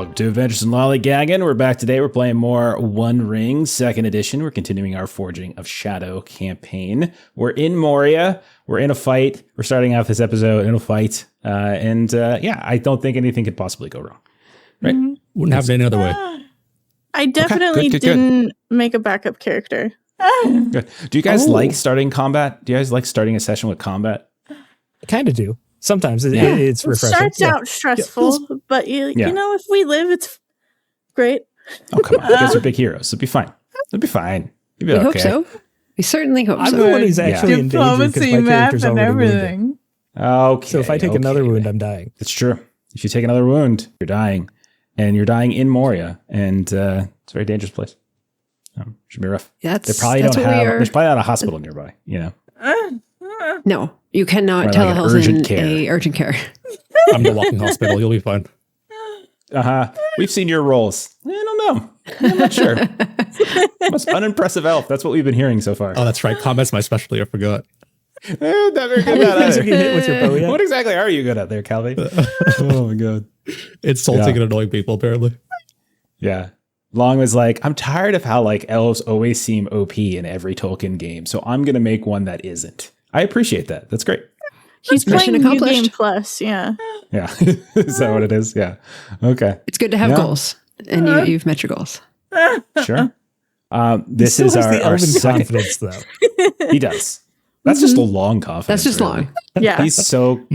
welcome to Adventures in Lollygagging. We're back today. We're playing more One Ring, 2nd edition. We're continuing our Forging of Shadow campaign. We're in Moria. We're in a fight. We're starting off this episode in a fight. I don't think anything could possibly go wrong. Right? Mm-hmm. Wouldn't have it any other way. I definitely didn't make a backup character. Good. Do you guys like starting combat? Do you guys like starting a session with combat? I kind of do. Sometimes it's refreshing. It starts out stressful, but you know, if we live, it's great. Oh, come on. You guys are big heroes. It'll be fine. It'll be fine. You'll be we okay. hope so. We certainly hope I'm so. the one who's actually in danger because my character's already wounded. Okay. So if I take another wound, I'm dying. It's true. If you take another wound, you're dying. And you're dying in Moria. And it's a very dangerous place. Should be rough. There's probably not a hospital nearby, you know. No, you cannot Or like an telehealth urgent in care. a urgent care. I'm the walking hospital. You'll be fine. We've seen your roles. I don't know. I'm not sure. Most unimpressive elf. That's what we've been hearing so far. Oh, that's right. Combat's my specialty. I forgot. Not very good at Have you hit with your bow yet? What exactly are you good at there, CALVAIN? Oh my god. It's insulting and annoying people, apparently. Yeah. Long was like, I'm tired of how like elves always seem OP in every Tolkien game, so I'm gonna make one that isn't. I appreciate that. That's great. He's Mission playing New accomplished. Game Plus, yeah. Yeah. Is that what it is? Yeah. Okay. It's good to have goals, and you've met your goals. Sure. This He is still has the our elven second. confidence, though. He does. That's just a long confidence. That's just really. long. Yeah. He's so.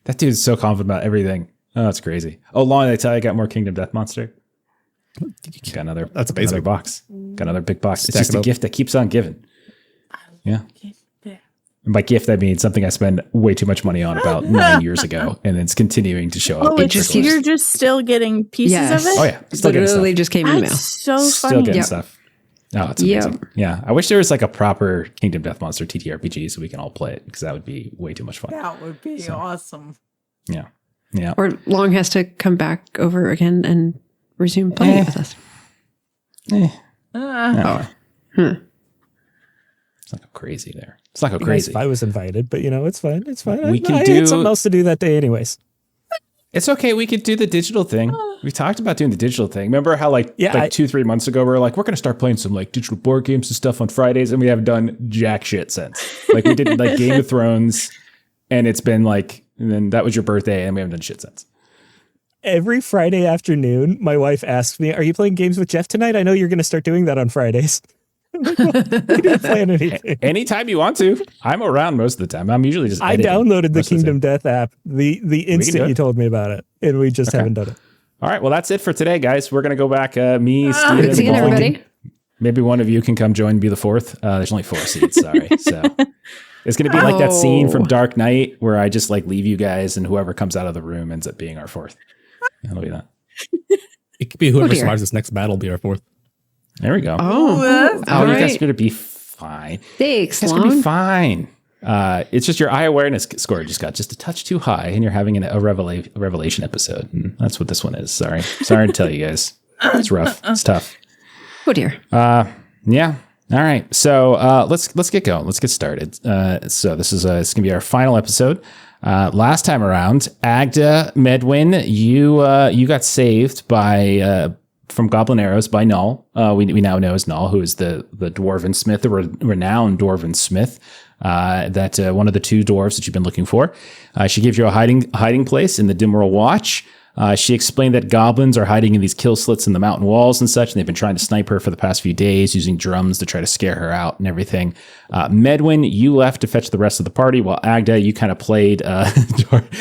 That dude's so confident about everything. Oh, that's crazy. Oh, Long, did I tell you I got more Kingdom Death Monster? Got another. That's another amazing. box. Got another big box. It's Stack just it a up. gift that keeps on giving. Yeah. And by gift, I mean something I spent way too much money on about 9 years ago, and it's continuing to show up. Oh, you're just still getting pieces Yes. of it? Oh yeah, still getting Literally stuff. just came in the mail. That's so Still funny. getting Yep. stuff. Oh, it's amazing. Yeah, I wish there was like a proper Kingdom Death Monster TTRPG so we can all play it because that would be way too much fun. That would be awesome. Yeah, yeah. Or Long has to come back over again and resume playing it with us. No. It's not go crazy there. It's not go Nice crazy. if I was invited, but it's fine. It's fine. We can I do- had something else to do that day, anyways. It's okay. We could do the digital thing. We talked about doing the digital thing. Remember how 2-3 months ago we were like, we're going to start playing some like digital board games and stuff on Fridays, and we haven't done jack shit since. Like we did like Game of Thrones, and it's been like, and then that was your birthday, and we haven't done shit since. Every Friday afternoon, my wife asks me, "Are you playing games with Jeff tonight? I know you're going to start doing that on Fridays." I'm like, well, we didn't plan anything. Anytime you want to, I'm around most of the time. I'm usually just. I editing downloaded the most of Kingdom Death app the do instant it. you told me about it, and we just haven't done it. All right. Well, that's it for today, guys. We're gonna go back. Me, Good Steven, seeing Long. everybody. Maybe one of you can come join and be the fourth. There's only 4 seats. Sorry. So it's going to be like that scene from Dark Knight where I just like leave you guys and whoever comes out of the room ends up being our fourth. That'll be that. It could be whoever dear. survives this next battle will be our fourth. There we go. Oh, all You guys are right. going to be fine. Thanks, You guys are going to be Long. fine. It's just your eye awareness score just got just a touch too high and you're having a revelation episode. And that's what this one is. Sorry to tell you guys. It's rough. It's tough. Oh dear. Yeah. All right. So let's get going. Let's get started. So this is it's gonna be our final episode. Last time around, Agda Medwin, you got saved by from goblin arrows by Null. We now know as Null, who is the dwarven smith, the renowned dwarven smith. That one of the 2 dwarves that you've been looking for. She gave you a hiding place in the Dimmerl Watch. She explained that goblins are hiding in these kill slits in the mountain walls and such, and they've been trying to snipe her for the past few days using drums to try to scare her out and everything. Medwin, you left to fetch the rest of the party, while Agda, you kind of played,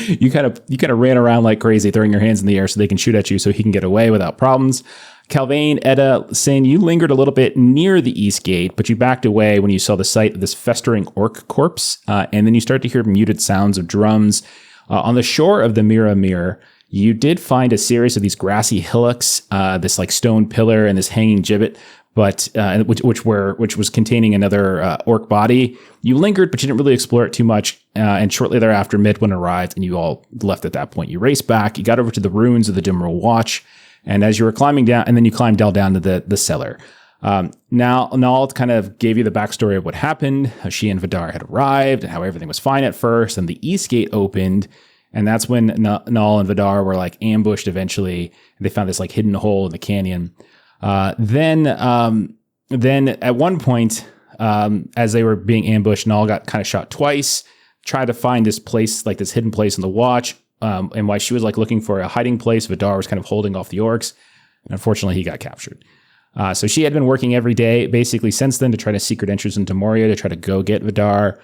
you kind of ran around like crazy, throwing your hands in the air so they can shoot at you so he can get away without problems. CALVAIN, EDDA, Sin, you lingered a little bit near the east gate, but you backed away when you saw the sight of this festering orc corpse, and then you start to hear muted sounds of drums. On the shore of the Mirror, you did find a series of these grassy hillocks, this like stone pillar and this hanging gibbet, but which was containing another orc body. You lingered, but you didn't really explore it too much. And shortly thereafter, Midwin arrived, and you all left at that point. You raced back. You got over to the ruins of the Dimmerl Watch, and as you were climbing down, and then you climbed down to the cellar. Now Nal kind of gave you the backstory of what happened, how she and Vidar had arrived, and how everything was fine at first, and the east gate opened. And that's when Null and Vidar were like ambushed eventually. They found this like hidden hole in the canyon. Then at one point, as they were being ambushed, Null got kind of shot twice, tried to find this place, like this hidden place in the watch. And while she was like looking for a hiding place, Vidar was kind of holding off the orcs. And unfortunately, he got captured. So she had been working every day, basically since then, to try to secret entrance into Moria to try to go get Vidar.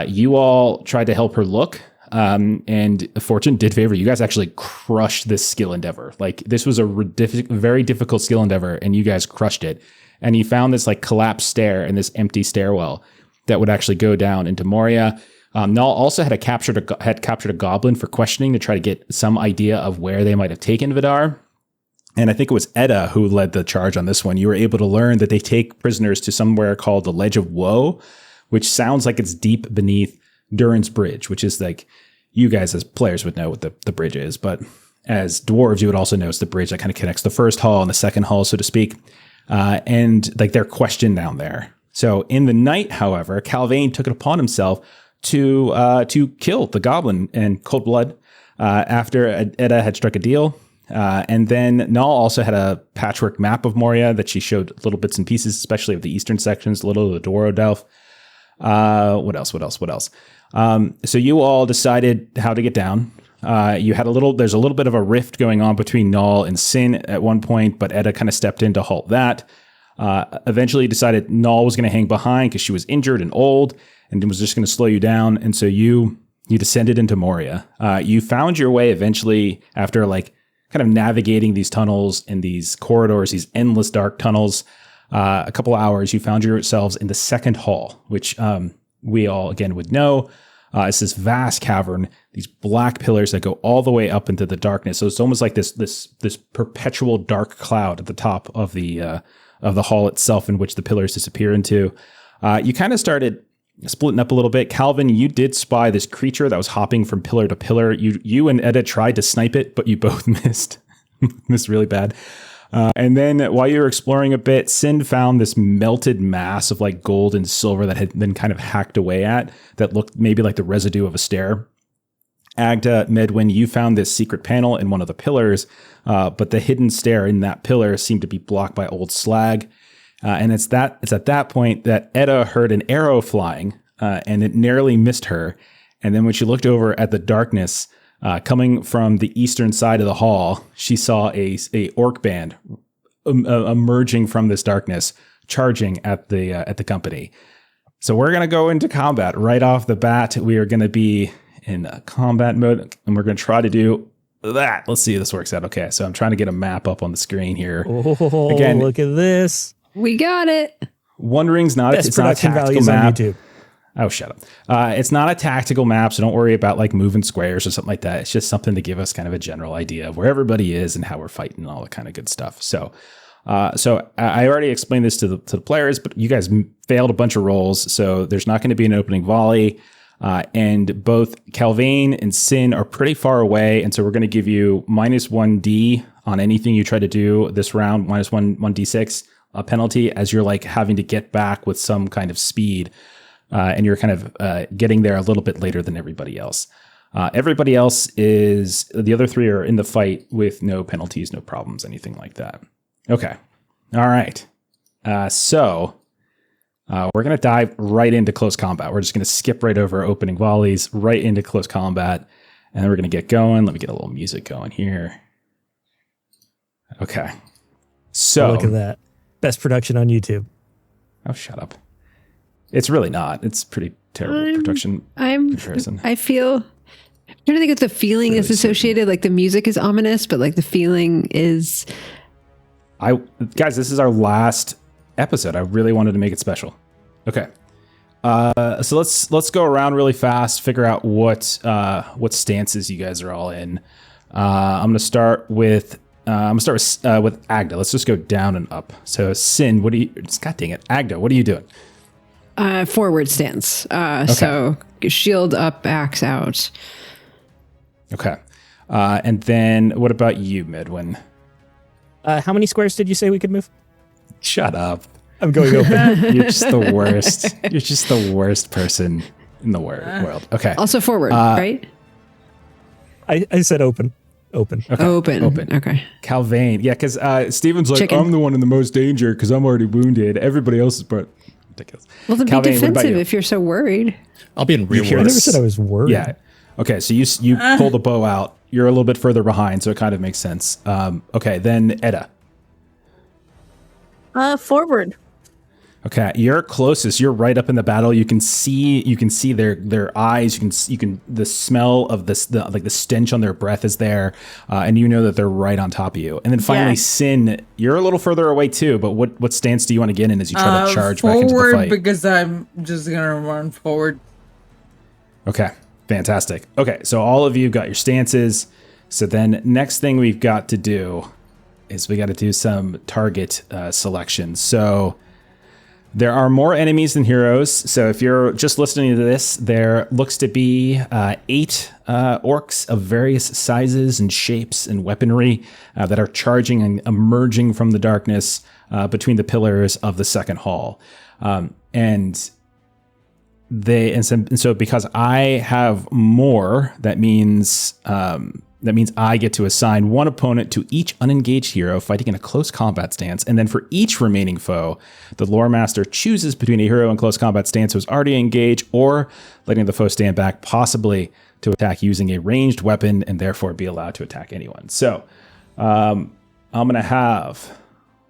You all tried to help her look. And fortune did favor. You guys actually crushed this skill endeavor. Like this was a very difficult skill endeavor, and you guys crushed it. And you found this like collapsed stair and this empty stairwell that would actually go down into Moria. Null also had captured a goblin for questioning to try to get some idea of where they might have taken Vidar. And I think it was EDDA who led the charge on this one. You were able to learn that they take prisoners to somewhere called the Ledge of Woe, which sounds like it's deep beneath Durin's Bridge, which is like, you guys as players would know what the bridge is, but as dwarves, you would also know it's the bridge that kind of connects the first hall and the second hall, so to speak. And like they're questioned down there. So in the night, however, CALVAIN took it upon himself to kill the goblin in cold blood after EDDA had struck a deal. And then Null also had a patchwork map of Moria that she showed little bits and pieces, especially of the eastern sections, a little of the Doro Delph. What else? So you all decided how to get down. There's a little bit of a rift going on between Null and Sin at one point, but EDDA kind of stepped in to halt that. Eventually decided Null was going to hang behind because she was injured and old and was just going to slow you down. And so you descended into Moria. You found your way eventually after like kind of navigating these tunnels and these corridors, these endless dark tunnels. A couple of hours, you found yourselves in the second hall, which we all, again, would know. It's this vast cavern, these black pillars that go all the way up into the darkness. So it's almost like this perpetual dark cloud at the top of the hall itself, in which the pillars disappear into. You kind of started splitting up a little bit. Calvin, you did spy this creature that was hopping from pillar to pillar. You and EDDA tried to snipe it, but you both missed. Missed really bad. And then while you were exploring a bit, Sin found this melted mass of like gold and silver that had been kind of hacked away at that looked maybe like the residue of a stair. Agda, Medwin, you found this secret panel in one of the pillars, but the hidden stair in that pillar seemed to be blocked by old slag. And it's at that point that EDDA heard an arrow flying, and it narrowly missed her. And then when she looked over at the darkness, coming from the eastern side of the hall, she saw a orc band emerging from this darkness, charging at the company. So we're gonna go into combat right off the bat. We are gonna be in combat mode, and we're gonna try to do that. Let's see if this works out. Okay, so I'm trying to get a map up on the screen here. Oh, again, look at this! We got it. One Ring's not. It's not a tactical map. On YouTube. Oh, shut up. It's not a tactical map, so don't worry about like moving squares or something like that. It's just something to give us kind of a general idea of where everybody is and how we're fighting and all that kind of good stuff. So I already explained this to the players, but you guys failed a bunch of rolls, so there's not going to be an opening volley. And both CALVAIN and Sin are pretty far away, and so we're going to give you -1d on anything you try to do this round, -1d6 penalty as you're like having to get back with some kind of speed. And you're kind of getting there a little bit later than everybody else. Everybody else the other three are in the fight with no penalties, no problems, anything like that. Okay. All right. So we're going to dive right into close combat. We're just going to skip right over opening volleys, right into close combat, and then we're going to get going. Let me get a little music going here. Okay. So look at that. Best production on YouTube. Oh, shut up. It's really not. It's pretty terrible production comparison. I feel, I'm trying to think if the feeling is associated, like the music is ominous, but like the feeling is. Guys, this is our last episode. I really wanted to make it special. Okay. So let's go around really fast, figure out what stances you guys are all in. I'm gonna start with Agda. Let's just go down and up. So Sin, God dang it, Agda, what are you doing? Forward stance. Okay. So shield up, axe out. Okay. And then what about you, Medwin? How many squares did you say we could move? Shut up. I'm going open. You're just the worst. You're just the worst person in the world. Okay. Also forward, right? I said open. Open. Okay. Open. Okay. CALVAIN. Yeah, because Steven's like, Chicken. I'm the one in the most danger because I'm already wounded. Everybody else is ridiculous. Well, then CALVAIN, be what about defensive you? if you're so worried. I'll be in rear I never ward. said I was worried. Yeah. Okay, so you pull the bow out. You're a little bit further behind, so it kind of makes sense. Okay, then EDDA. Forward. Okay, you're closest. You're right up in the battle. You can see their eyes. You can the smell of the stench on their breath is there, and you know that they're right on top of you. And then finally, Sin, you're a little further away too. But what stance do you want to get in as you try to charge back into the Forward, fight? because I'm just gonna run forward. Okay, fantastic. Okay, so all of you got your stances. So then next thing we've got to do is we got to do some target selection. So there are more enemies than heroes. So if you're just listening to this, there looks to be 8 orcs of various sizes and shapes and weaponry that are charging and emerging from the darkness between the pillars of the second hall. And so because I have more, that means I get to assign one opponent to each unengaged hero fighting in a close combat stance. And then for each remaining foe, the lore master chooses between a hero in close combat stance who's already engaged or letting the foe stand back, possibly to attack using a ranged weapon and therefore be allowed to attack anyone. So I'm going to have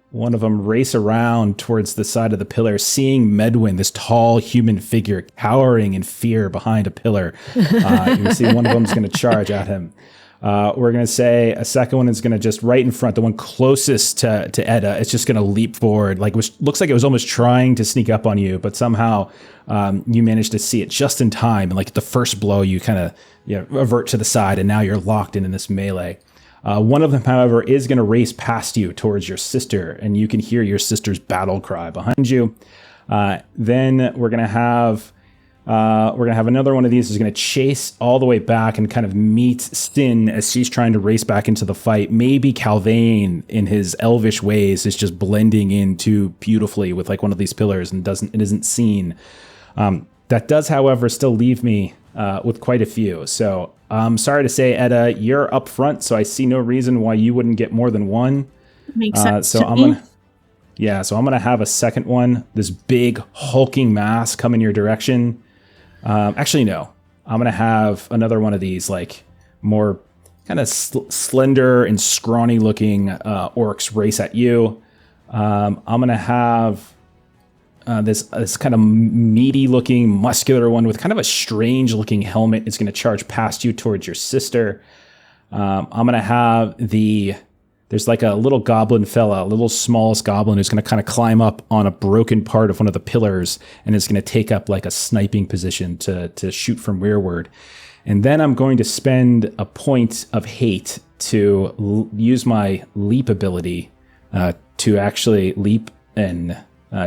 one of them race around towards the side of the pillar, seeing Medwin, this tall human figure cowering in fear behind a pillar. You can see one of them is going to charge at him. We're going to say a second one is going to just right in front, the one closest to EDDA. It's just going to leap forward, which looks like it was almost trying to sneak up on you, but somehow you managed to see it just in time. And like the first blow, you kind of avert to the side, and now you're locked in this melee. One of them, however, is going to race past you towards your sister, and you can hear your sister's battle cry behind you. Then we're going to have another one of these is going to chase all the way back and kind of meet Sin as she's trying to race back into the fight. Maybe CALVAIN, in his elvish ways, is just blending in too beautifully with like one of these pillars and isn't seen. That does, however, still leave me with quite a few. So I'm sorry to say, EDDA, you're up front, so I see no reason why you wouldn't get more than one. Makes sense So to I'm me. gonna have a second one, this big hulking mass come in your direction. Actually, no. I'm going to have another one of these, like, more kind of slender and scrawny looking orcs race at you. I'm going to have this kind of meaty looking, muscular one with kind of a strange looking helmet. It's going to charge past you towards your sister. I'm going to have there's like a little goblin fella, a little smallest goblin who's going to kind of climb up on a broken part of one of the pillars and is going to take up like a sniping position to shoot from rearward. And then I'm going to spend a point of hate to use my leap ability to actually leap and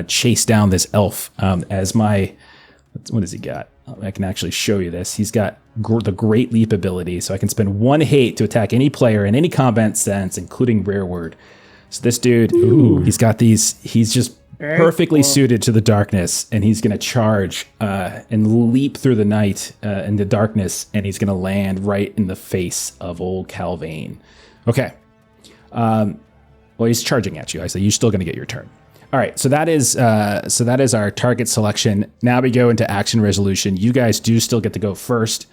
chase down this elf as my, what does he got? I can actually show you this. He's got the Great Leap ability, so I can spend 1 hate to attack any player in any combat stance, including rearward. So this dude, he's got these, he's just perfectly suited to the darkness, and he's going to charge and leap through the night in the darkness, and he's going to land right in the face of old CALVAIN. Okay. Well, he's charging at you. I say you're still going to get your turn. All right, so that is our target selection. Now we go into action resolution. You guys do still get to go first.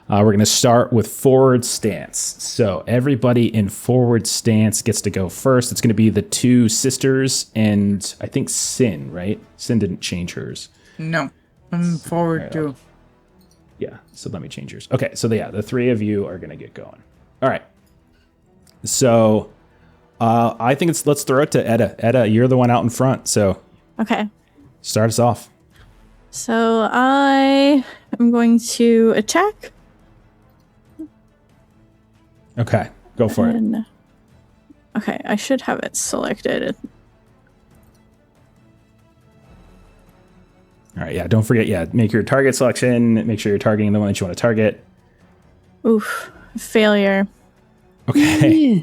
We're going to start with forward stance. So everybody in forward stance gets to go first. It's going to be the 2 sisters and I think Sin, right? Sin didn't change hers. No, I'm forward too. Yeah, so let me change yours. Okay, so the 3 of you are going to get going. All right. So I think let's throw it to EDDA. EDDA, you're the one out in front, so Okay. start us off. So I am going to attack. Okay, go for it. Okay, I should have it selected. All right, yeah, don't forget, make your target selection. Make sure you're targeting the one that you want to target. Oof, failure. Okay. Yeah.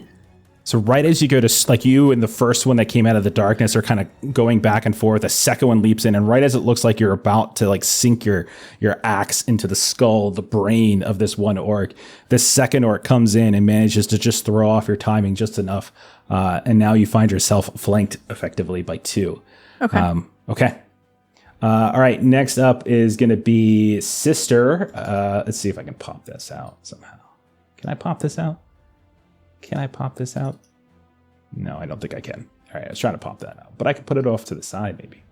So right as you go to, like you and the first one that came out of the darkness are kind of going back and forth, the second one leaps in, and right as it looks like you're about to like sink your axe into the skull, the brain of this one orc, this second orc comes in and manages to just throw off your timing just enough. And now you find yourself flanked effectively by 2. Okay. Okay. All right. Next up is going to be Sister. Let's see if I can pop this out somehow. Can I pop this out? Can I pop this out? No, I don't think I can. All right, I was trying to pop that out, but I can put it off to the side maybe.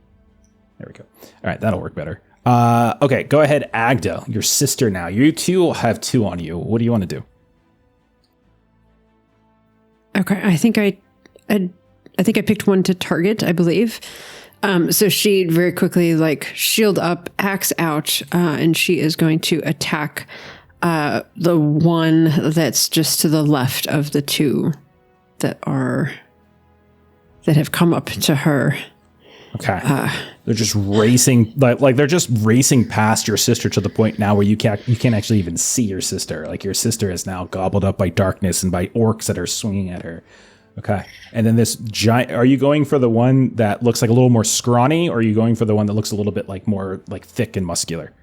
There we go. All right, that'll work better. Okay, go ahead, Agda, your sister now. You two have 2 on you. What do you want to do? Okay, I think I picked one to target, I believe. So she very quickly like shield up, axe out, and she is going to attack the one that's just to the left of the 2 that have come up to her. Okay. They're just racing, like they're just racing past your sister to the point now where you can't actually even see your sister. Like your sister is now gobbled up by darkness and by orcs that are swinging at her. Okay. And then this giant, are you going for the one that looks like a little more scrawny, or are you going for the one that looks a little bit like more like thick and muscular?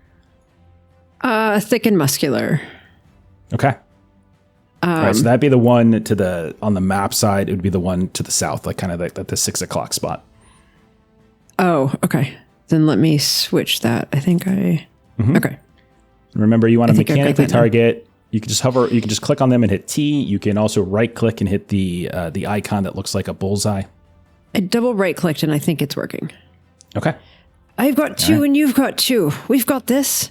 Thick and muscular. Okay. All right, so that'd be the one on the map side. It would be the one to the south, like kind of like the 6 o'clock spot. Oh, okay. Then let me switch that. I think okay. Remember, you want to mechanically target. You can just hover. You can just click on them and hit T. You can also right click and hit the icon that looks like a bullseye. I double right clicked and I think it's working. Okay. I've got 2 and you've got 2. We've got this.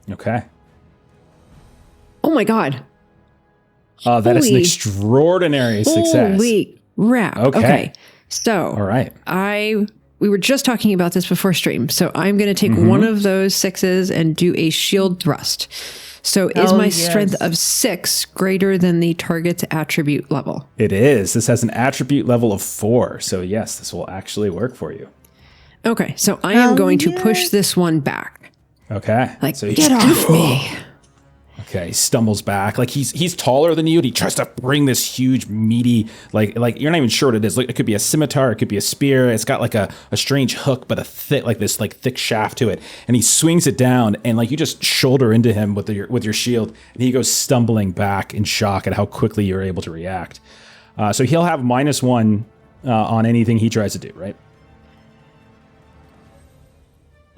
Okay. Oh my god. That is an extraordinary success. Holy crap. Okay. So, all right. We were just talking about this before stream. So I'm going to take one of those 6s and do a shield thrust. So is my strength of 6 greater than the target's attribute level? It is. This has an attribute level of 4. So yes, this will actually work for you. Okay. So I am going to push this one back. Okay. Like, so get off me. Okay, he stumbles back. Like he's taller than you, and he tries to bring this huge, meaty, like you're not even sure what it is. Like it could be a scimitar, it could be a spear. It's got like a strange hook, but a thick, like this, like thick shaft to it. And he swings it down, and like you just shoulder into him with your shield, and he goes stumbling back in shock at how quickly you're able to react. So he'll have -1 on anything he tries to do, right?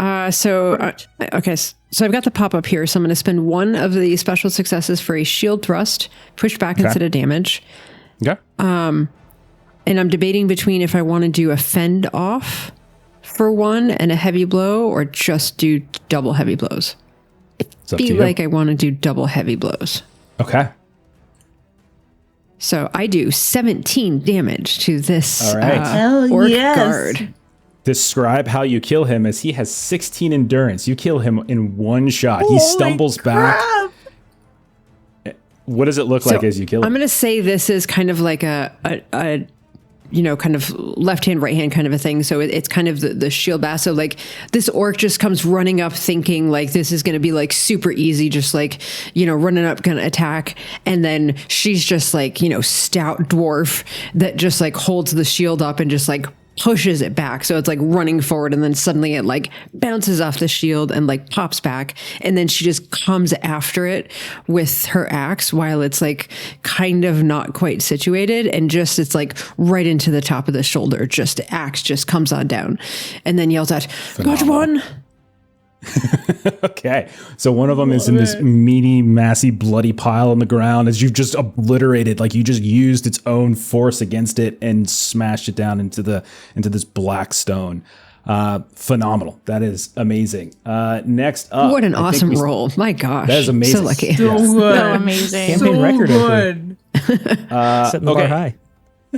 Okay, so I've got the pop-up here, so I'm going to spend 1 of the special successes for a shield thrust, push back instead of damage. Okay. And I'm debating between if I want to do a fend off for 1 and a heavy blow, or just do double heavy blows. I feel like I want to do double heavy blows. Okay. So I do 17 damage to this Hell orc yes. guard. Describe how you kill him, as he has 16 endurance. You kill him in 1 shot. He stumbles back. What does it look like as you kill him? I'm going to say this is kind of like a kind of left hand, right hand kind of a thing. So it's kind of the shield bass. So like this orc just comes running up thinking like this is going to be like super easy, just like, running up, going to attack. And then she's just like, stout dwarf that just like holds the shield up and just like pushes it back. So it's like running forward, and then suddenly it like bounces off the shield and like pops back. And then she just comes after it with her axe while it's like kind of not quite situated, and just it's like right into the top of the shoulder. Just the axe just comes on down, and then yells out, "Got one!" Okay, so one of them is in this meaty, massy, bloody pile on the ground as you've just obliterated, like you just used its own force against it and smashed it down into this black stone. Phenomenal. That is amazing. Next up, what an awesome roll! My gosh, that is amazing. So lucky, So good. So amazing. Campaign So record. good. Setting the bar high.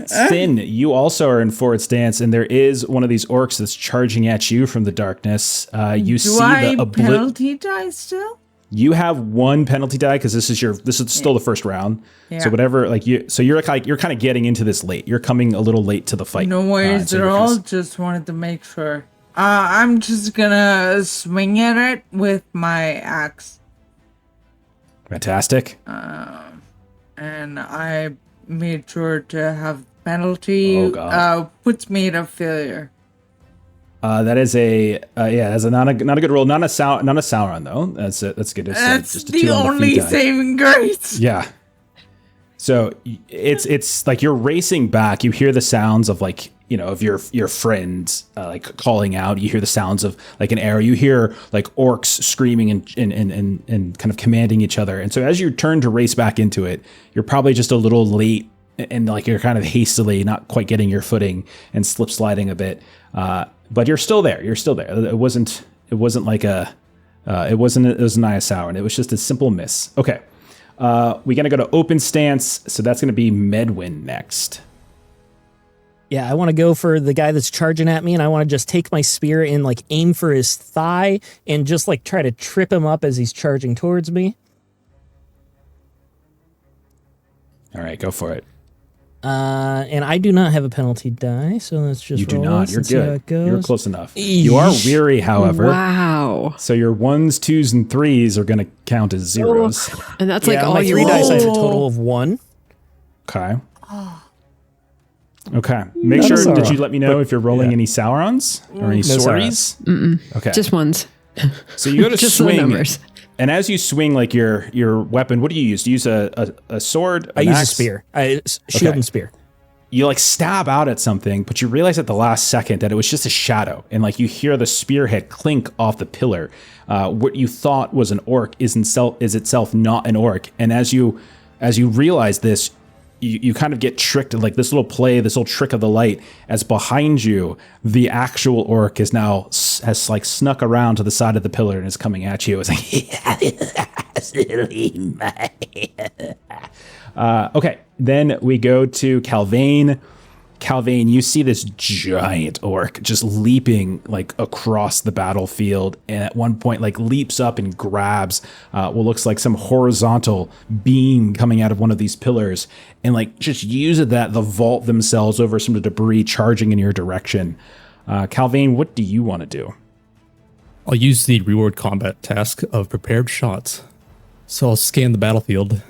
Sin, you also are in forward stance, and there is one of these orcs that's charging at you from the darkness. You Do see I the penalty die still? You have 1 penalty die because this is still the first round. Yeah. So whatever, like you're kind of getting into this late. You're coming a little late to the fight. No worries so at you're all. Just wanted to make sure. I'm just gonna swing at it with my axe. Fantastic. And I made sure to have penalty. Oh, God. Puts me at a failure. That is that's not a good roll. Not a Sauron though. That's good. That's just a the 2 on only feat die. saving grace. Yeah. So it's like you're racing back. You hear the sounds of like, of your friends like calling out. You hear the sounds of like an arrow. You hear like orcs screaming and kind of commanding each other. And so as you turn to race back into it, you're probably just a little late and like you're kind of hastily not quite getting your footing and slip sliding a bit. But you're still there. You're still there. It wasn't like it was nigh a Sauron. It was just a simple miss. Okay. We're going to go to open stance. So that's going to be Medwin next. Yeah, I want to go for the guy that's charging at me, and I want to just take my spear and like aim for his thigh and just like try to trip him up as he's charging towards me. All right, go for it. And I do not have a penalty die, so let's just You do roll not. this You're and see how good. it goes. You're close enough. You are weary, however. Wow. So your 1s, 2s, and 3s are going to count as zeros. And that's Yeah, like all my you 3 dice I have a roll. total of 1. Okay. Okay. Make Not a sure. Did Sauron, you let me know if you're rolling yeah. any Saurons or any No Sories? Okay. Just ones. So you go to Just the swing, numbers. and as you swing, like your weapon, what do you use? Do you use a sword? I an use a axe? spear. Shield Okay. and spear. You like stab out at something, but you realize at the last second that it was just a shadow, and like you hear the spearhead clink off the pillar. What you thought was an orc is itself not an orc, and as you realize this, you kind of get tricked, like this little trick of the light, as behind you the actual orc has like snuck around to the side of the pillar and is coming at you. It's like okay, then we go to CALVAIN. CALVAIN, you see this giant orc just leaping like across the battlefield, and at one point like leaps up and grabs what looks like some horizontal beam coming out of one of these pillars, and like just uses that to vault themselves over some of the debris charging in your direction. CALVAIN, what do you want to do? I'll use the reward combat task of prepared shots. So I'll scan the battlefield,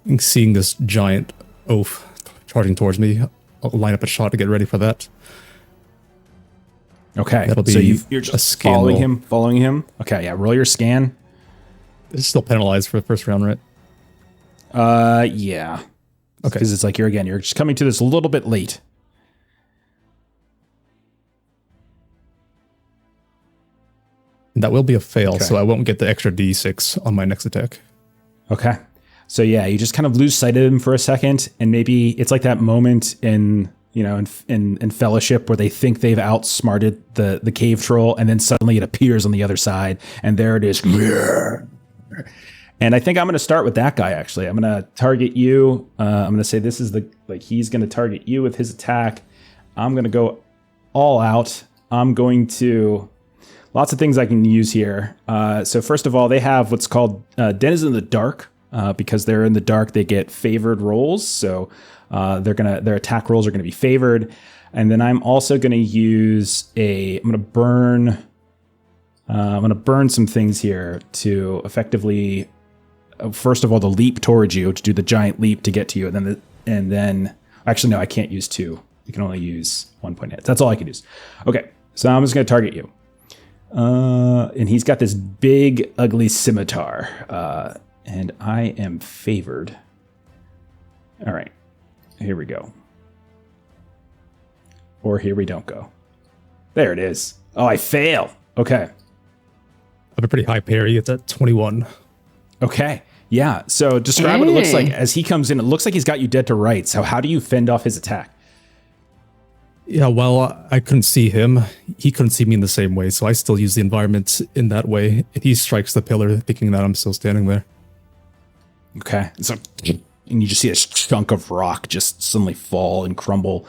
and seeing this giant oaf charging towards me, I'll line up a shot to get ready for that. Okay, That'll be so you're a just scan following him. Okay, yeah, roll your scan. It's still penalized for the first round, right? Yeah. Okay. Because it's like you're just coming to this a little bit late. That will be a fail, Okay. so I won't get the extra D6 on my next attack. Okay. So yeah, you just kind of lose sight of him for a second, and maybe it's like that moment in Fellowship where they think they've outsmarted the cave troll, and then suddenly it appears on the other side, and there it is. And I think I'm going to start with that guy. Actually, I'm going to target you. I'm going to say this is he's going to target you with his attack. I'm going to go all out. I'm going to. Lots of things I can use here. So first of all, they have what's called Denizen in the Dark. Because they're in the dark, they get favored rolls. So their attack rolls are going to be favored. And then I'm also going to use I'm going to burn some things here to effectively, first of all, the leap towards you, to do the giant leap to get to you. And then actually, no, I can't use 2. You can only use 1 point hits. That's all I can use. Okay. So I'm just going to target you. And he's got this big, ugly scimitar. And I am favored. All right. Here we go. Or here we don't go. There it is. Oh, I fail. Okay. I have a pretty high parry. It's at 21. Okay. Yeah. So describe what it looks like as he comes in. It looks like he's got you dead to rights. So how do you fend off his attack? Yeah, well, I couldn't see him. He couldn't see me in the same way, so I still use the environment in that way. And he strikes the pillar, thinking that I'm still standing there. Okay. So, and you just see a chunk of rock just suddenly fall and crumble.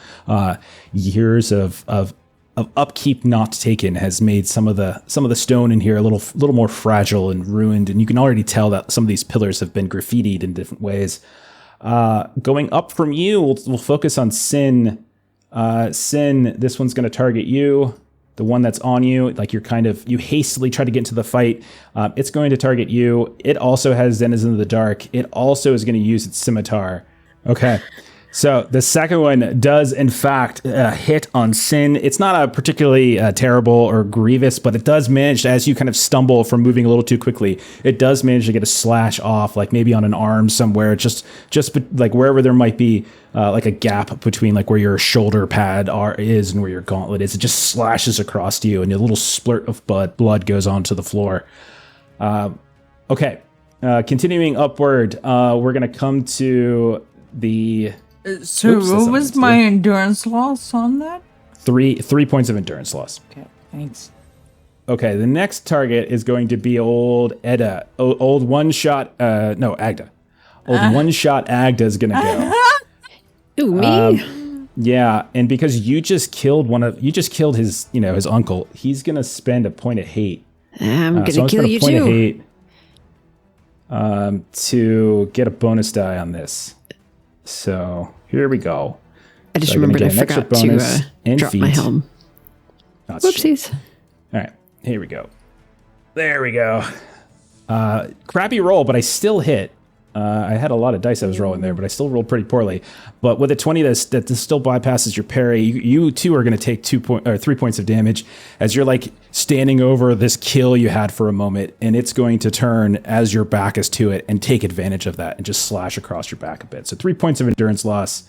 Years of upkeep not taken has made some of the stone in here a little more fragile and ruined, and you can already tell that some of these pillars have been graffitied in different ways. Going up from you, we'll focus on Sin. Sin, this one's going to target you. the one that's on you, like you hastily try to get into the fight. It's going to target you. It also has Denizen of the Dark. It also is going to use its scimitar. Okay. So the second one does, in fact, hit on Sin. It's not a particularly terrible or grievous, but it does manage, as you kind of stumble from moving a little too quickly, it does manage to get a slash off, like maybe on an arm somewhere, just like wherever there might be like a gap between like where your shoulder pad is and where your gauntlet is. It just slashes across to you, and a little splurt of blood goes onto the floor. Okay. Continuing upward, we're going to come to the... So what was my endurance loss on that? 3 points of endurance loss. Okay, thanks. Okay, the next target is going to be old EDDA. Old one-shot... no, Agda. Old one-shot Agda is going to go. Ooh, me? Yeah, and because you just killed his, his uncle, he's going to spend a point of hate. I'm going to kill you too. Of hate, to get a bonus die on this. So here we go. I just remembered I forgot to drop my helm. Whoopsies. All right, here we go. There we go. Crappy roll, but I still hit. I had a lot of dice I was rolling there, but I still rolled pretty poorly. But with a 20 that still bypasses your parry, you too are going to take 3 points of damage as you're like standing over this kill you had for a moment, and it's going to turn as your back is to it and take advantage of that and just slash across your back a bit. So 3 points of endurance loss.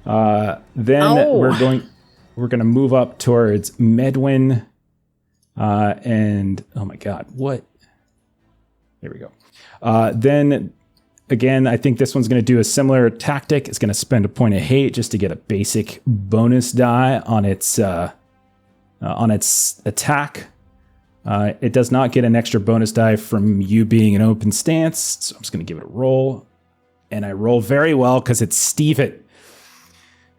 Then we're going to move up towards Medwin, and oh my god, what? There we go. Then. Again, I think this one's going to do a similar tactic. It's going to spend a point of hate just to get a basic bonus die on its attack. It does not get an extra bonus die from you being in open stance, so I'm just going to give it a roll. And I roll very well because it's Steven.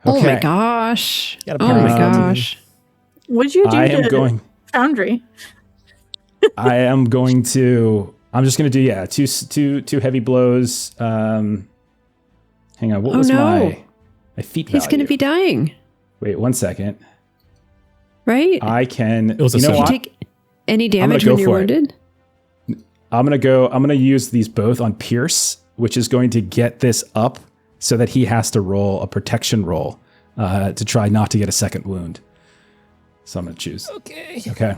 Okay. Oh my gosh. Oh my gosh. What'd you do to Foundry? I'm just going to do, two heavy blows. Hang on, what was my feat value? He's going to be dying. Wait, 1 second. Right? I can, it was Did you take any damage when you're wounded? I'm going to use these both on Pierce, which is going to get this up so that he has to roll a protection roll to try not to get a second wound. So I'm going to choose. Okay.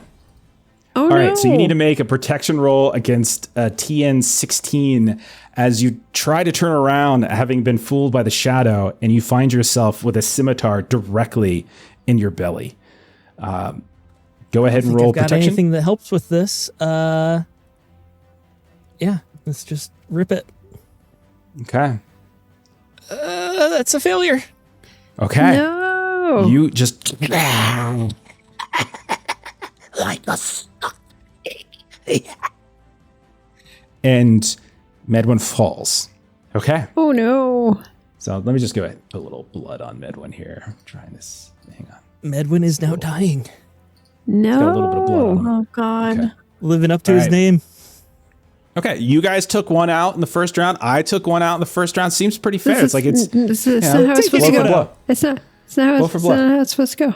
Oh, all no. right, so you need to make a protection roll against TN 16 as you try to turn around, having been fooled by the shadow, and you find yourself with a scimitar directly in your belly. Go ahead and roll protection. Anything that helps with this? Yeah, let's just rip it. Okay. That's a failure. Okay. No. You just like a stuck pig. And Medwin falls. Okay. Oh no. So let me just go ahead and put a little blood on Medwin here. I'm trying this. Hang on. Medwin is now dying. No. It's got a little bit of blood on him. Oh god. Okay. Living up to his name. Okay, you guys took one out in the first round. I took one out in the first round. Seems pretty fair. It's like it's This is not how it's supposed to go. It's not how it's supposed to go.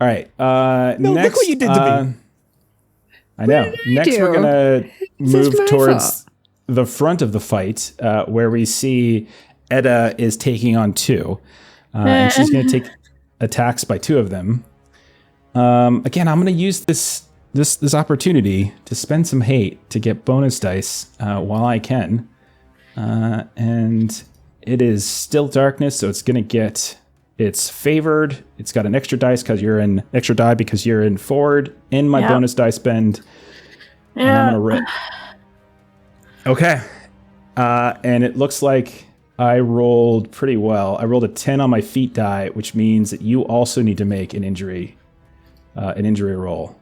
All right. No, next, look what you did to me. I know. Next, do? we're gonna This is move my towards fault. the front of the fight, where we see EDDA is taking on 2, and she's gonna take attacks by 2 of them. Again, I'm gonna use this opportunity to spend some hate to get bonus dice while I can, and it is still darkness, so it's gonna get. It's favored. It's got an extra die because you're in forward in my bonus die spend. Yeah. And I'm gonna rip. Okay. And it looks like I rolled pretty well. I rolled a 10 on my feat die, which means that you also need to make an injury roll.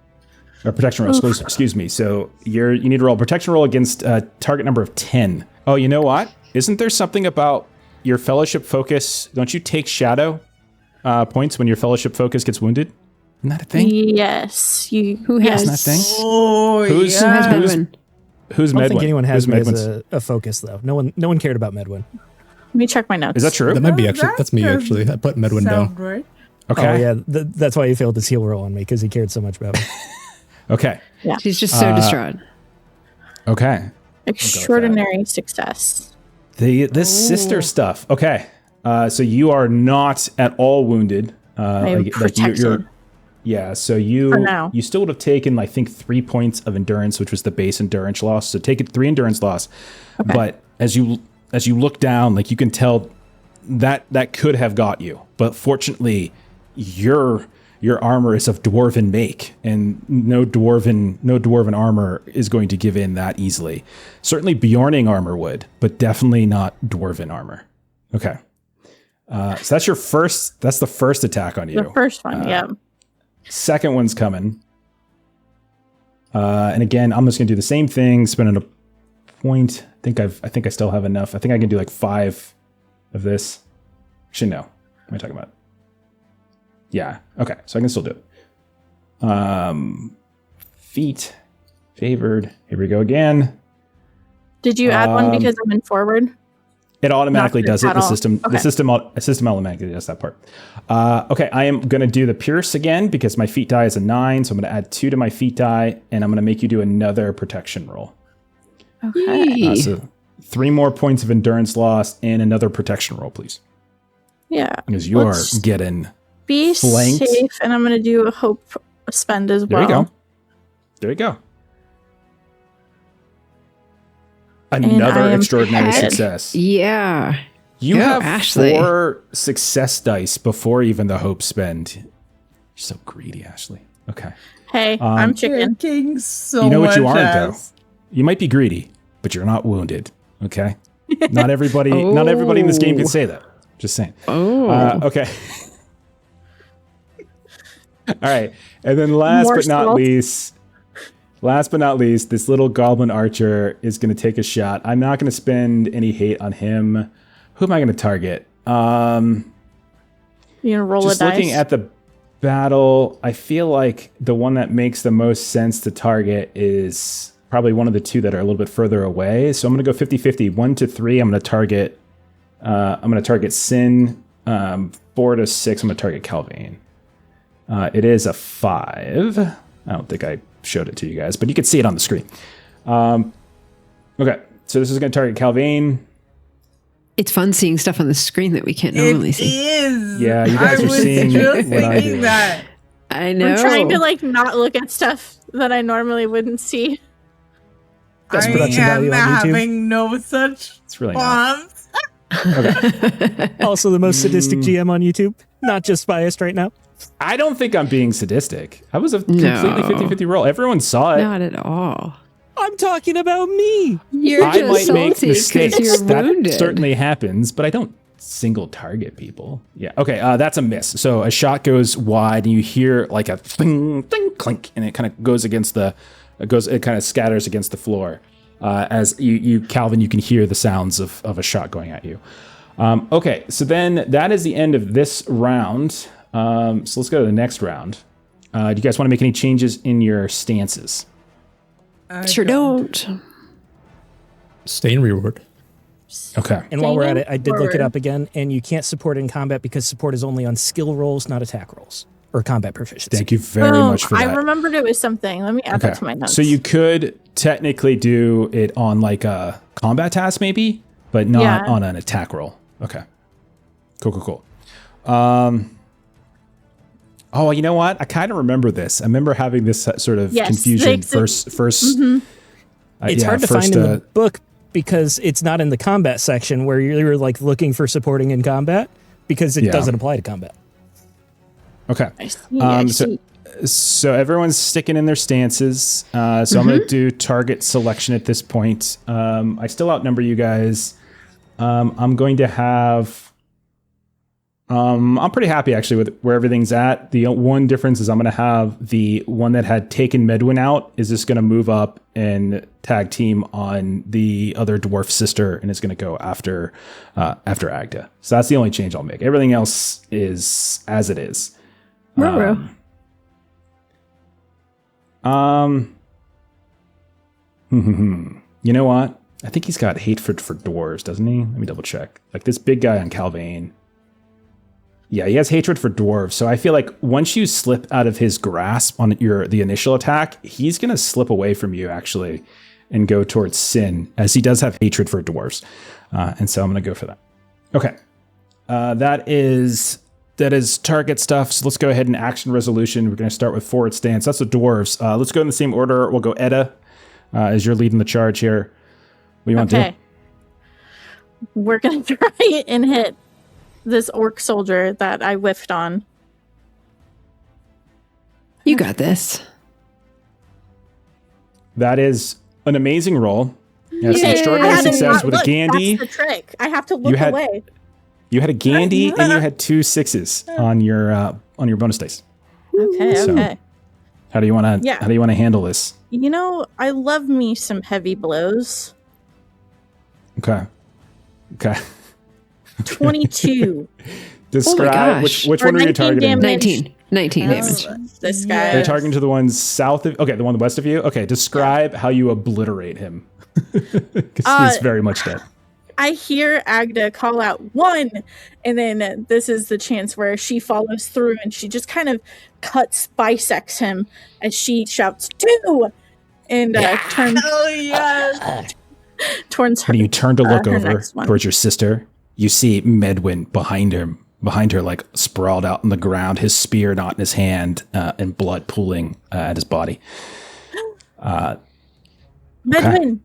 Or protection roll, excuse me. So you need to roll a protection roll against a target number of 10. Oh, you know what? Isn't there something about your fellowship focus? Don't you take shadow points when your fellowship focus gets wounded? Isn't that a thing? Yes. Who has Isn't that a thing? Oh, Who's Medwin? Who's I don't Medwin? think anyone has Who's me Medwin's? as a focus, though. No one cared about Medwin. Let me check my notes. Is that true? That might be actually. That's me, actually. I put Medwin down. Sound right? Okay. Oh yeah, that's why he failed his heal roll on me, because he cared so much about me. Okay. Yeah. She's just so distraught. Okay. Extraordinary success. This sister stuff. Okay. So you are not at all wounded. I am protected. Yeah, so For now. you still would have taken, I think, 3 points of endurance, which was the base endurance loss. So take it 3 endurance loss. Okay. But as you look down, like, you can tell that could have got you. But fortunately, your armor is of dwarven make, and no dwarven armor is going to give in that easily. Certainly Bjorning armor would, but definitely not dwarven armor. Okay. So that's the first attack on you. The first one, yeah. Second one's coming. And again, I'm just gonna do the same thing, spending a point. I think I still have enough. I think I can do like 5 of this. Actually, no. What am I talking about? Yeah. Okay. So I can still do it. Feet. Favored. Here we go again. Did you add one because I'm in forward? It automatically does it. The system automatically does that part. Okay, I am going to do the pierce again because my feat die is a 9, so I'm going to add 2 to my feat die, and I'm going to make you do another protection roll. Okay. So 3 more points of endurance loss and another protection roll, please. Yeah. Because you are getting be flanked. safe, and I'm going to do a hope spend as well. There you go. Another extraordinary success. Yeah. You have Ashley. 4 success dice before even the hope spend. You're so greedy, Ashley. Okay. Hey, I'm chicken. King so You know what you much aren't, as. though? You might be greedy, but you're not wounded. Okay? Not everybody in this game can say that. Just saying. Okay. All right. And then last but not least, this little goblin archer is going to take a shot. I'm not going to spend any hate on him. Who am I going to target? You gonna roll Just a dice? looking at the battle, I feel like the one that makes the most sense to target is probably one of the 2 that are a little bit further away. So I'm going to go 50-50. 1 to 3, I'm going to target Sin. 4 to 6, I'm going to target CALVAIN. It is a 5. I don't think I showed it to you guys, but you can see it on the screen. Okay, so this is going to target CALVAIN. It's fun seeing stuff on the screen that we can't normally see. It is. Yeah, you guys are seeing what I do. That. I know. I'm trying to not look at stuff that I normally wouldn't see. Best I production value am on YouTube. having no such It's really not. bombs. Okay. Also the most sadistic GM on YouTube. Not just biased right now. I don't think I'm being sadistic. I was a completely 50-50 roll. Everyone saw it. Not at all. I'm talking about me. You're I just might make salty mistakes. because you're That wounded. certainly happens, but I don't single target people. Yeah. Okay. That's a miss. So a shot goes wide, and you hear like a thing, clink, and it kind of goes against it kind of scatters against the floor. As you, Calvin, you can hear the sounds of a shot going at you. Okay. So then that is the end of this round. So let's go to the next round. Do you guys want to make any changes in your stances? Sure don't. Stay in reward. Okay. And while we're at Staying it, I did look it forward. up again, and you can't support it in combat because support is only on skill rolls, not attack rolls or combat proficiency. Thank you very much for that. I remembered it was something. Let me add that to my notes. So you could technically do it on like a combat task maybe, but not on an attack roll. Okay. Cool. Oh, you know what? I kind of remember this. I remember having this sort of confusion first. It's hard to find in the book because it's not in the combat section where you're like looking for supporting in combat because it doesn't apply to combat. Okay. I see. So everyone's sticking in their stances. So I'm going to do target selection at this point. I still outnumber you guys. I'm going to have... I'm pretty happy actually with where everything's at. The one difference is I'm going to have the one that had taken Medwin out is just going to move up and tag team on the other dwarf sister, and it's going to go after Agda. So that's the only change I'll make. Everything else is as it is. Ruh-roh. You know what? I think he's got hatred for dwarves, doesn't he? Let me double check. Like this big guy on CALVAIN. Yeah, he has hatred for dwarves. So I feel like once you slip out of his grasp on the initial attack, he's going to slip away from you actually and go towards Sin, as he does have hatred for dwarves. And so I'm going to go for that. Okay. That is target stuff. So let's go ahead and action resolution. We're going to start with forward stance. That's the dwarves. Let's go in the same order. We'll go EDDA as you're leading the charge here. What do you want to do? We're going to try and hit this orc soldier that I whiffed on. You got this. That is an amazing roll. Yes, an extraordinary success with a Gandhi. That's the trick. I have to look away. You had a Gandhi and you had 2 6s on your bonus dice. Okay. How do you want to handle this? You know, I love me some heavy blows. Okay. 22. Describe which one are you targeting? 19 damage. This guy. Are you targeting to the one south of? Okay, the one west of you. Okay, describe how you obliterate him. Because he's very much dead. I hear Agda call out 1, and then this is the chance where she follows through and she just kind of bisects him as she shouts 2 and turns. Oh yes. Towards her. When you turn to look over towards your sister, you see Medwin behind her, like sprawled out on the ground, his spear not in his hand, and blood pooling at his body. Medwin.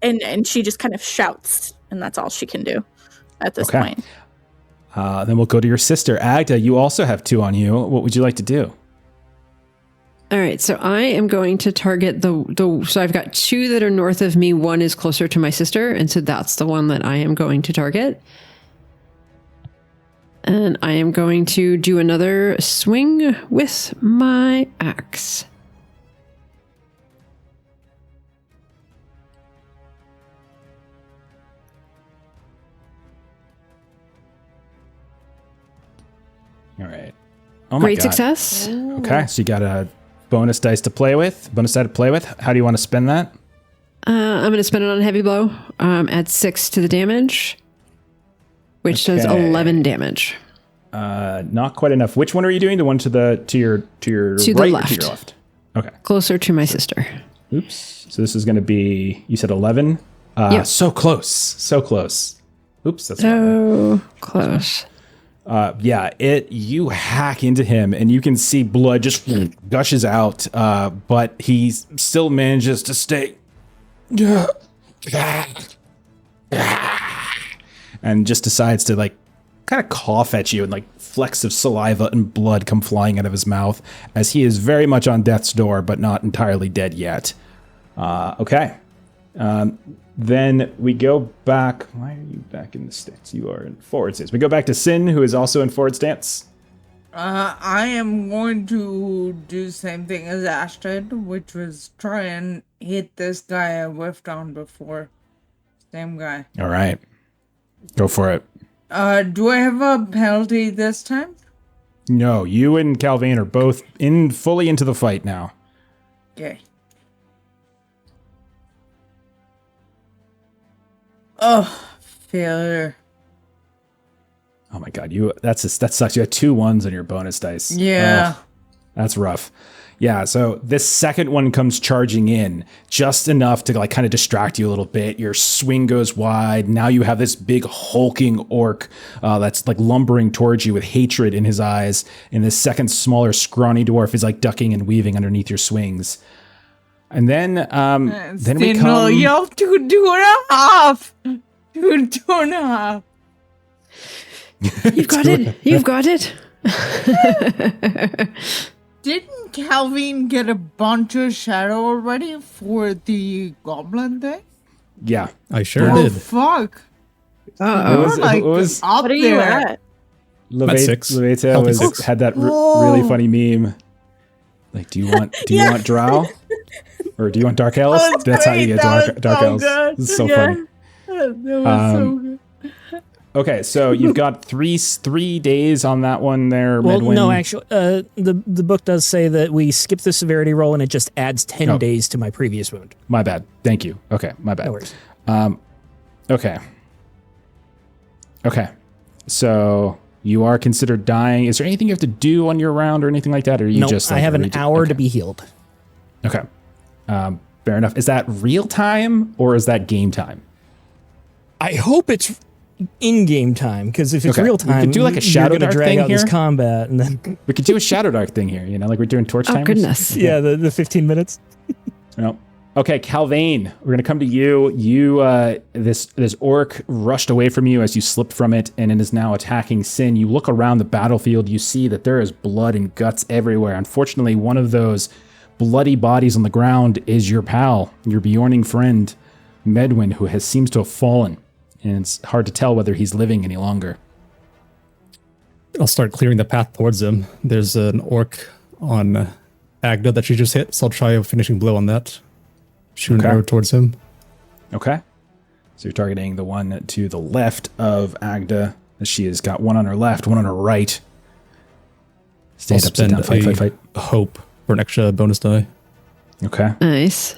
And she just kind of shouts, and that's all she can do at this point. Then we'll go to your sister, Agda. You also have 2 on you. What would you like to do? All right, so I am going to target so I've got 2 that are north of me. 1 is closer to my sister, and so that's the one that I am going to target. And I am going to do another swing with my axe. All right. Oh my Great God. success. Okay, so you got a bonus dice to play with. How do you want to spend that? I'm going to spend it on a heavy blow. Add 6 to the damage, which does 11 damage. Not quite enough. Which one are you doing? The one to your right the left. or to your left? Okay. Closer to my sister. Oops. So this is going to be, you said 11? Yep. So close. So close. Oops. That's so close. You hack into him and you can see blood just gushes out, but he still manages to stay and just decides to like kind of cough at you, and like flecks of saliva and blood come flying out of his mouth as he is very much on death's door, but not entirely dead yet. Okay. Then we go back. Why are you back in the stance? You are in forward stance. We go back to Sin, who is also in forward stance. I am going to do the same thing as Ashton, which was try and hit this guy I whiffed on before. Same guy. All right. Go for it. Do I have a penalty this time? No, you and CALVAIN are both fully into the fight now. Okay. Oh, failure. Oh my God, that sucks. You had 2 1s on your bonus dice. Yeah. Oh, that's rough. Yeah, so this second one comes charging in just enough to like kind of distract you a little bit. Your swing goes wide. Now you have this big hulking orc that's like lumbering towards you with hatred in his eyes. And this second smaller scrawny dwarf is like ducking and weaving underneath your swings. And then we come. You have to do 2.5. Do 2.5. You've got it. You've got it. Didn't CALVAIN get a bunch of shadow already for the goblin thing? Yeah, I sure Oh, did. fuck. It was Up What are you there. at? At 6. Healthy 6. had that really funny meme. Like, do you want drow? Or do you want dark elves? Oh, That's how you great. get That dark was so elves. good. This is so Yeah. funny. That was so good. Okay, so you've got three days on that one there, Well, Medwin. no, actually, the book does say that we skip the severity roll and it just adds 10 days to my previous wound. My bad. Thank you. Okay, my bad. No worries. Okay. So You are considered dying. Is there anything you have to do on your round or anything like that? Or are you Nope, just I like have an hour to be healed. Okay. Fair enough. Is that real time or is that game time? I hope it's in-game time, because if it's Okay. real We time, could do like a Shadow you're gonna Dark drag thing out this here. combat, and then We could do a Shadow Dark thing here, like we're doing torch Oh, timers. goodness. yeah, the 15 minutes. No. Okay, CALVAIN, we're gonna come to you. This orc rushed away from you as you slipped from it, and it is now attacking Sin. You look around the battlefield, you see that there is blood and guts everywhere. Unfortunately, one of those bloody bodies on the ground is your pal, your Bjorning friend, Medwin, who seems to have fallen, and it's hard to tell whether he's living any longer. I'll start clearing the path towards him. There's an orc on Agda that she just hit, so I'll try a finishing blow on that. Shoot an arrow towards him. Okay. So you're targeting the one to the left of Agda. She has got one on her left, one on her right. Stand I'll up, sit down, spend fight. a hope for an extra bonus die. Okay. Nice.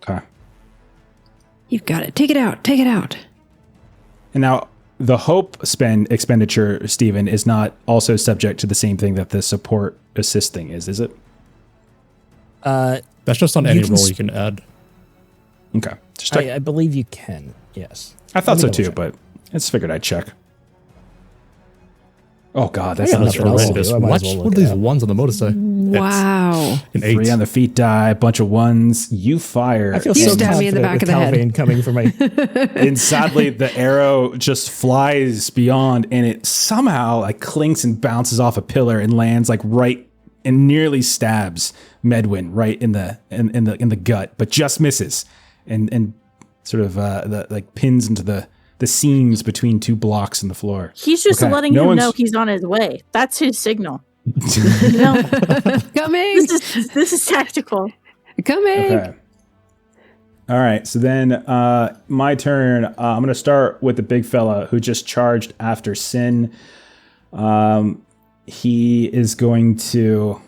Okay. You've got it. Take it out. Take it out. And now the hope expenditure, Stephen, is not also subject to the same thing that the support assist thing is it? That's just on You any can roll you can add. Okay. Just check. I believe you can. Yes. I thought so Let me too, double check. but I just figured I'd check. Oh God, that's I got not nothing else to Horrendous. do. I might What? as well What look are these it up. ones on the bonus die? Wow. An 8. 3 on the feet die, a bunch of ones. You fire. I feel You so stabbed me in the confident back with of the head. CALVAIN coming from my. And sadly, the arrow just flies beyond, and it somehow like clinks and bounces off a pillar and lands like right and nearly stabs Medwin right in the gut, but just misses and sort of pins into the seams between 2 blocks in the floor. He's just Okay, letting no him one's- know he's on his way. That's his signal. You know, Coming. this is tactical. Coming. Okay. All right. So then my turn. I'm going to start with the big fella who just charged after Sin. He is going to...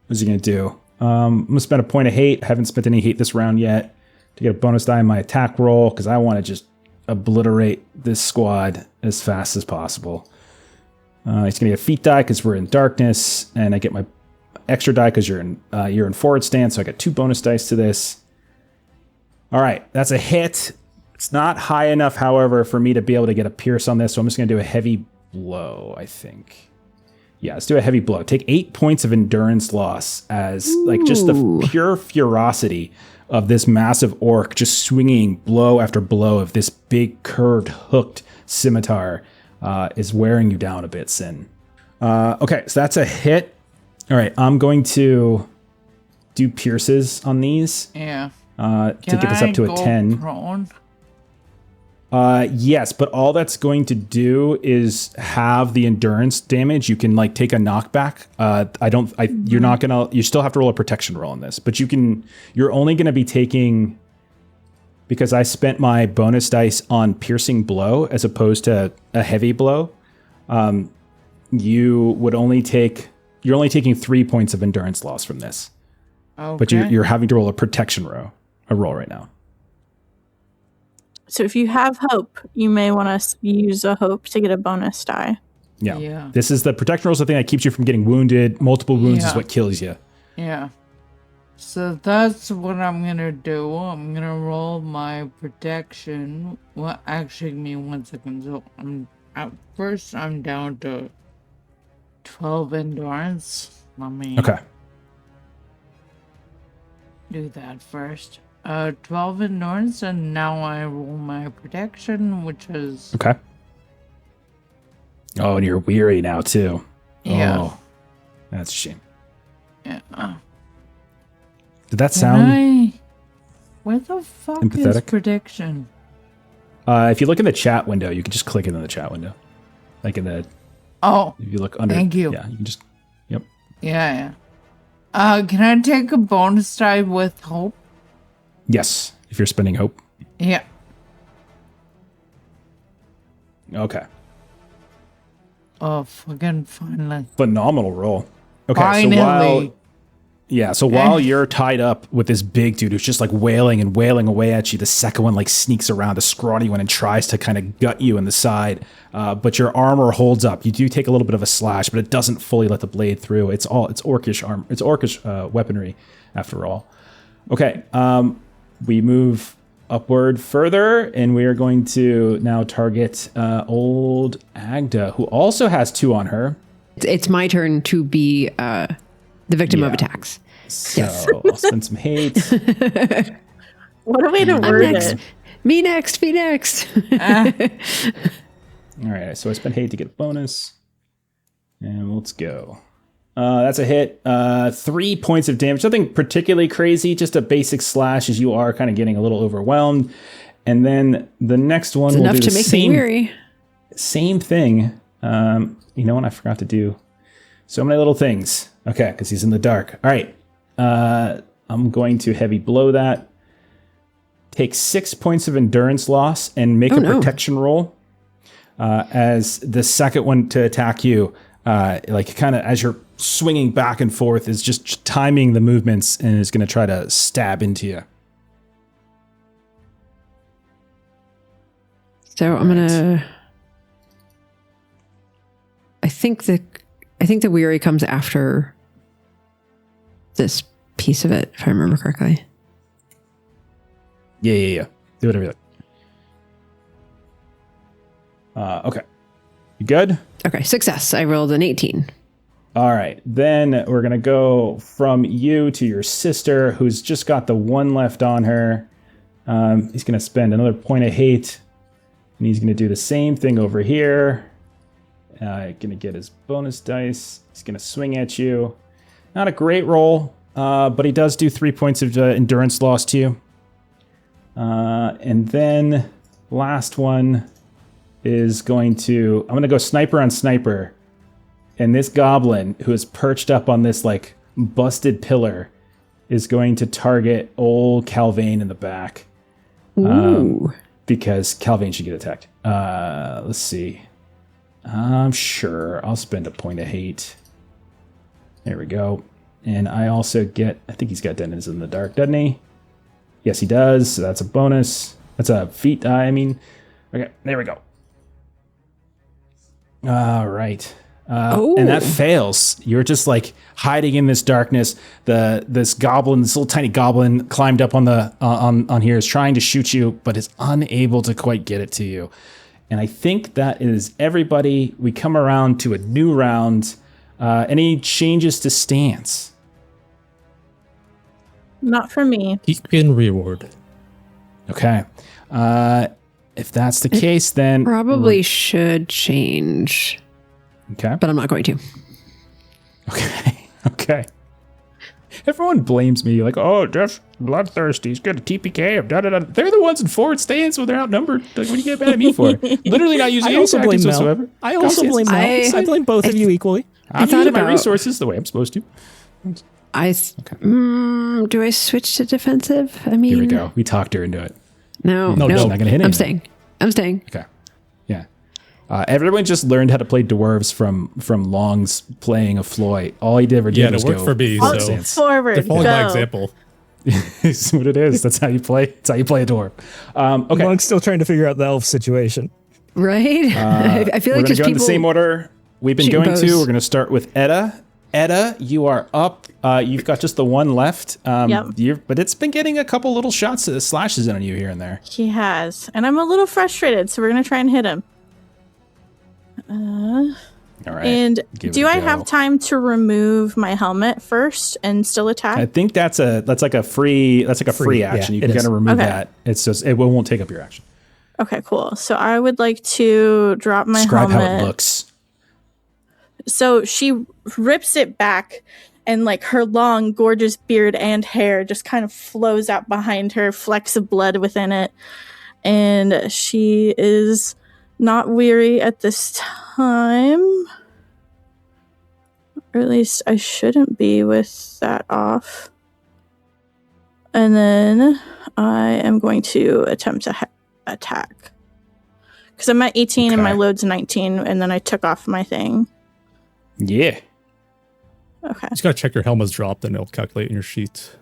What's he going to do? I'm going to spend a point of hate. I haven't spent any hate this round yet to get a bonus die in my attack roll because I want to just obliterate this squad as fast as possible. He's going to get a feet die because we're in darkness, and I get my extra die because you're in forward stance, so I got 2 bonus dice to this. All right, that's a hit. It's not high enough, however, for me to be able to get a pierce on this, so I'm just going to do a heavy blow, I think. Yeah, let's do a heavy blow. Take 8 points of endurance loss as like just the pure ferocity of this massive orc just swinging blow after blow of this big curved hooked scimitar is wearing you down a bit, Sin. Okay, so that's a hit. All right, I'm going to do pierces on these Yeah. to get this up to a 10. Prone? Yes, but all that's going to do is have the endurance damage. You can like take a knockback. You're not gonna. You still have to roll a protection roll on this, but you're only gonna be taking, because I spent my bonus dice on piercing blow as opposed to a heavy blow. You're only taking 3 points of endurance loss from this, Okay. but you're having to roll a protection roll right now. So if you have hope, you may want to use a hope to get a bonus die. Yeah. This is the protection rolls, the thing that keeps you from getting wounded. Multiple wounds is Yeah. what kills you. Yeah. So that's what I'm gonna do. I'm gonna roll my protection. Well, actually, give me 1 second. So I'm down to 12 endurance. Let me Okay. do that first. 12 endurance, and now I roll my protection, which is Okay. Oh, and you're weary now too. Yeah. Oh, that's a shame. yeah. Did that sound? Where the fuck is Empathetic? protection? If you look in the chat window, you can just click it in the chat window. Like in the, Oh, if you look under. Thank you. Yeah, you can just. Yep. yeah. Can I take a bonus die with hope? Yes, if you're spending hope. Yeah. Okay. Oh, fucking finally. Phenomenal roll. Okay, Finally. Yeah, so while you're tied up with this big dude who's just like wailing and wailing away at you, the second one like sneaks around, a scrawny one, and tries to kind of gut you in the side. But your armor holds up. You do take a little bit of a slash, but it doesn't fully let the blade through. It's orcish armor. It's orcish weaponry, after all. Okay, we move upward further, and we are going to now target old Agda, who also has 2 on her. It's my turn to be the victim of attacks. So I'll spend some hate. What a way to word it. Me next. All right, so I spent hate to get a bonus. And let's go. That's a hit. 3 points of damage. Nothing particularly crazy, just a basic slash as you are kind of getting a little overwhelmed. And then the next one will Enough do to the make me weary. Same thing. You know what? I forgot to do so many little things. Okay, because he's in the dark. All right. I'm going to heavy blow that. Take 6 points of endurance loss and make a protection roll. As the second one to attack you, like kind of as you're swinging back and forth, is just timing the movements and is going to try to stab into you. So I'm gonna. I think the weary comes after this piece of it, if I remember correctly. Yeah. Do whatever you like. Okay. You good? Okay, success. I rolled an 18. All right. Then we're going to go from you to your sister, who's just got the 1 left on her. He's going to spend another point of hate. And he's going to do the same thing over here. Going to get his bonus dice. He's going to swing at you. Not a great roll, but he does do 3 points of endurance loss to you. And then last one is I'm going to go sniper on sniper. And this goblin, who is perched up on this like busted pillar, is going to target old CALVAIN in the back. Because CALVAIN should get attacked. Let's see. I'm sure I'll spend a point of hate. There we go. And I also get, I think he's got Dennis in the dark, doesn't he? Yes, he does. So that's a bonus. That's a feat die, I mean. Okay, there we go. All right. And that fails. You're just like hiding in this darkness. This little tiny goblin climbed up on here, is trying to shoot you, but is unable to quite get it to you. And I think that is everybody. We come around to a new round. Any changes to stance? Not for me. Keep in reward. Okay. If that's the case, then Probably should change, okay. but I'm not going to. Okay. Everyone blames me, like, oh, Jeff's bloodthirsty. He's got a TPK of da-da-da. They're the ones in forward stance when they're outnumbered. Like, what do you get mad at me for? Literally not using any tactics whatsoever. I also blame Mel. I blame both of you equally. I'm using my resources the way I'm supposed to. Do I switch to defensive? I mean, Here we go. We talked her into it. No, She's not gonna hit anything. I'm staying. Okay. Yeah. Everyone just learned how to play dwarves from Long's playing a Floyd. All he did was it worked for me. So Forward, they're following my go. example. It's what it is. That's how you play. That's how you play a dwarf. Okay. Monk's still trying to figure out the elf situation. Right? I feel We're like going to just go in people the same order we've been shooting going bows. to. We're going to start with EDDA. EDDA, you are up. You've got just the one left. Yep. But it's been getting a couple little slashes in on you here and there. He has. And I'm a little frustrated, so we're going to try and hit him. All right. And give do it a I go. have time to remove my helmet first and still attack? I think that's like a free action. Yeah, You can it is. kind of remove Okay. that. It's just it won't take up your action. Okay, cool. So I would like to drop my Describe helmet. how it looks. So she rips it back, and like her long, gorgeous beard and hair just kind of flows out behind her, flecks of blood within it. And she is not weary at this time. Or at least I shouldn't be with that off. And then I am going to attempt to attack. Because I'm at 18 and my Okay. load's 19, and then I took off my thing. Yeah. Okay. Just gotta check your helmet's dropped, and it'll calculate in your sheet.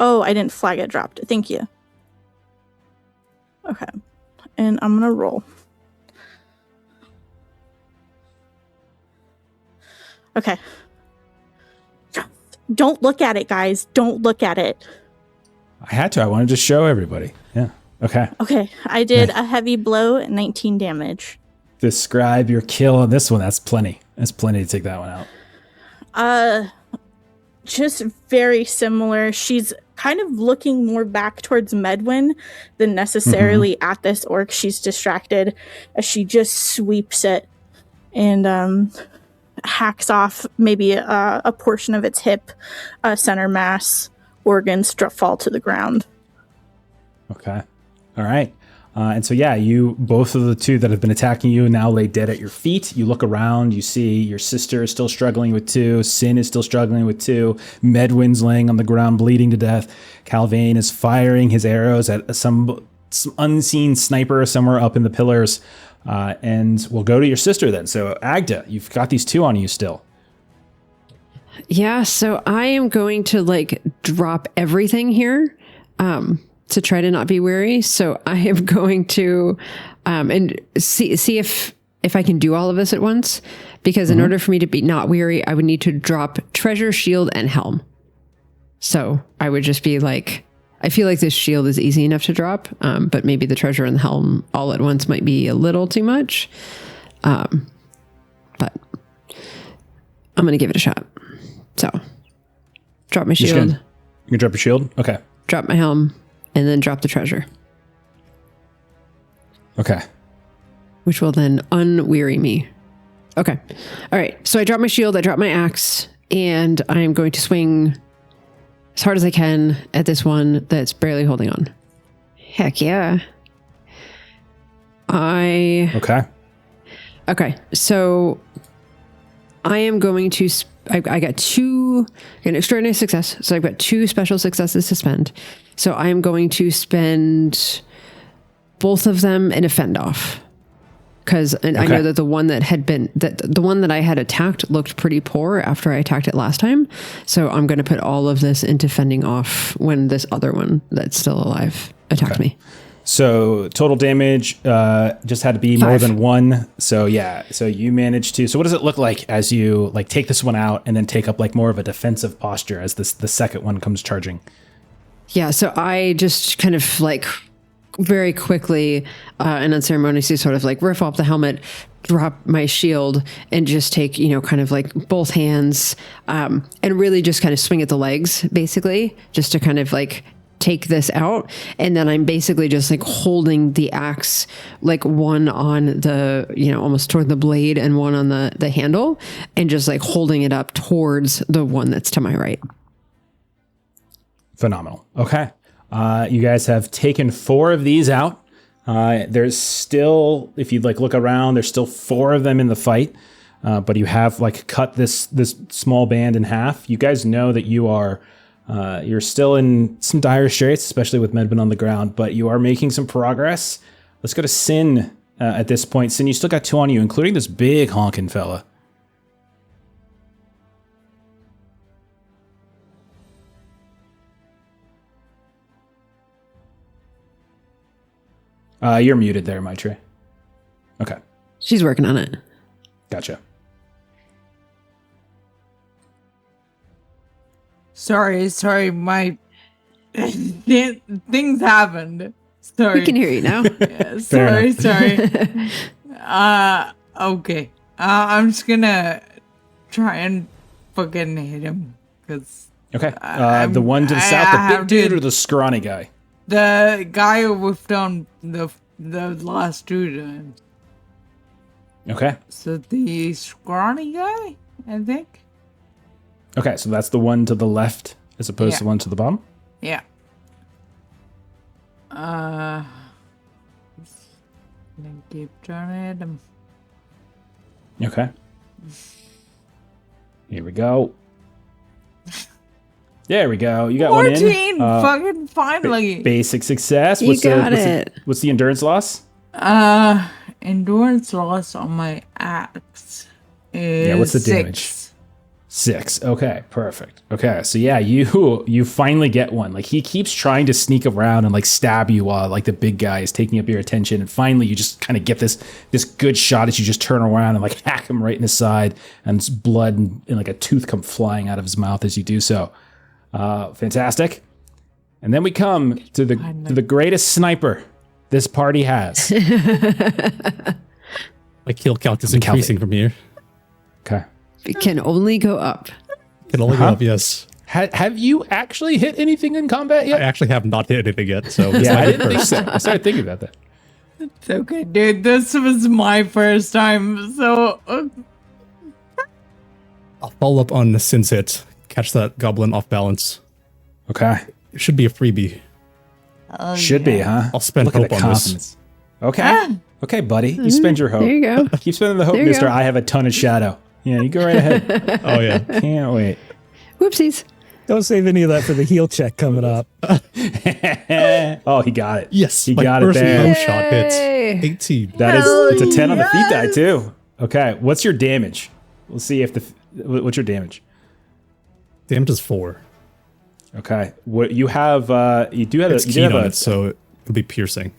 Oh, I didn't flag it dropped. Thank you. Okay. And I'm going to roll. Okay. Don't look at it, guys. Don't look at it. I had to. I wanted to show everybody. Yeah. Okay. Okay. I did a heavy blow, 19 damage. Describe your kill on this one. That's plenty. That's plenty to take that one out. Just very similar. She's kind of looking more back towards Medwin than necessarily at this orc. She's distracted as she just sweeps it and hacks off maybe a portion of its hip, center mass, organs fall to the ground. Okay. All right. And so, yeah, you, both of the two that have been attacking you now lay dead at your feet. You look around, you see your sister is still struggling with 2. Sin is still struggling with 2. Medwin's laying on the ground bleeding to death. CALVAIN is firing his arrows at some unseen sniper somewhere up in the pillars. And we'll go to your sister then. So, Agda, you've got these 2 on you still. Yeah, so I am going to drop everything here. To try to not be weary. So I am going to and see if I can do all of this at once, because in order for me to be not weary, I would need to drop treasure, shield, and helm. So I would just be I feel like this shield is easy enough to drop, but maybe the treasure and the helm all at once might be a little too much. But I'm going to give it a shot. So drop my shield. You can drop your shield? Okay. Drop my helm. And then drop the treasure. Okay. Which will then unweary me. Okay. All right. So I drop my shield, I drop my axe, and I am going to swing as hard as I can at this one that's barely holding on. Heck yeah. Okay. Okay. So I am going to... I got 2, an extraordinary success. So I've got 2 special successes to spend. So I am going to spend both of them in a fend off. Because I know that the one that the one that I had attacked looked pretty poor after I attacked it last time. So I'm going to put all of this into fending off when this other one that's still alive attacked me. So total damage just had to be 5. more than 1. So yeah, so you managed to. So what does it look like as you take this one out and then take up more of a defensive posture as the second one comes charging? Yeah, so I just kind of very quickly and unceremoniously sort of rip off the helmet, drop my shield, and just take kind of both hands and really just kind of swing at the legs, basically, just to kind of take this out. And then I'm basically just holding the axe, one on the, almost toward the blade and one on the handle, and just holding it up towards the one that's to my right. Phenomenal. Okay. You guys have taken 4 of these out. There's still, if you look around, there's still 4 of them in the fight. But you have cut this small band in half. You guys know that you are you're still in some dire straits, especially with Medwin on the ground, but you are making some progress. Let's go to Sin at this point. Sin, you still got 2 on you, including this big honking fella. You're muted there, Maitre. Okay. She's working on it. Gotcha. Sorry, my things happened. Sorry. We can hear you now. Yeah, sorry. Okay. I'm just gonna try and fucking hit him, because okay. The one to the south, the big dude or the scrawny guy? The guy who whiffed on the last 2 times. Okay. So the scrawny guy, I think. Okay, so that's the one to the left as opposed to the one to the bottom? Yeah. Gonna keep trying to hit him. Okay. Here we go. There we go. You got 14, one in. fucking finally. Basic success. You got it. What's the endurance loss? Endurance loss on my axe is Yeah, what's the damage? 6. Okay, perfect. Okay, so yeah, you finally get one. Like he keeps trying to sneak around and like stab you while like the big guy is taking up your attention, and finally you just kind of get this good shot as you just turn around and like hack him right in the side, and blood and like a tooth come flying out of his mouth as you do so. Fantastic. And then we come to the greatest sniper this party has. My kill count is increasing from here. Okay. It can only go up. Can only go up, yes. Have you actually hit anything in combat I yet? actually have not hit anything yet, so Yeah, I didn't think so. I started thinking about that. It's okay, dude. This was my first time, so I'll follow up on Sin's hit. Catch that goblin off balance. Okay. It should be a freebie. Should be, huh? I'll spend Look at hope the on confidence. Okay. Okay, buddy. You spend your hope. There you go. Keep spending the hope, There you mister. go. I have a ton of shadow. Yeah, you go right ahead. Oh, yeah. Can't wait. Whoopsies. Don't save any of that for the heal check coming up. Oh, he got it. Yes, He my got it first there. bow shot hits. Yay. 18. That is, Hell it's a 10 on the feet die, yes. too. Okay, what's your damage? We'll see if what's your damage? Damage is 4. Okay. What you have, you do have It's you do keen have on a, it, so it'll be piercing.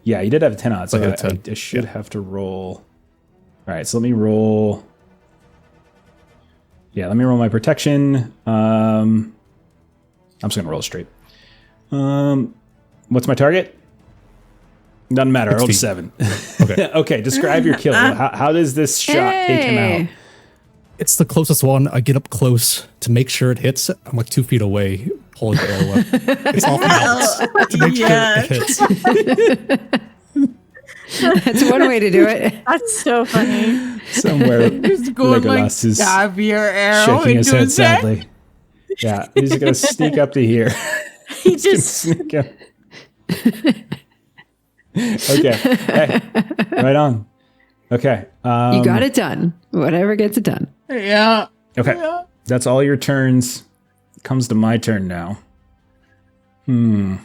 yeah, you did have a 10 on it, so I got a 10. I should have to roll. All right, so let me roll. Yeah, let me roll my protection. I'm just gonna roll straight. What's my target? Doesn't matter. I rolled a 7. Okay. Okay, describe your kill. How does this shot take him Hey. out? It's the closest one. I get up close to make sure it hits. I'm like 2 feet away, pulling the arrow up. It's off balance to make Yes. sure it hits. That's one way to do it. That's so funny. Somewhere Just go and like Legolas is stab your arrow shaking his into head his head. sadly. Yeah, he's gonna sneak up to here. He just Sneak up. Okay. Hey, right on. Okay. You got it done. Whatever gets it done. Yeah. Okay. Yeah. That's all your turns. It comes to my turn now. All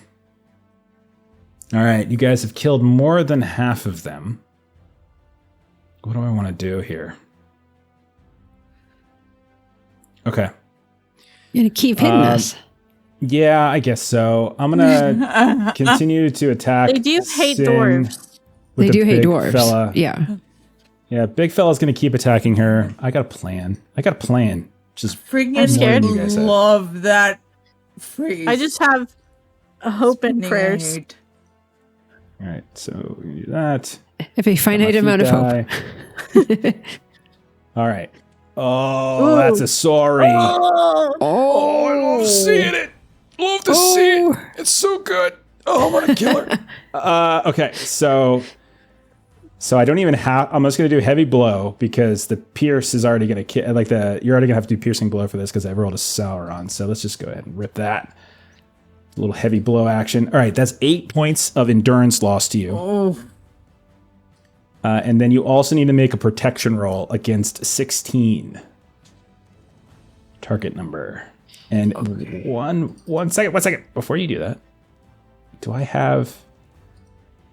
right. You guys have killed more than half of them. What do I want to do here? Okay. You're going to keep hitting us. Yeah, I guess so. I'm gonna continue to attack. they do hate Sin dwarves. with They the do hate big dwarves. Fella. Yeah. Yeah, big fella's gonna keep attacking her. I got a plan. Just Freaking scared. You guys have. love that phrase. I just have a hope and Spinning prayers. hate. all right. So we do that. If a finite My amount of feet hope. die. All right. Oh, Ooh. that's a sorry. Oh, I love seeing it. Love to see it. It's so good. Oh, I want to kill her. Okay, so I don't even have. I'm just gonna do heavy blow because the pierce is already gonna you're already gonna have to do piercing blow for this because I rolled a sour on. So let's just go ahead and rip that. A little heavy blow action. All right, that's 8 points of endurance lost to you. Oh, And then you also need to make a protection roll against 16. Target number. And one second. Before you do that, do I have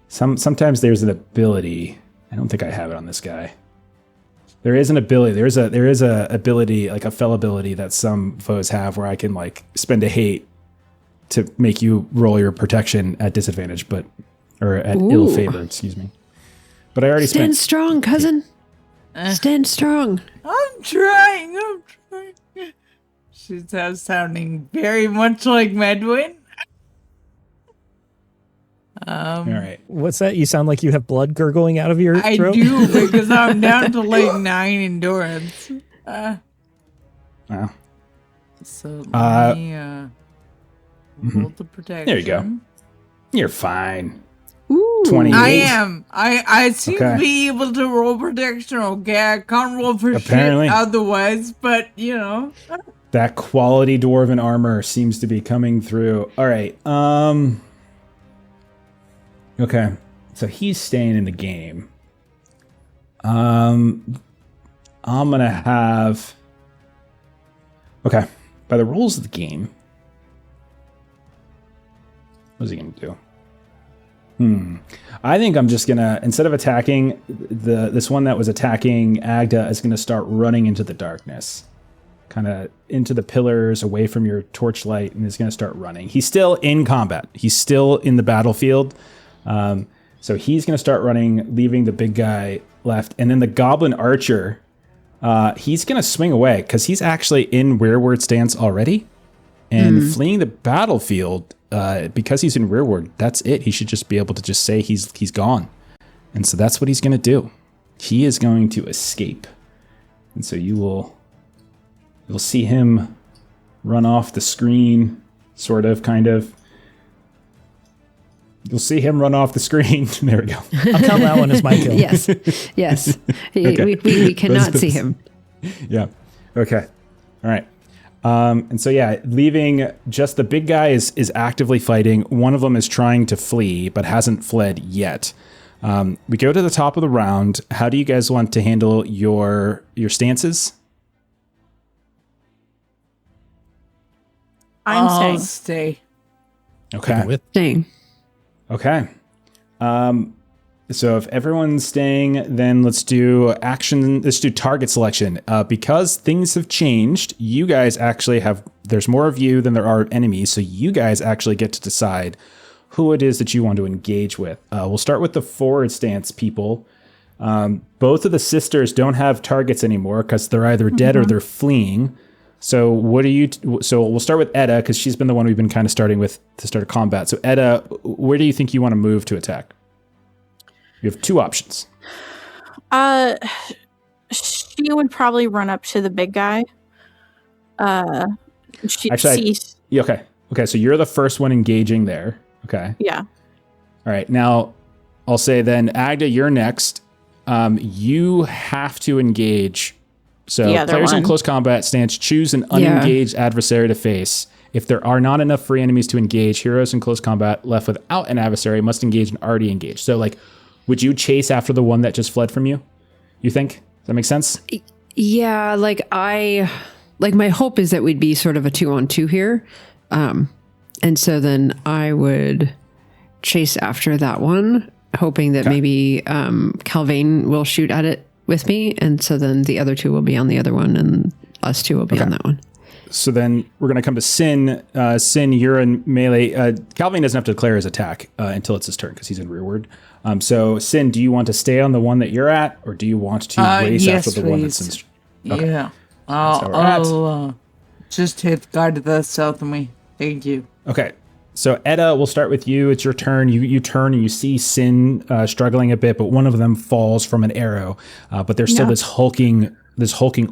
sometimes there's an ability. I don't think I have it on this guy. There is an ability. There is a ability, like a fell ability that some foes have where I can like spend a hate to make you roll your protection at disadvantage, or at ill favor, excuse me. But I already Stand spent. strong, cousin. Stand strong. I'm trying. She's sounding very much like Medwin. All right. What's that? You sound like you have blood gurgling out of your I throat? do because I'm down to like 9 endurance. Wow. So let me roll the protection. There you go. You're fine. Ooh. 28. I am. I seem Okay. to be able to roll protection. Okay, I can't roll for Apparently. shit otherwise, but you know. That quality dwarven armor seems to be coming through. All right. Okay. So he's staying in the game. I'm gonna have. Okay. By the rules of the game, what is he gonna do? I think I'm just gonna, instead of attacking this one that was attacking Agda, is gonna start running into the darkness, kind of into the pillars, away from your torchlight, and is gonna start running. He's still in combat. He's still in the battlefield. So he's gonna start running, leaving the big guy left, and then the goblin archer. He's gonna swing away because he's actually in rearward stance already, and fleeing the battlefield. Because he's in rearward, that's it. He should just be able to just say he's gone. And so that's what he's going to do. He is going to escape. And so you'll see him run off the screen, sort of, kind of. You'll see him run off the screen. There we go. I'll count that one as my kill. Yes. Okay. We cannot see him. Yeah. Okay. All right. And so, yeah, leaving just the big guy is actively fighting. One of them is trying to flee, but hasn't fled yet. We go to the top of the round. How do you guys want to handle your stances? I'll stay. Okay. Dang. Okay. So if everyone's staying, then let's do action. Let's do target selection. Because things have changed, you guys actually there's more of you than there are enemies. So you guys actually get to decide who it is that you want to engage with. We'll start with the forward stance people. Both of the sisters don't have targets anymore because they're either dead or they're fleeing. So so we'll start with Edda because she's been the one we've been kind of starting with to start a combat. So Edda, where do you think you want to move to attack? You have two options. She would probably run up to the big guy. Okay. So you're the first one engaging there. Okay. Yeah. All right. Now, I'll say then, Agda, you're next. You have to engage. So players in close combat stance choose an unengaged adversary to face. If there are not enough free enemies to engage, heroes in close combat left without an adversary must engage an already engaged. So, would you chase after the one that just fled from you? You think? Does that make sense? Yeah, my hope is that we'd be sort of a 2-on-2 here. And so then I would chase after that one, hoping that maybe CALVAIN will shoot at it with me. And so then the other two will be on the other one and us two will be on that one. So then we're going to come to Sin. Sin, you're in melee. CALVAIN doesn't have to declare his attack until it's his turn because he's in rearward. So Sin, do you want to stay on the one that you're at, or do you want to race after the one that's in? Okay. Yeah. I'll just hit the guy to the south of me. Thank you. Okay. So Edda, we'll start with you. It's your turn. You turn and you see Sin struggling a bit, but one of them falls from an arrow. But there's still this hulking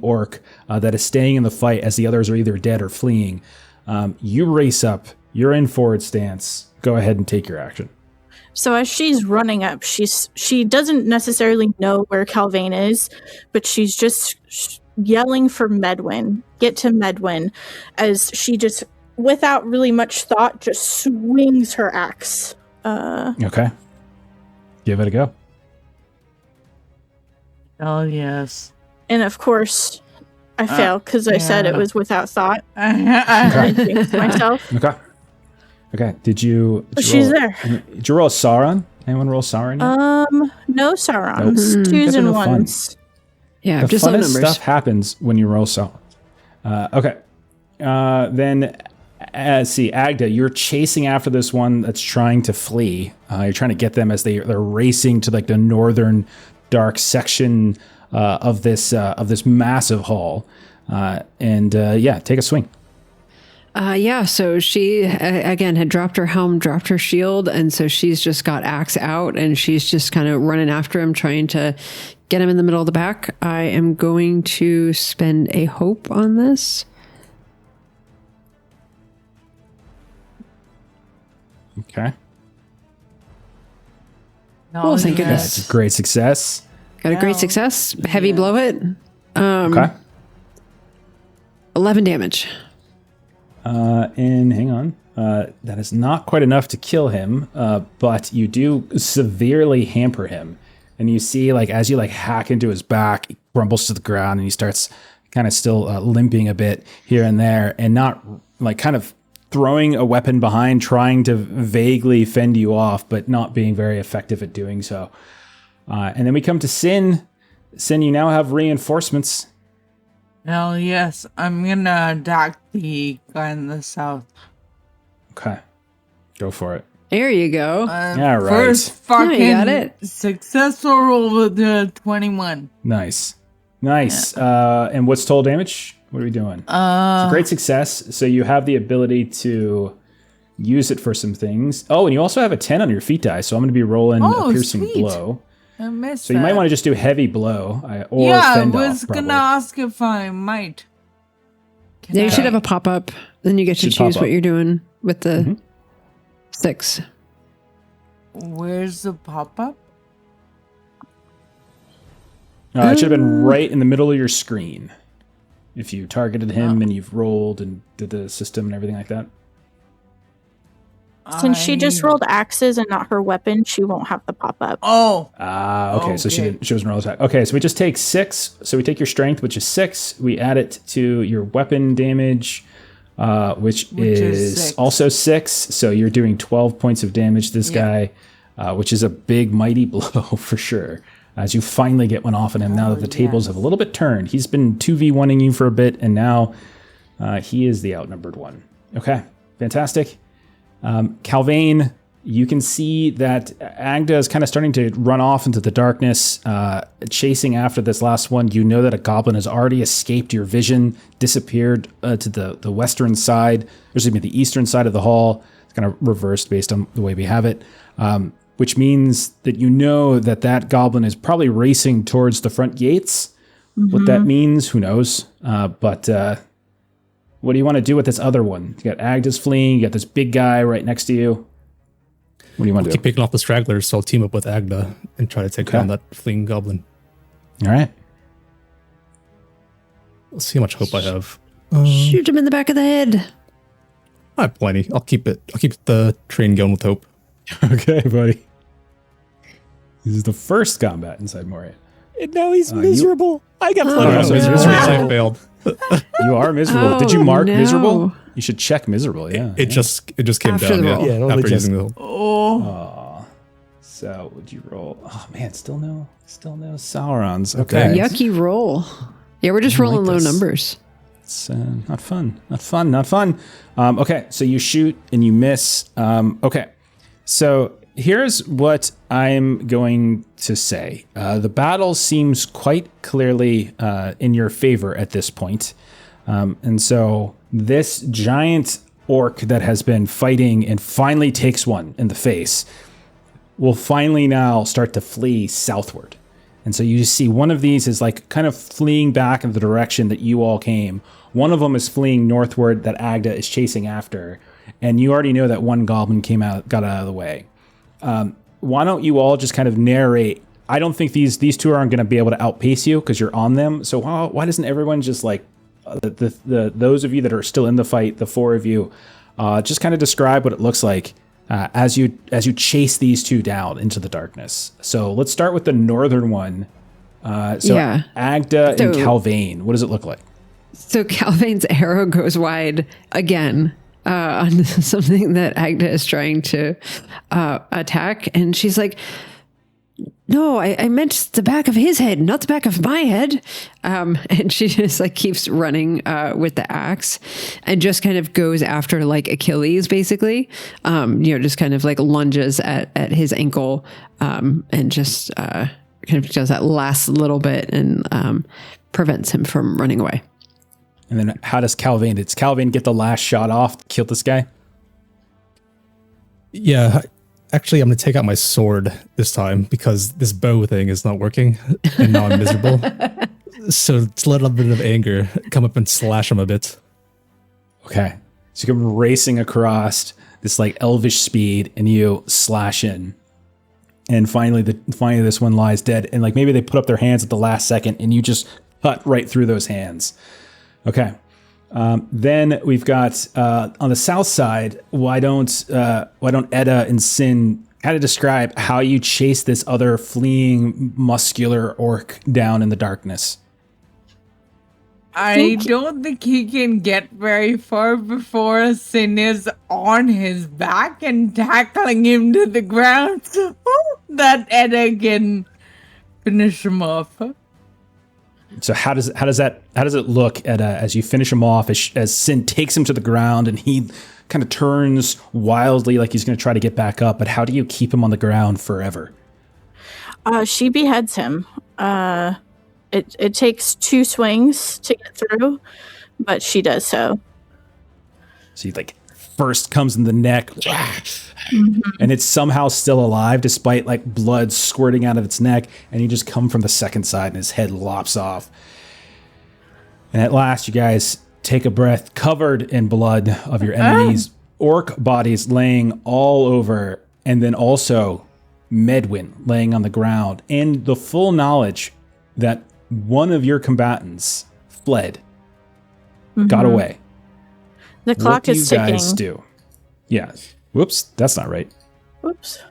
orc that is staying in the fight as the others are either dead or fleeing. You race up. You're in forward stance. Go ahead and take your action. So as she's running up, she doesn't necessarily know where CALVAIN is, but she's just yelling for Medwin. Get to Medwin, as she just, without really much thought, just swings her axe. Okay. Give it a go. Oh, yes. And of course, I fail because I said it was without thought. Okay. Myself. Okay. Did you She's roll, there. Did you roll a Sauron? Anyone roll Sauron yet? No Saurons. Nope. Twos Guys are and no fun. ones. Yeah, The just low funnest numbers. stuff happens when you roll Sauron. Okay. Then, see, Agda, you're chasing after this one that's trying to flee. You're trying to get them as they're racing to the northern dark section of this massive hall. Take a swing. So she, again, had dropped her helm, dropped her shield, and so she's just got axe out, and she's just kind of running after him, trying to get him in the middle of the back. I am going to spend a hope on this. Okay. Oh, thank goodness. That's a great success. Got a great success. Heavy blow it. Okay. 11 damage. And hang on. That is not quite enough to kill him, but you do severely hamper him. And you see, as you hack into his back, he crumbles to the ground and he starts kind of still limping a bit here and there, and not kind of throwing a weapon behind, trying to vaguely fend you off, but not being very effective at doing so. And then we come to Sin. Sin, you now have reinforcements. Hell yes, I'm gonna attack the guy in the south. Okay. Go for it. There you go. Yeah, right. First fucking you got it. successful roll with the 21. Nice. And what's total damage? What are we doing? It's a great success. So you have the ability to use it for some things. Oh, and you also have a 10 on your feat die. So I'm going to be rolling a piercing sweet. blow. I missed So you might want to just do heavy blow or I fend was off, gonna probably. ask if I might. Yeah, you should have a pop up. Then you get to Should pop choose up. what you're doing with the 6. Where's the pop-up? It should have been right in the middle of your screen. If you targeted him and you've rolled and did the system and everything like that. Since she just rolled axes and not her weapon, she won't have the pop-up. Oh, Okay, so she was roll attack. Okay, so we just take 6. So we take your strength, which is 6. We add it to your weapon damage, which is 6. also 6. So you're doing 12 points of damage to this guy, which is a big, mighty blow for sure. As you finally get one off on him now that the tables have a little bit turned. He's been 2v1ing you for a bit, and now he is the outnumbered one. Okay, fantastic. CALVAIN, you can see that Agda is kind of starting to run off into the darkness, chasing after this last one. You know that a goblin has already escaped your vision, disappeared to the western side, or excuse me, the eastern side of the hall. It's kind of reversed based on the way we have it, which means that you know that that goblin is probably racing towards the front gates. What that means, who knows? But what do you want to do with this other one? You got Agda's fleeing. You got this big guy right next to you. What do you want to do? Keep picking off the stragglers, so I'll team up with Agda and try to take down that fleeing goblin. All right. Let's see how much hope I have. Shoot him in the back of the head. I have plenty. I'll keep the train going with hope. Okay, buddy. This is the first combat inside Moria. And now he's miserable. I got plenty of Misery misery. save failed. You are miserable. Did you Oh, mark no. miserable? You should check miserable. Yeah. It just came After down. the Yeah, roll. Yeah, it only after just- using the hope. oh. So would you roll? Oh man, still no Saurons. Okay. Yucky roll. Yeah, we're just I don't rolling like low this. numbers. It's not fun. Not fun. Not fun. Okay, so you shoot and you miss. Okay, so here's what I'm going to say. The battle seems quite clearly in your favor at this point. And so this giant orc that has been fighting and finally takes one in the face will finally now start to flee southward. And so you just see one of these is like kind of fleeing back in the direction that you all came. One of them is fleeing northward that Agda is chasing after. And you already know that one goblin got out of the way. Why don't you all just kind of narrate? I don't think these two aren't going to be able to outpace you because you're on them. So why doesn't everyone just like those of you that are still in the fight, the 4 of you, just kind of describe what it looks like as you chase these two down into the darkness. So let's start with the northern one. Yeah. Agda and So- CALVAIN. What does it look like? So CALVAIN's arrow goes wide again on something that Agda is trying to attack. And she's like, no, I meant the back of his head, not the back of my head. And she just like keeps running with the axe and just kind of goes after like Achilles, basically. Just kind of like lunges at his ankle and just kind of does that last little bit and prevents him from running away. And then how does CALVAIN? Does CALVAIN get the last shot off to kill this guy? Yeah, actually, I'm going to take out my sword this time because this bow thing is not working, and now I'm miserable. So to let a bit of anger come up and slash him a bit. Okay. So you come racing across this like elvish speed and you slash in. And finally this one lies dead. And like maybe they put up their hands at the last second and you just cut right through those hands. Okay. Then we've got on the south side, why don't EDDA and Sin kind of describe how you chase this other fleeing muscular orc down in the darkness? I don't think he can get very far before Sin is on his back and tackling him to the ground. That EDDA can finish him off. So how does it look at as you finish him off as Sin takes him to the ground and he kind of turns wildly like he's going to try to get back up, but how do you keep him on the ground forever? She beheads him. It takes 2 swings to get through, but she does so. So he like first comes in the neck, and it's somehow still alive despite like blood squirting out of its neck, and you just come from the second side and his head lops off. And at last, you guys take a breath, covered in blood of your enemies, orc bodies laying all over, and then also Medwin laying on the ground, and the full knowledge that one of your combatants fled, got away. The clock is ticking. What do you guys do? Yeah. Whoops, that's not right. Whoops.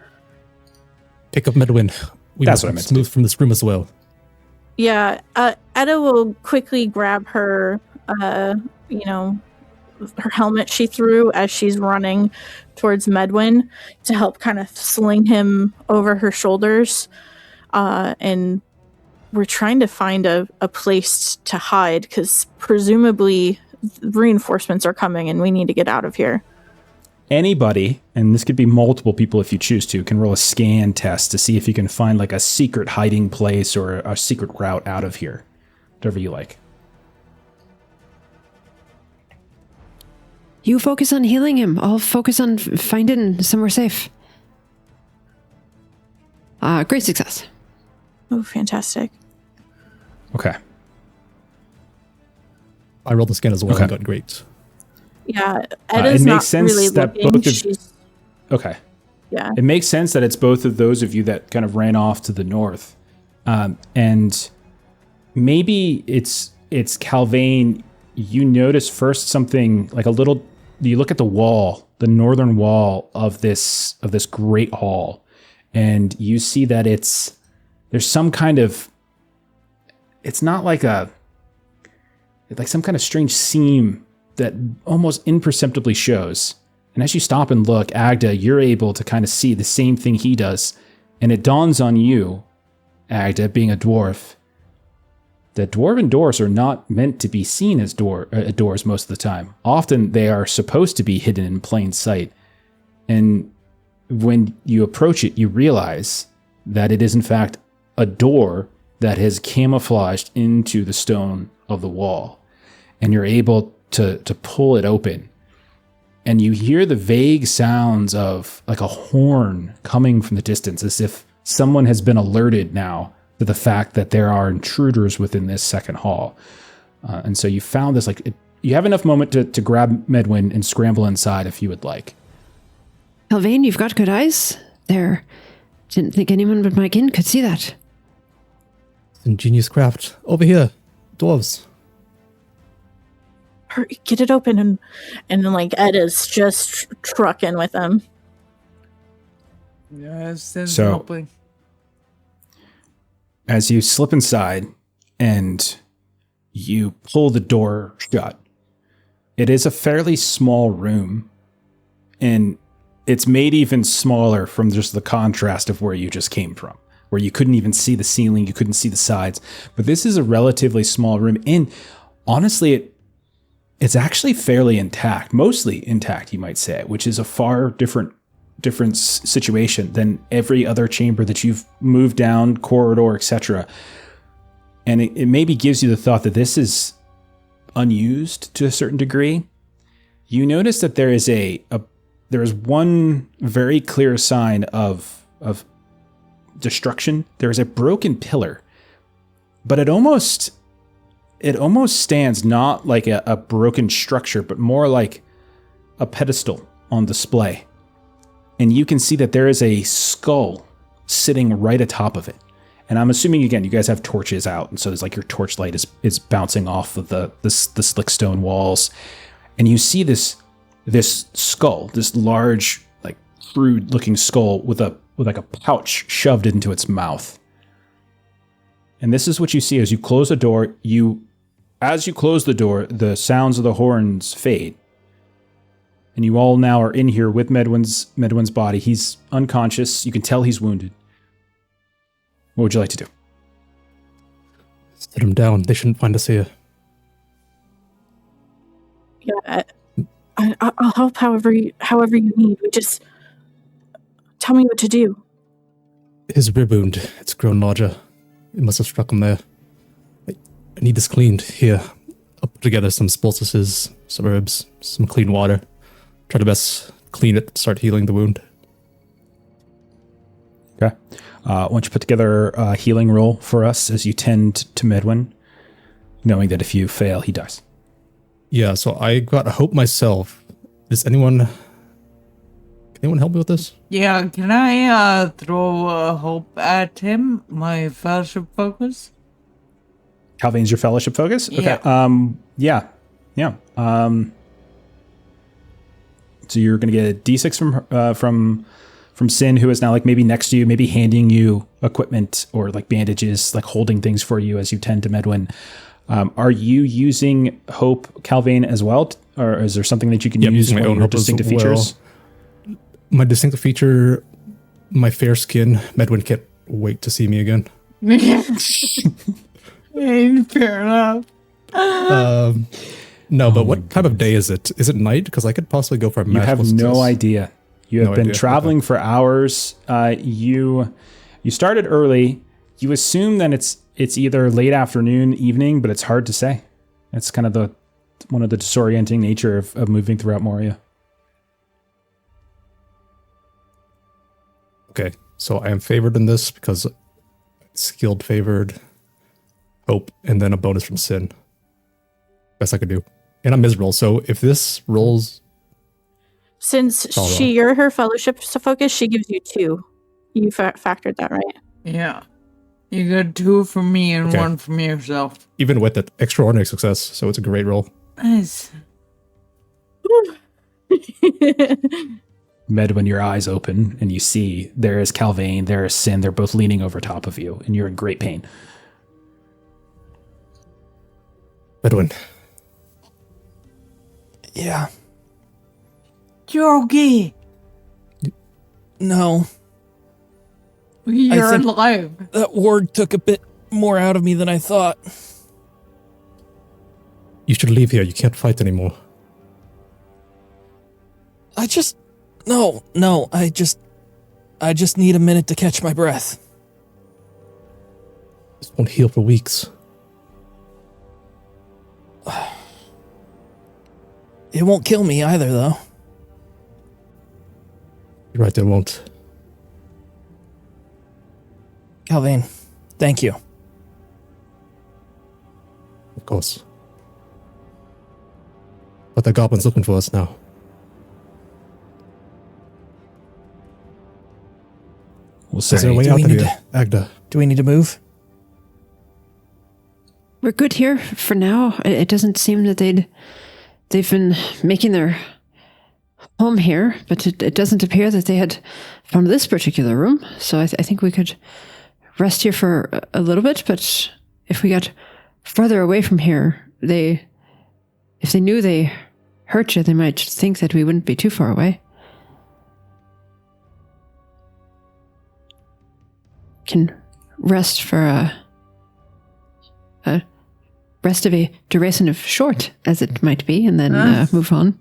Pick up Medwin. That's what I meant to move from this room as well. Yeah, EDDA will quickly grab her, her helmet she threw as she's running towards Medwin to help kind of sling him over her shoulders. And we're trying to find a place to hide because presumably reinforcements are coming and we need to get out of here. Anybody, and this could be multiple people if you choose to, can roll a scan test to see if you can find like a secret hiding place or a secret route out of here. Whatever you like. You focus on healing him. I'll focus on finding somewhere safe. Great success. Oh, fantastic. Okay. I rolled the scan as well and got great. Yeah, Edda's it makes not sense really that looking. both of She's, okay. yeah. It makes sense that it's both of those of you that kind of ran off to the north, and maybe it's CALVAIN. You notice first something like a little. You look at the wall, the northern wall of this great hall, and you see that there's some kind of. It's not like some kind of strange seam that almost imperceptibly shows. And as you stop and look, Agda, you're able to kind of see the same thing he does. And it dawns on you, Agda, being a dwarf, that dwarven doors are not meant to be seen as doors most of the time. Often they are supposed to be hidden in plain sight. And when you approach it, you realize that it is in fact a door that has camouflaged into the stone of the wall. And you're able to pull it open. And you hear the vague sounds of like a horn coming from the distance, as if someone has been alerted now to the fact that there are intruders within this second hall. And so you found this, you have enough moment to grab Medwin and scramble inside if you would like. CALVAIN, you've got good eyes there. Didn't think anyone but my kin could see that. Ingenious craft. Over here. Dwarves. Hurry, get it open, and then like Edda's just trucking with them. Yes, so helping. As you slip inside and you pull the door shut, it is a fairly small room, and it's made even smaller from just the contrast of where you just came from, where you couldn't even see the ceiling, you couldn't see the sides. But this is a relatively small room, and honestly, it's actually fairly intact, mostly intact, you might say, which is a far different situation than every other chamber that you've moved down, corridor, etc. And it maybe gives you the thought that this is unused to a certain degree. You notice that there is there is one very clear sign of destruction. There is a broken pillar, but it almost stands not like a broken structure, but more like a pedestal on display. And you can see that there is a skull sitting right atop of it. And I'm assuming, again, you guys have torches out, and so there's like your torchlight is bouncing off of the slick stone walls. And you see this skull, this large, like crude looking skull with like a pouch shoved into its mouth. And this is what you see as you close the door. as you close the door, the sounds of the horns fade. And you all now are in here with Medwin's body. He's unconscious. You can tell he's wounded. What would you like to do? Set him down. They shouldn't find us here. Yeah, I'll help however you need. We just tell me what to do. His rib wound, it's grown larger. It must have struck him there. I need this cleaned. Here, I'll put together some poultices, some herbs, some clean water. Try to best clean it, start healing the wound. Okay. Why don't you put together a healing roll for us as you tend to Medwin, knowing that if you fail, he dies. Yeah, so I got hope myself. Can anyone help me with this? Yeah, can I throw hope at him? My fellowship focus? CALVAIN's your fellowship focus? Yeah. Okay. Yeah. So you're going to get a D6 from Sin, who is now like maybe next to you, maybe handing you equipment or like bandages, like holding things for you as you tend to Medwin. Are you using Hope, CALVAIN, as well? Or is there something that you can use? Using my own hope distinctive as well. features? My distinctive feature, my fair skin. Medwin can't wait to see me again. Fair enough. No, but what time of day is it? Is it night? Because I could possibly go for a You magical have no success. idea. You have No been idea. traveling for hours. You started early. You assume that it's either late afternoon, evening, but it's hard to say. It's kind of one of the disorienting nature of moving throughout Moria. Okay, so I am favored in this because skilled favored, hope, and then a bonus from sin. Best I could do. And I'm miserable, so if this rolls... Since you're her fellowship focus, she gives you 2. You factored that, right? Yeah. You got 2 from me and Okay. 1 from yourself. Even with it, extraordinary success, so it's a great roll. Nice. Medwin, your eyes open and you see there is CALVAIN, there is Sin. They're both leaning over top of you and you're in great pain. Medwin, Yeah. You're okay. No. You're think- alive. That ward took a bit more out of me than I thought. you should leave here. You can't fight anymore. No, I just need a minute to catch my breath. This won't heal for weeks. It won't kill me either, though. You're right, it won't. CALVAIN, thank you. Of course. But the goblin's looking for us now. We'll Is there a say, way Do out we of need here? Agda. Do we need to move? We're good here for now. It doesn't seem that they've been making their home here, but it doesn't appear that they had found this particular room. So I think we could rest here for a little bit. But if we got further away from here, if they knew they hurt you, they might think that we wouldn't be too far away. Can rest for a rest of a duration of short, as it might be, and then move on.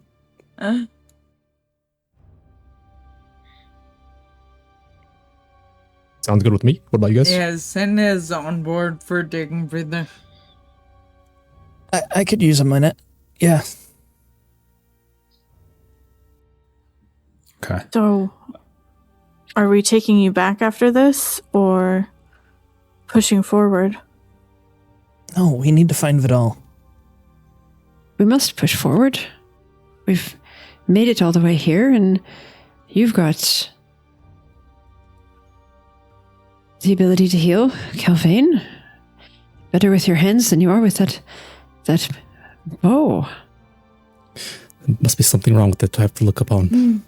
Sounds good with me. What about you guys? Yeah, Sin is on board for taking breather. I could use a minute. Yeah. okay. So, are we taking you back after this or pushing forward? No, we need to find Vidal. We must push forward. We've made it all the way here, and you've got the ability to heal, CALVAIN. Better with your hands than you are with that bow. There must be something wrong with it to have to look upon.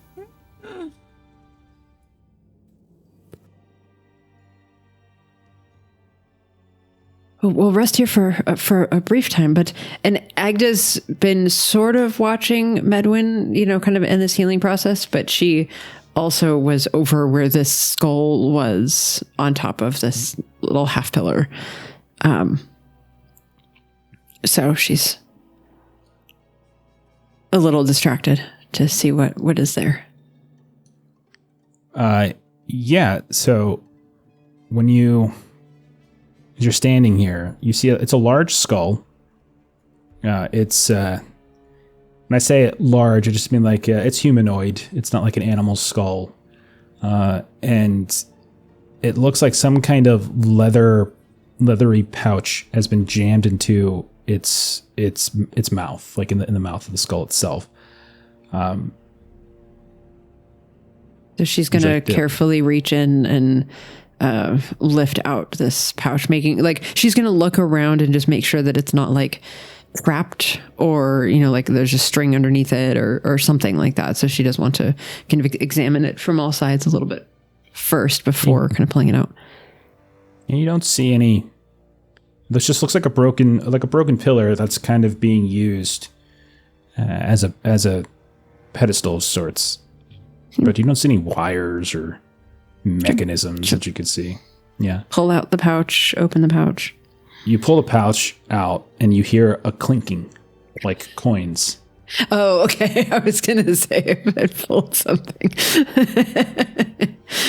We'll rest here for a brief time, and Agda's been sort of watching Medwin, kind of in this healing process, but she also was over where this skull was on top of this little half pillar. So she's a little distracted to see what is there. Yeah. So when you're standing here, you see it's a large skull. It's when I say large, I just mean like it's humanoid. It's not like an animal skull, and it looks like some kind of leathery pouch has been jammed into its mouth, like in the mouth of the skull itself. So she's going to carefully reach in and lift out this pouch, she's going to look around and just make sure that it's not like trapped or, like there's a string underneath it or something like that. So she does want to kind of examine it from all sides a little bit first before kind of pulling it out. And you don't see any. This just looks like a broken pillar that's kind of being used as a pedestal of sorts. But you don't see any wires or mechanisms that you could see. Yeah. Pull out the pouch, open the pouch. You pull the pouch out and you hear a clinking, like coins. Oh, okay. I was going to say if I pulled something.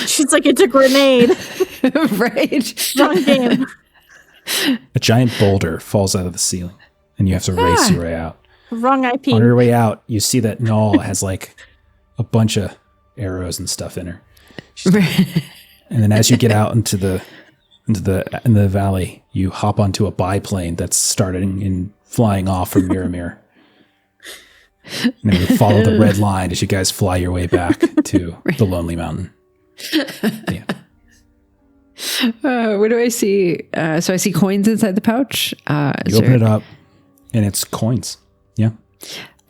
She's like, it's a grenade. Right. Wrong game. A giant boulder falls out of the ceiling and you have to race your way out. Wrong IP. On your way out, you see that Null has like a bunch of arrows and stuff in her. And then as you get out into the valley, you hop onto a biplane that's starting and flying off from Miramir. And then you follow the red line as you guys fly your way back to the Lonely Mountain. Yeah. What do I see? So I see coins inside the pouch. You open it up, and it's coins. Yeah.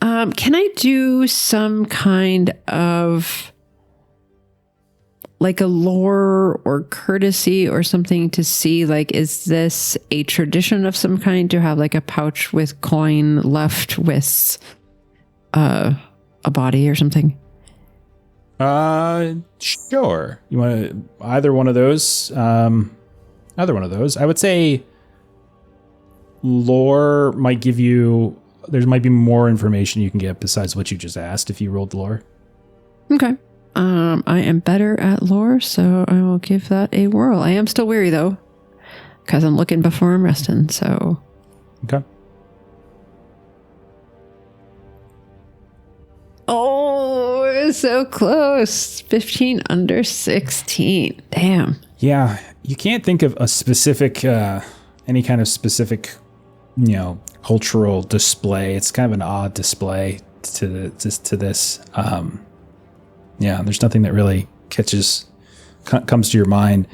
Can I do some kind of like a lore or courtesy or something to see, like, is this a tradition of some kind to have like a pouch with coin left with a body or something? Sure. You want either one of those? Either one of those. I would say lore might give you. There might be more information you can get besides what you just asked if you rolled lore. Okay. I am better at lore, so I will give that a whirl. I am still weary though, because I'm looking before I'm resting. So. Okay. Oh, so close. 15 under 16. Damn. Yeah, you can't think of a specific, any kind of specific, cultural display. It's kind of an odd display to this. Yeah, there's nothing that really comes to your mind.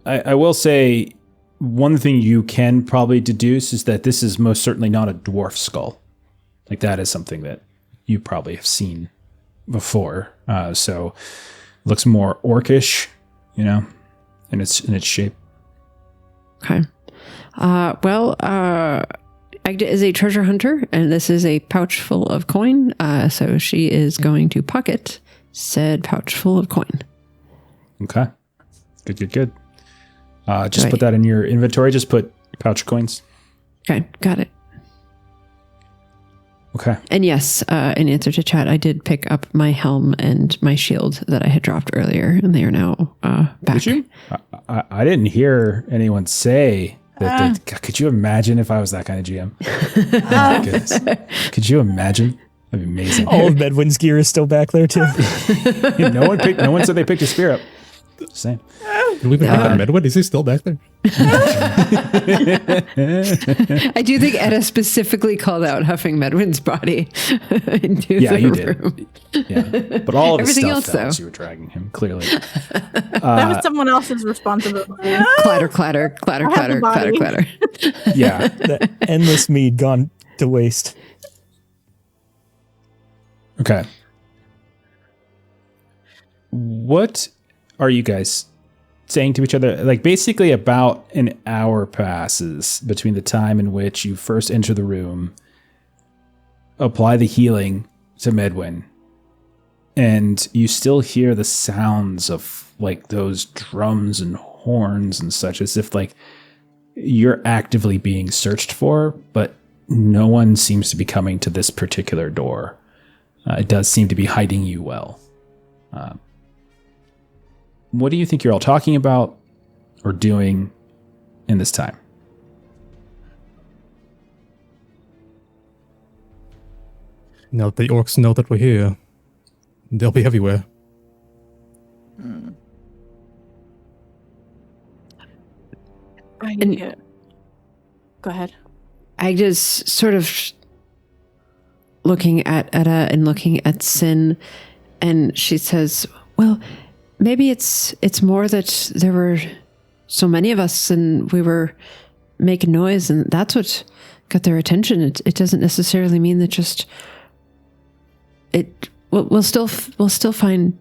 I will say one thing you can probably deduce is that this is most certainly not a dwarf skull. Like that is something that you probably have seen before. So it looks more orcish, in its shape. Okay. Agda is a treasure hunter, and this is a pouch full of coin. So she is going to pocket said pouch full of coin. Okay. Good. Just put that in your inventory. Just put pouch coins. Okay, got it. Okay. And yes, in answer to chat, I did pick up my helm and my shield that I had dropped earlier, and they are now back. Did you? I didn't hear anyone say that. Could you imagine if I was that kind of GM? Oh my goodness. Could you imagine? That'd be amazing. All of Medwin's gear is stistill back there too. No one said they picked a spear up. Same. Did we even have Medwin? Is he still back there? I do think Edda specifically called out huffing Medwin's body into the room. Did. Yeah, but all of everything his stuff else, though. you were dragging him clearly. That was someone else's responsibility. Clatter, clatter, clatter, clatter, clatter, clatter. Yeah, That endless mead gone to waste. Okay. What are you guys saying to each other, like basically about an hour passes between the time in which you first enter the room, apply the healing to Medwin, and you still hear the sounds of like those drums and horns and such, as if like you're actively being searched for, but no one seems to be coming to this particular door. It does seem to be hiding you well. What do you think you're all talking about or doing in this time? Now that the orcs know that we're here, they'll be everywhere. Go ahead. Agda's sort of looking at Edda and looking at Sin, and she says, well, maybe it's more that there were so many of us and we were making noise, and that's what got their attention. It doesn't necessarily mean that just we'll still find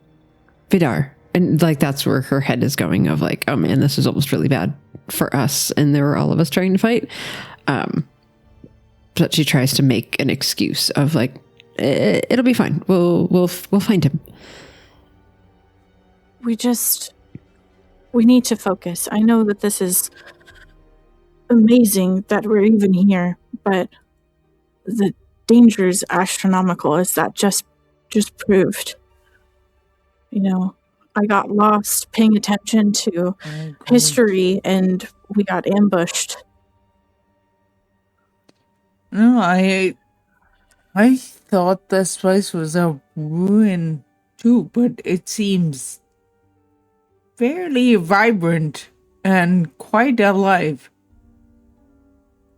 Vidar. And like that's where her head is going, of like, oh man, this is almost really bad for us, and there were all of us trying to fight. But she tries to make an excuse of like, it'll be fine. We'll find him. We need to focus. I know that this is amazing that we're even here, but the danger is astronomical, as that just proved. You know, I got lost paying attention to history and we got ambushed. No, I thought this place was a ruin too, but it seems fairly vibrant and quite alive.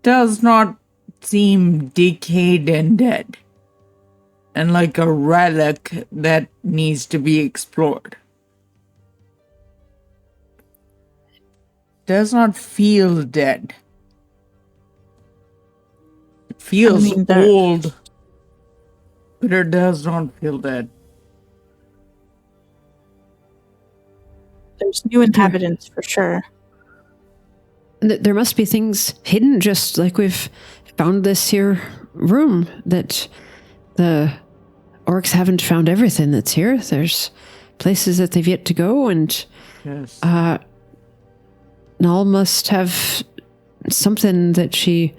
Does not seem decayed and dead, and like a relic that needs to be explored. Does not feel dead. It feels old, but it does not feel dead. There's new inhabitants for sure. There must be things hidden, just like we've found this here room, that the orcs haven't found everything that's here. There's places that they've yet to go, and Yes. Null must have something that she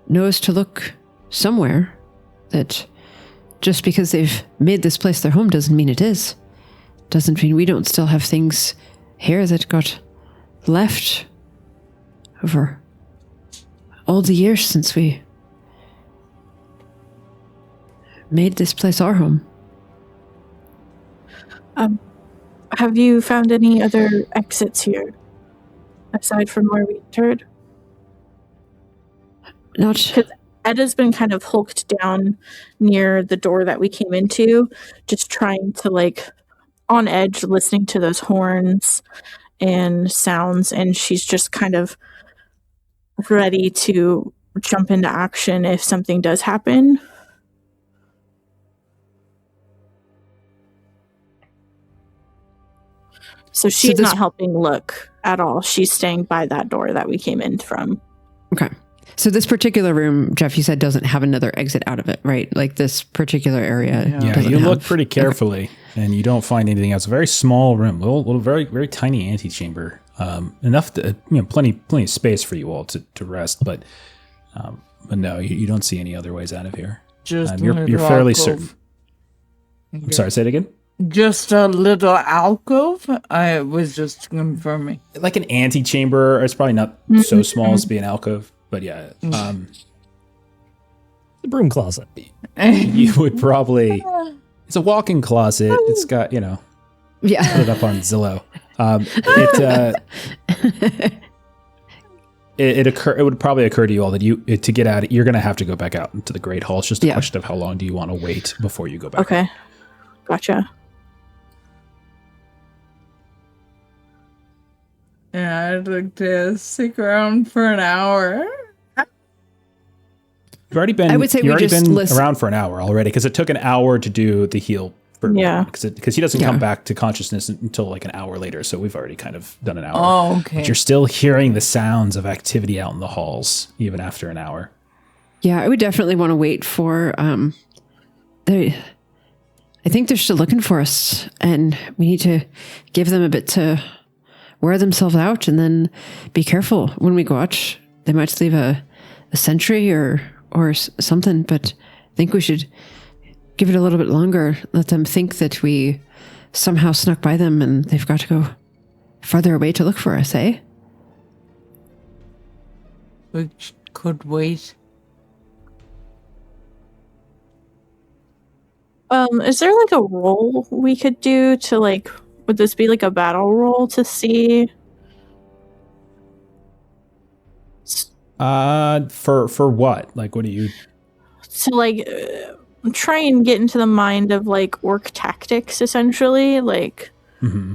knows to look somewhere, that just because they've made this place their home doesn't mean it is. Doesn't mean we don't still have things here that got left over all the years since we made this place our home. Have you found any other exits here, aside from where we entered? Not... Because Edda's been kind of hulked down near the door that we came into, just trying to, like, on edge, listening to those horns and sounds, and she's just kind of ready to jump into action if something does happen. So she's not helping look at all. She's staying by that door that we came in from. Okay. So this particular room, Jeff, you said doesn't have another exit out of it, right? Like this particular area. Yeah, you look pretty carefully, and you don't find anything else. A very small room, little very, very tiny antechamber. Enough to, plenty of space for you all to rest, but no, you don't see any other ways out of here. Just you're fairly certain. Okay. I'm sorry, say it again. Just a little alcove? I was just confirming. Like an antechamber. It's probably not so small as to be an alcove, but yeah. The broom closet. You would probably... It's a walk-in closet. It's got, Yeah. Put it up on Zillow. It would probably occur to you all that to get out, you're going to have to go back out into the Great Hall. It's just a question of how long do you want to wait before you go back. Okay, gotcha. Yeah, I'd like to stick around for an hour. You've already been, I would say we just been around for an hour already, because it took an hour to do the heal Yeah. Because he doesn't come Yeah. back to consciousness until like an hour later. So we've already kind of done an hour. Oh, okay. But you're still hearing the sounds of activity out in the halls, even after an hour. Yeah, I would definitely want to wait for. I think they're still looking for us, and we need to give them a bit to wear themselves out, and then be careful when we go out. They might leave a sentry or something, but I think we should give it a little bit longer. Let them think that we somehow snuck by them, and they've got to go farther away to look for us. Eh? Which could wait. Is there like a roll we could do to like, would this be like a battle roll to see? For what? Like, what do you? To like try and get into the mind of like orc tactics, essentially. Like, Mm-hmm.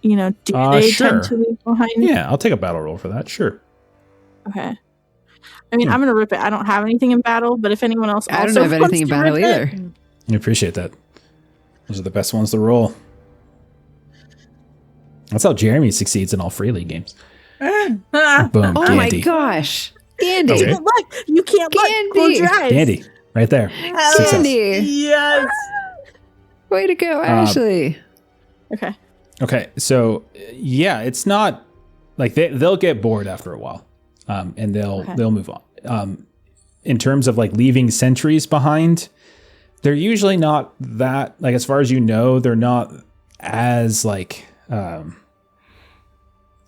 you know, do they Sure. tend to leave behind? Yeah, I'll take a battle roll for that. Sure. Okay. I mean, I'm gonna rip it. I don't have anything in battle, but if anyone else I also don't have wants anything in to battle rip it- either. I appreciate that. Those are the best ones to roll. That's how Jeremy succeeds in all Free League games. Boom, Oh my Dandy. gosh, Andy, Okay. Look, you can't look. Close your eyes. Dandy, right there. Success. Andy, Yes. way to go, Ashley. Okay. Okay, so yeah, it's not like they'll get bored after a while, and they'll move on. In terms of like leaving sentries behind, they're usually not that, like, as far as you know, they're not as like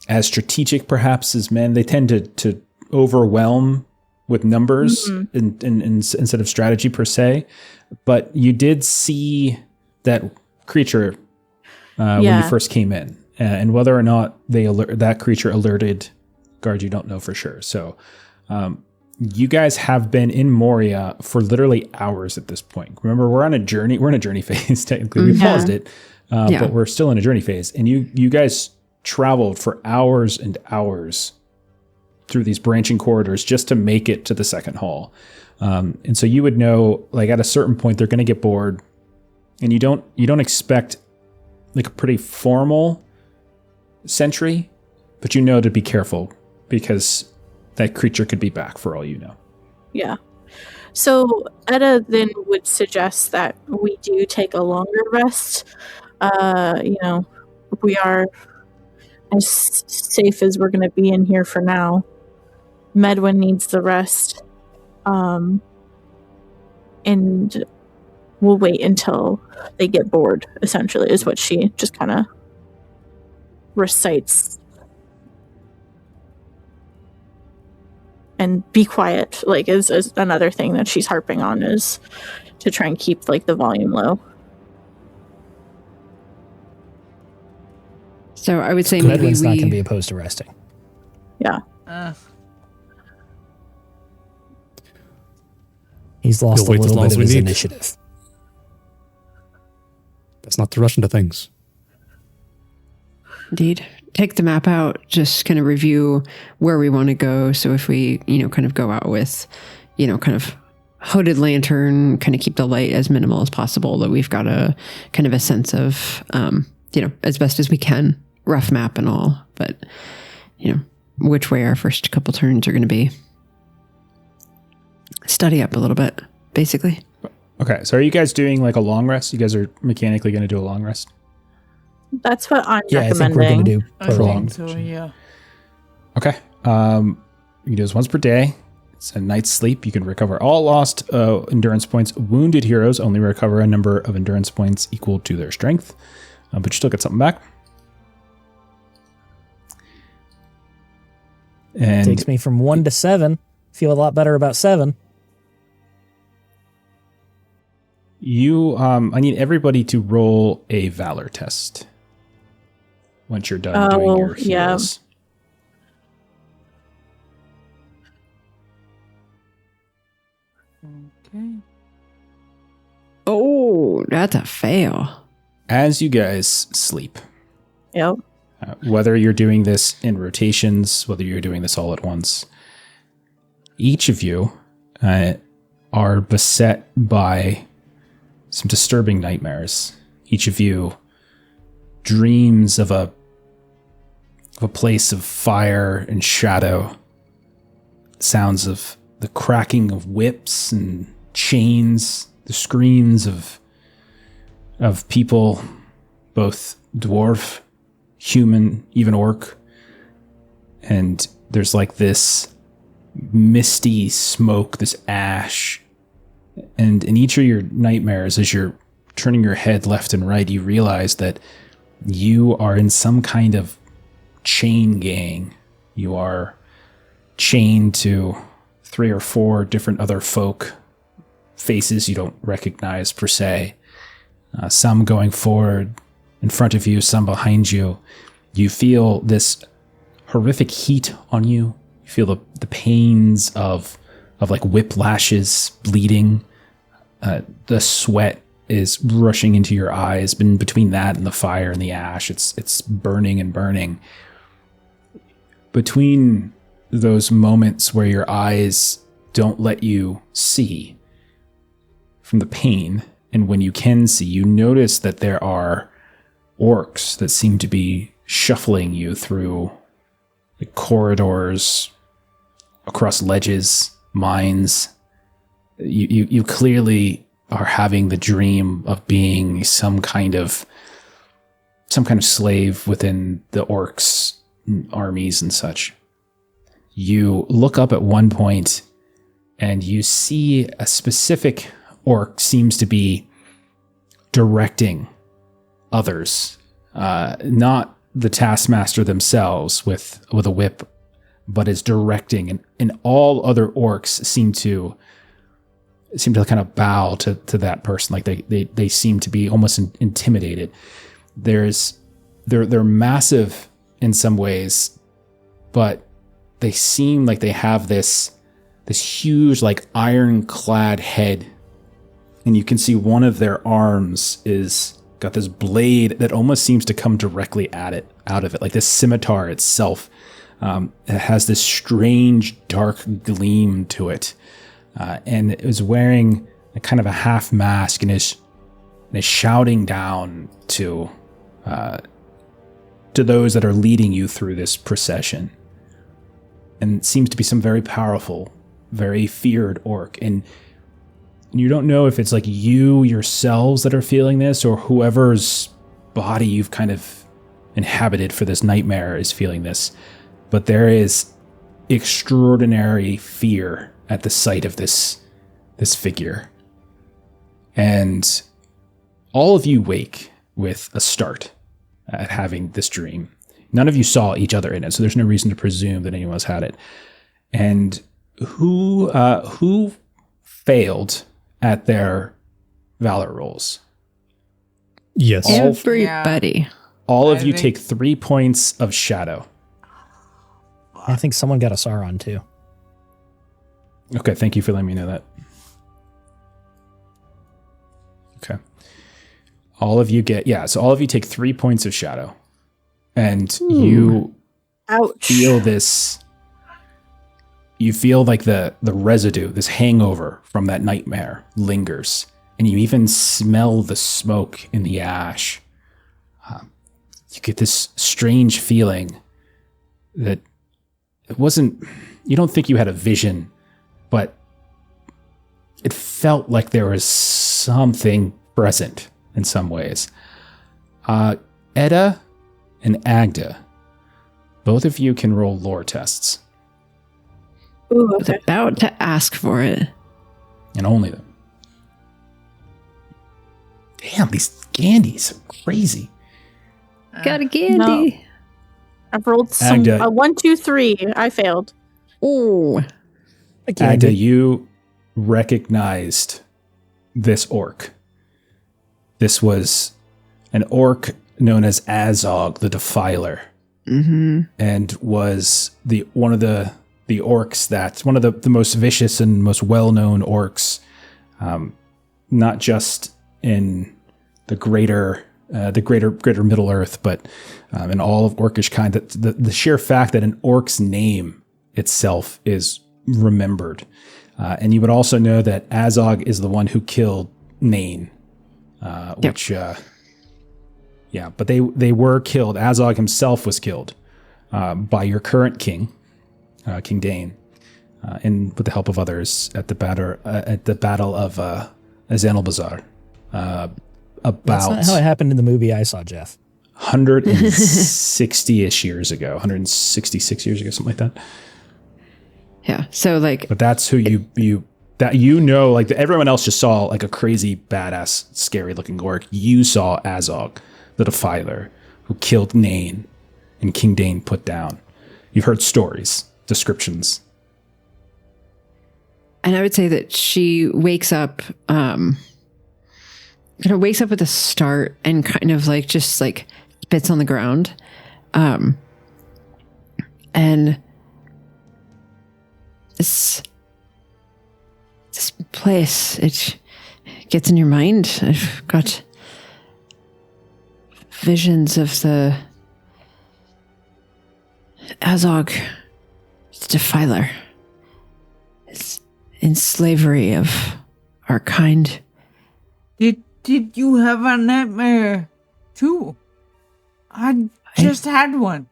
as strategic perhaps as men. They tend to overwhelm with numbers instead of strategy per se. But you did see that creature when you first came in, and whether or not that creature alerted guard, you don't know for sure. So you guys have been in Moria for literally hours at this point. Remember, we're in a journey phase. Technically, we paused it, but we're still in a journey phase. And you guys traveled for hours and hours through these branching corridors just to make it to the second hall. And so you would know, like, at a certain point, they're going to get bored, and you don't expect like a pretty formal sentry, but you know to be careful because that creature could be back for all you know. Yeah. So EDDA then would suggest that we do take a longer rest. We are as safe as we're going to be in here for now. Medwin needs the rest. And we'll wait until they get bored, essentially, is what she just kind of recites. And be quiet, like, is another thing that she's harping on, is to try and keep like the volume low. So I would say maybe Medwin's not going to be we. opposed to resting. Yeah. He's lost We'll a wait as little long bit as of we his need. initiative. That's not to rush into things. Indeed. Take the map out, just kind of review where we want to go. So if we, kind of go out with, kind of hooded lantern, kind of keep the light as minimal as possible, that we've got a kind of a sense of, as best as we can, rough map and all, but, which way our first couple turns are going to be. Study up a little bit, basically. Okay, so are you guys doing like a long rest? You guys are mechanically going to do a long rest? That's what I'm Yeah, I think recommending. we're going to do I think prolonged. so, yeah. Okay. You can do this once per day. It's a night's sleep. You can recover all lost endurance points. Wounded heroes only recover a number of endurance points equal to their strength, but you still get something back. And Takes me from 1 to 7. Feel a lot better about 7. I need everybody to roll a valor test once you're done doing your heals. Okay. Oh, that's a fail. As you guys sleep, Yep. whether you're doing this in rotations, whether you're doing this all at once, each of you are beset by some disturbing nightmares. Each of you dreams of a place of fire and shadow. Sounds of the cracking of whips and chains, the screams of people, both dwarf, human, even orc. And there's like this misty smoke, this ash. And in each of your nightmares, as you're turning your head left and right, you realize that you are in some kind of chain gang. You are chained to 3 or 4 different other folk, faces you don't recognize per se. Some going forward in front of you, some behind you. You feel this horrific heat on you. You feel the pains of like whiplashes, bleeding. The sweat is rushing into your eyes. But in between that and the fire and the ash, it's burning and burning. Between those moments where your eyes don't let you see from the pain, and when you can see, you notice that there are orcs that seem to be shuffling you through the corridors, across ledges, mines. You clearly are having the dream of being some kind of slave within the orcs' armies and such. You look up at one point and you see a specific orc seems to be directing others, not the taskmaster themselves with a whip, but is directing, and all other orcs seem to kind of bow to that person, like they seem to be almost intimidated. They're massive in some ways, but they seem like they have this huge, like, ironclad head, and you can see one of their arms is got this blade that almost seems to come directly out of it, like this scimitar itself. It has this strange dark gleam to it, and it was wearing a kind of a half mask and is shouting down to those that are leading you through this procession. And it seems to be some very powerful, very feared orc. And you don't know if it's like you yourselves that are feeling this, or whoever's body you've kind of inhabited for this nightmare is feeling this. But there is extraordinary fear at the sight of this figure. And all of you wake with a start at having this dream. None of you saw each other in it, so there's no reason to presume that anyone else had it. And who failed at their valor rolls? Yes. Everybody. All of you take 3 points of shadow. I think someone got a Sauron too. Okay, thank you for letting me know that. Okay. All of you so all of you take 3 points of shadow. And you feel this, you feel like the residue, this hangover from that nightmare lingers. And you even smell the smoke in the ash. You get this strange feeling that it wasn't, you don't think you had a vision, but it felt like there was something present in some ways. EDDA and EDDA, both of you can roll lore tests. Ooh, I was about to ask for it. And only them. Damn, these Gandies are crazy. Got a Gandhi. No. I've rolled some. EDDA. 1, 2, 3. I failed. Oh. EDDA, you recognized this orc. This was an orc known as Azog the Defiler, and was one of the orcs that's one of the most vicious and most well-known orcs, not just in the greater Middle Earth, but in all of orcish kind. That the sheer fact that an orc's name itself is remembered, and you would also know that Azog is the one who killed Nain, which, but they were killed. Azog himself was killed by your current king, King Dane, and with the help of others at the battle of Azanalbazar. That's not how it happened in the movie I saw, Jeff. 160-ish years ago, 166 years ago, something like that. Yeah. So like, but that's who like everyone else just saw like a crazy, badass, scary looking orc. You saw Azog, the Defiler, who killed Nain and King Dane put down. You've heard stories, descriptions. and I would say that she wakes up, wakes up at the start and kind of like just like spits on the ground. And this place, it gets in your mind. I've got visions of the Azog, the Defiler. It's in slavery of our kind. Did you have a nightmare too? I just had one.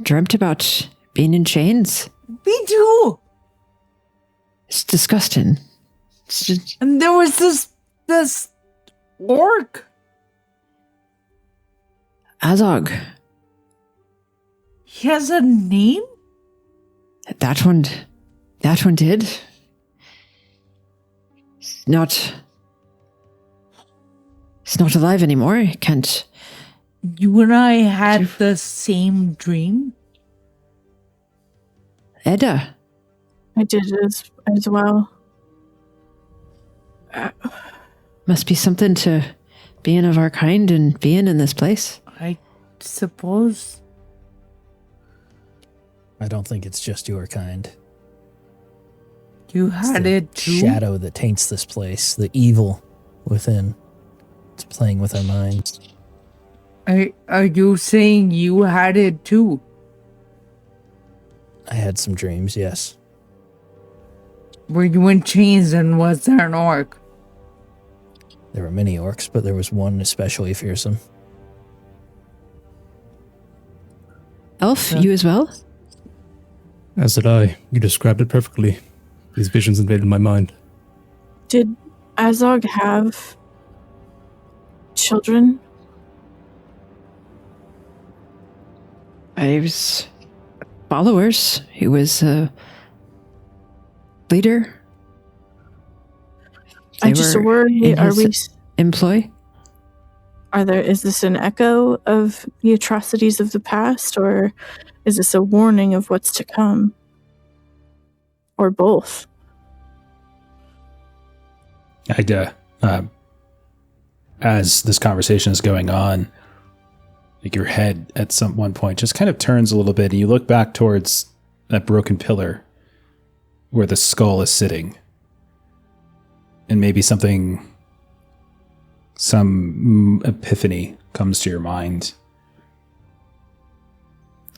Dreamt about being in chains. Me too. It's disgusting. It's just, And there was this orc. Azog. He has a name? That one did. It's not alive anymore. I can't. You and I had the same dream? EDDA. I did as well. Must be something to being of our kind and being in this place. I suppose. I don't think it's just your kind. You It's had the it too? shadow that taints this place, the evil within. It's playing with our minds. Are you saying you had it too? I had some dreams, yes. Were you in chains and was there an orc? There were many orcs, but there was one especially fearsome. Elf, you as well? As did I. You described it perfectly. These visions invaded my mind. Did Azog have children? I was followers. He was a leader. I just worry. Are we? Employ? Is this an echo of the atrocities of the past, or is this a warning of what's to come? Or both? As this conversation is going on, like your head at one point just kind of turns a little bit, and you look back towards that broken pillar where the skull is sitting, and maybe some epiphany comes to your mind.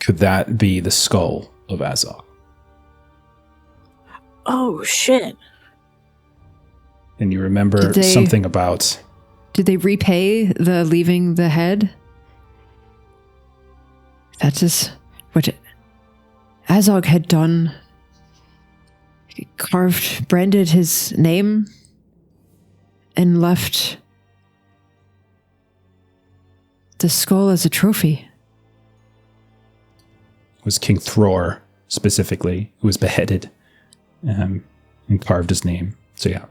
Could that be the skull of Azog? Oh shit! And you remember something about... Did they repay the leaving the head? That is what Azog had done. He branded his name, and left the skull as a trophy. It was King Thror, specifically, who was beheaded and carved his name. So yeah.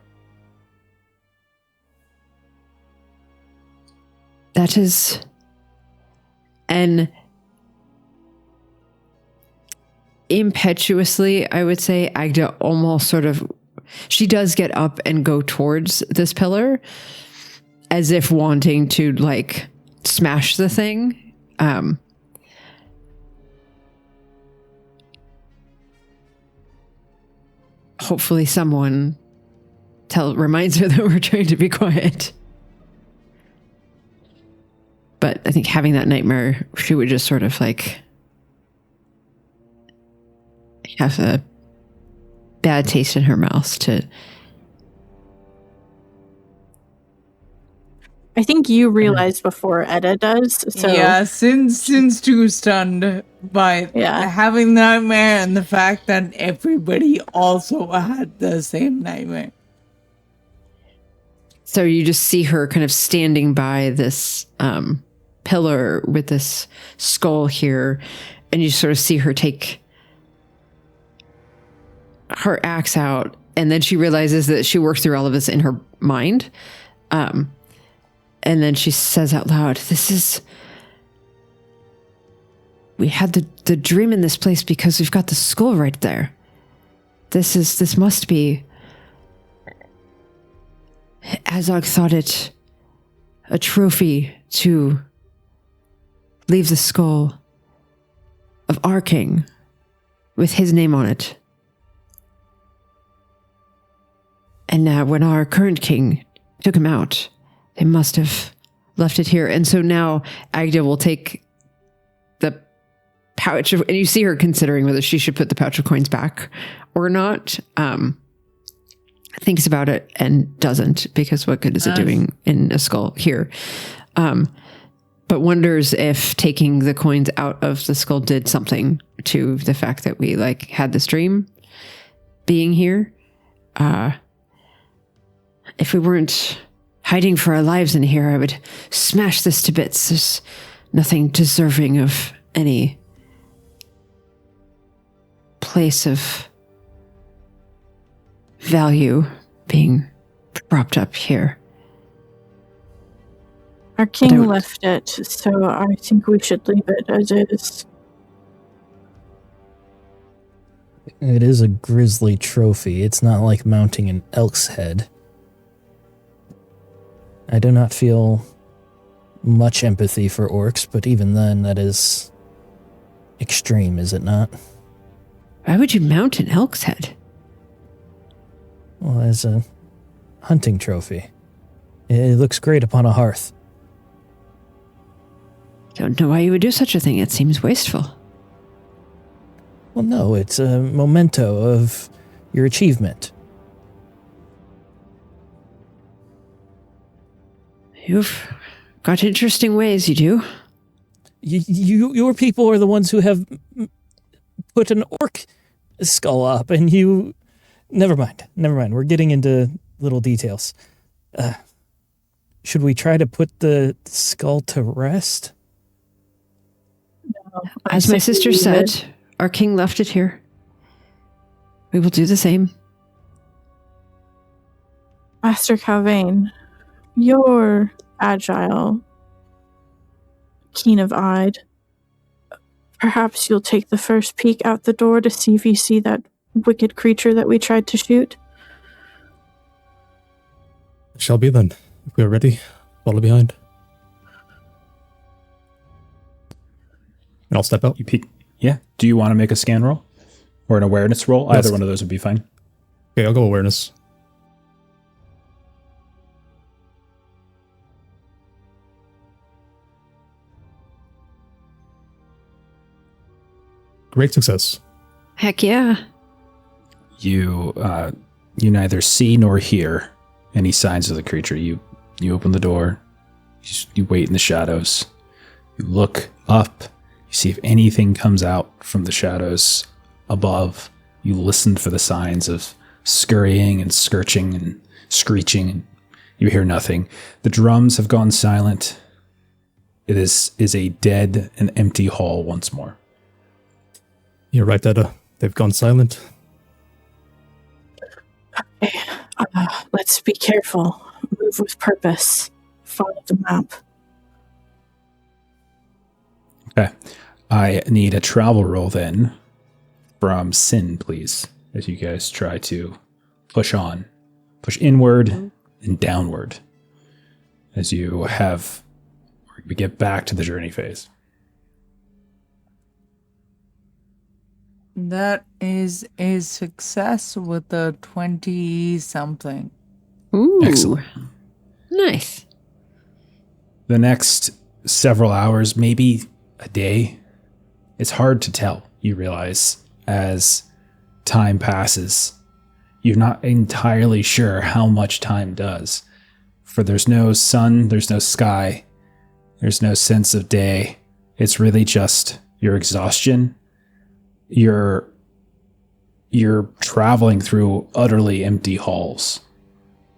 That is... And impetuously, I would say, Agda almost sort of... She does get up and go towards this pillar, as if wanting to, like, smash the thing. Hopefully someone reminds her that we're trying to be quiet. But I think having that nightmare, she would just sort of like have a bad taste in her mouth to I think you realize before EDDA does. So Yeah, since too stunned by having the nightmare and the fact that everybody also had the same nightmare. So you just see her kind of standing by this pillar with this skull here, and you sort of see her take her axe out, and then she realizes that she worked through all of this in her mind. And then she says out loud, we had the dream in this place because we've got the skull right there. This must be, Azog thought it a trophy to leave the skull of our king with his name on it. And now when our current king took him out, they must have left it here. And so now Agda will take the pouch of, and you see her considering whether she should put the pouch of coins back or not. Thinks about it and doesn't, because what good is it doing in a skull here? But wonders if taking the coins out of the skull did something to the fact that we had this dream being here. If we weren't hiding for our lives in here, I would smash this to bits. There's nothing deserving of any place of value being propped up here. Our king left it, so I think we should leave it as is. It is a grisly trophy. It's not like mounting an elk's head. I do not feel much empathy for orcs, but even then, that is extreme, is it not? Why would you mount an elk's head? Well, as a hunting trophy. It looks great upon a hearth. Don't know why you would do such a thing. It seems wasteful. Well, no, it's a memento of your achievement. You've got interesting ways, you do. Your people are the ones who have put an orc skull up, and you... Never mind. We're getting into little details. Should we try to put the skull to rest? No, as my sister said, our king left it here. We will do the same. Master CALVAIN, you're agile, keen of eyed. Perhaps you'll take the first peek out the door to see if you see that wicked creature that we tried to shoot. It shall be then. If we are ready, follow behind. And I'll step out. You peek. Yeah. Do you want to make a scan roll or an awareness roll? Yes. Either one of those would be fine. Okay, I'll go awareness. Great success. Heck yeah. You neither see nor hear any signs of the creature. You open the door. You wait in the shadows. You look up. You see if anything comes out from the shadows above. You listen for the signs of scurrying and skirching and screeching, and you hear nothing. The drums have gone silent. It is a dead and empty hall once more. You're right, EDDA. They've gone silent. Okay, let's be careful. Move with purpose. Follow the map. Okay. I need a travel roll then from Sin, please, as you guys try to push on. Push inward and downward as we get back to the journey phase. That is a success with a 20-something. Ooh. Excellent. Nice. The next several hours, maybe a day, it's hard to tell, you realize, as time passes. You're not entirely sure how much time does. For there's no sun, there's no sky, there's no sense of day. It's really just your exhaustion. You're traveling through utterly empty halls.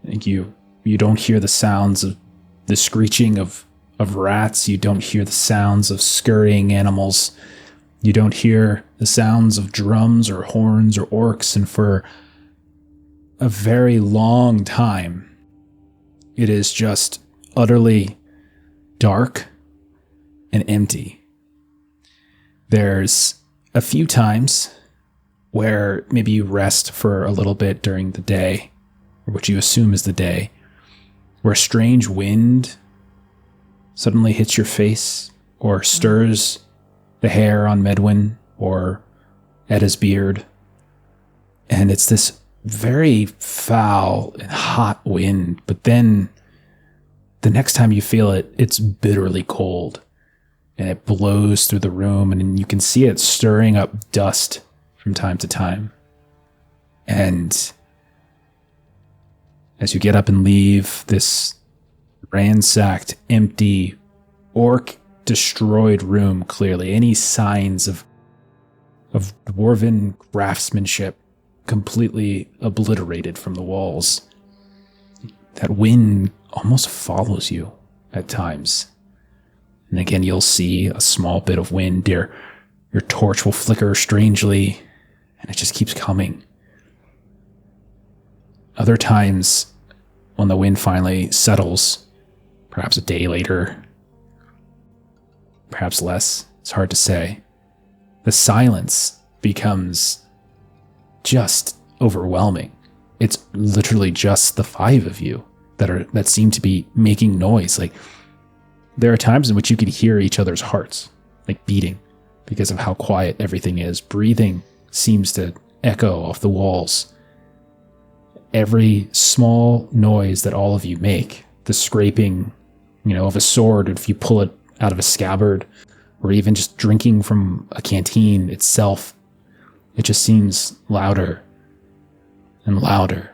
You don't hear the sounds of the screeching of rats. You don't hear the sounds of scurrying animals. You don't hear the sounds of drums or horns or orcs. And for a very long time, it is just utterly dark and empty. There's a few times where maybe you rest for a little bit during the day, or what you assume is the day, where a strange wind suddenly hits your face or stirs the hair on Medwin or Edda's beard. And it's this very foul and hot wind, but then the next time you feel it, it's bitterly cold and it blows through the room and you can see it stirring up dust from time to time. And as you get up and leave this ransacked, empty, orc-destroyed room, clearly, any signs of dwarven craftsmanship completely obliterated from the walls. That wind almost follows you at times. And again, you'll see a small bit of wind. Your torch will flicker strangely, and it just keeps coming. Other times, when the wind finally settles, perhaps a day later, perhaps less, it's hard to say, the silence becomes just overwhelming. It's literally just the five of you that seem to be making noise. Like, there are times in which you could hear each other's hearts, like beating, because of how quiet everything is. Breathing seems to echo off the walls. Every small noise that all of you make, the scraping, of a sword, if you pull it out of a scabbard, or even just drinking from a canteen itself, it just seems louder and louder.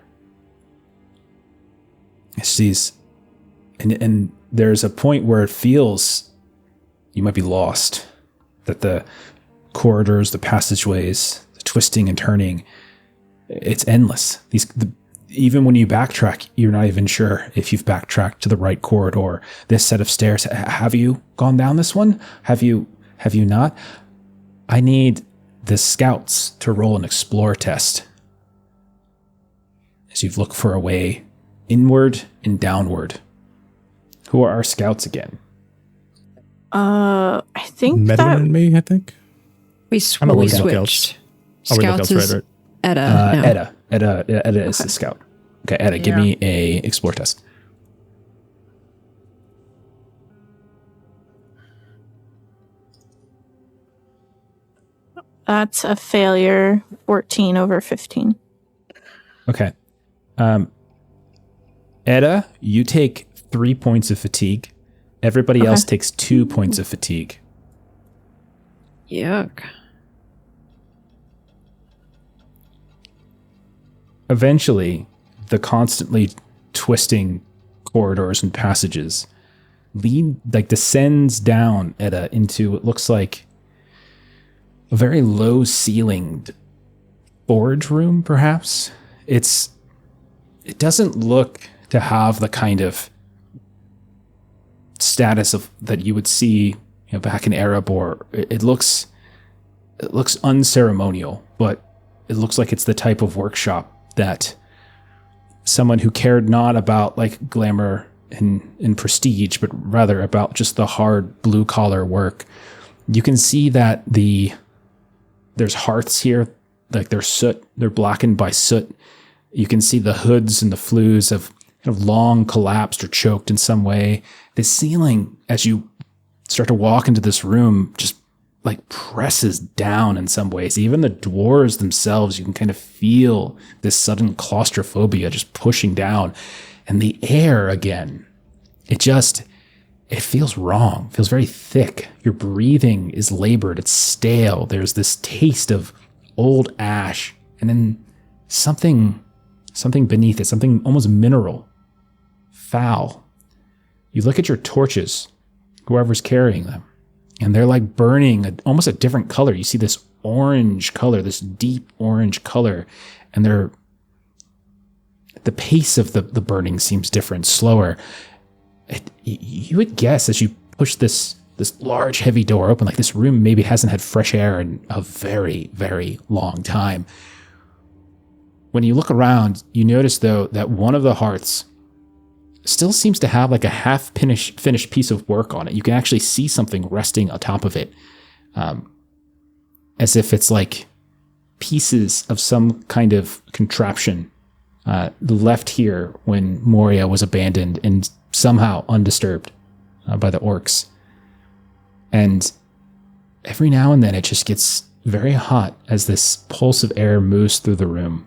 It's these, and there's a point where it feels you might be lost, that the corridors, the passageways, the twisting and turning, it's endless. Even when you backtrack, you're not even sure if you've backtracked to the right corridor. This set of stairs, have you gone down this one? Have you not? I need the scouts to roll an explore test as you look for a way inward and downward. Who are our scouts again? I think Medwin and me, I think. We switched. Scouts is right. Edda. No. Edda is the scout. Okay, Edda, give me a explore test. That's a failure. 14 over 15. Okay. Edda, you take 3 points of fatigue. Everybody else takes 2 points of fatigue. Yuck. Eventually, the constantly twisting corridors and passages descends down Edda into what looks like a very low ceilinged forge room, perhaps. It doesn't look to have the kind of status of that you would see back in Erebor. It looks unceremonial, but it looks like it's the type of workshop that someone who cared not about glamour and prestige, but rather about just the hard blue collar work. You can see that there's hearths here, they're soot, they're blackened by soot. You can see the hoods and the flues have kind of long collapsed or choked in some way. The ceiling, as you start to walk into this room, just presses down in some ways. Even the dwarves themselves, you can kind of feel this sudden claustrophobia just pushing down. And the air, again, it feels wrong. It feels very thick. Your breathing is labored. It's stale. There's this taste of old ash. And then something beneath it, something almost mineral, foul. You look at your torches, whoever's carrying them, and they're like burning almost a different color. You see this orange color, this deep orange color, and the pace of the burning seems different, slower. You would guess as you push this large, heavy door open, like this room maybe hasn't had fresh air in a very, very long time. When you look around, you notice, though, that one of the hearths still seems to have like a half-finished piece of work on it. You can actually see something resting atop of it, as if it's like pieces of some kind of contraption left here when Moria was abandoned and somehow undisturbed by the orcs. And every now and then it just gets very hot as this pulse of air moves through the room.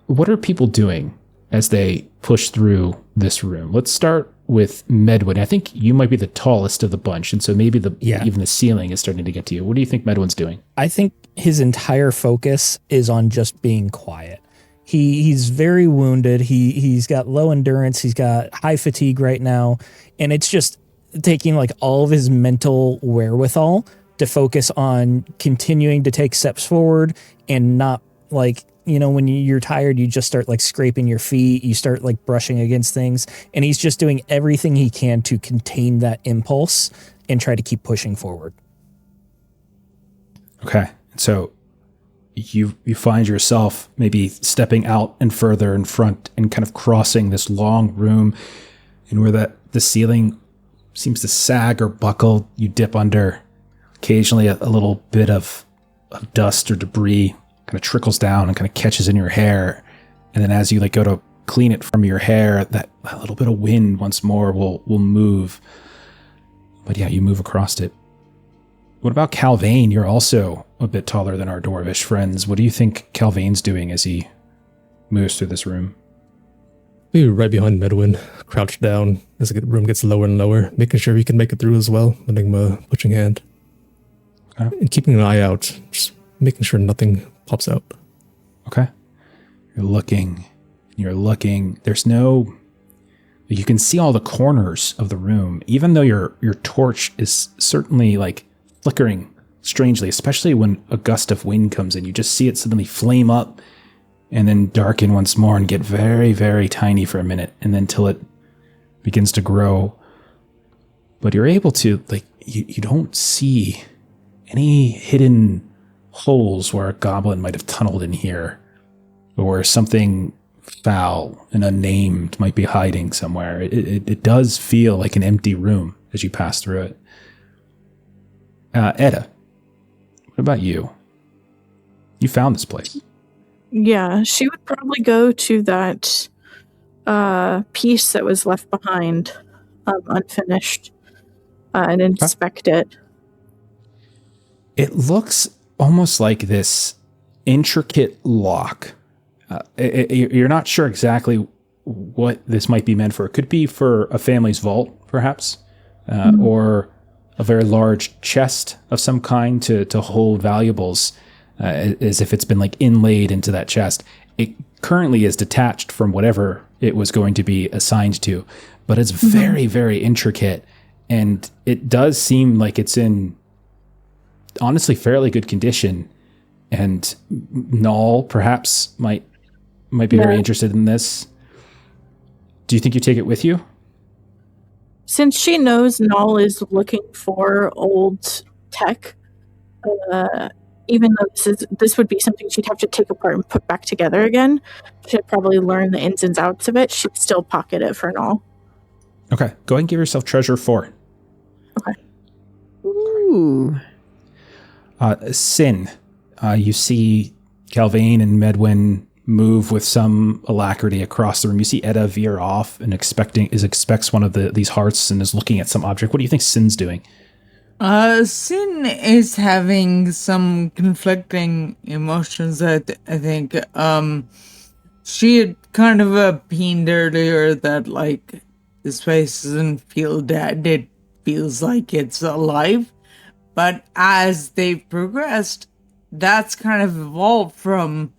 What are people doing as they push through this room? Let's start with Medwin. I think you might be the tallest of the bunch, and so maybe even the ceiling is starting to get to you. What do you think Medwin's doing? I think his entire focus is on just being quiet. He's very wounded. He's got low endurance. He's got high fatigue right now, and it's just taking like all of his mental wherewithal to focus on continuing to take steps forward and not like, you know, when you're tired, you just start like scraping your feet, you start like brushing against things, and he's just doing everything he can to contain that impulse and try to keep pushing forward. Okay. So you find yourself maybe stepping out and further in front and kind of crossing this long room, and where the ceiling seems to sag or buckle, you dip under. Occasionally a little bit of dust or debris kind of trickles down and kind of catches in your hair. And then as you like go to clean it from your hair, that little bit of wind once more will move. But yeah, you move across it. What about CALVAIN? You're also a bit taller than our dwarvish friends. What do you think CALVAIN's doing as he moves through this room? We're right behind Medwin, crouched down as the room gets lower and lower, making sure he can make it through as well, letting him a pushing hand. Okay. And keeping an eye out, just making sure nothing pops out. Okay. You're looking. There's no... You can see all the corners of the room, even though your torch is certainly like flickering strangely, especially when a gust of wind comes in. You just see it suddenly flame up and then darken once more and get very, very tiny for a minute, and then till it begins to grow. But you're able to, like, you don't see any hidden holes where a goblin might have tunneled in here, or where something foul and unnamed might be hiding somewhere. It does feel like an empty room as you pass through it. EDDA, what about you? You found this place. Yeah, she would probably go to that piece that was left behind unfinished and inspect it. It looks almost like this intricate lock. You're not sure exactly what this might be meant for. It could be for a family's vault, perhaps, or a very large chest of some kind to hold valuables, as if it's been like inlaid into that chest. It currently is detached from whatever it was going to be assigned to, but it's very, very intricate, and it does seem like it's in honestly fairly good condition. And Null perhaps might be very interested in this. Do you think you take it with you? Since she knows Null is looking for old tech, even though this would be something she'd have to take apart and put back together again, she'd probably learn the ins and outs of it. She'd still pocket it for Null. Okay, go ahead and give yourself treasure 4. Okay. Ooh. Sin. You see CALVAIN and Medwin move with some alacrity across the room. You see EDDA veer off and expects one of these hearts and is looking at some object. What do you think Sin's doing? Sin is having some conflicting emotions. I think she had kind of opined earlier that like this place doesn't feel dead; it feels like it's alive. But as they've progressed, that's kind of evolved from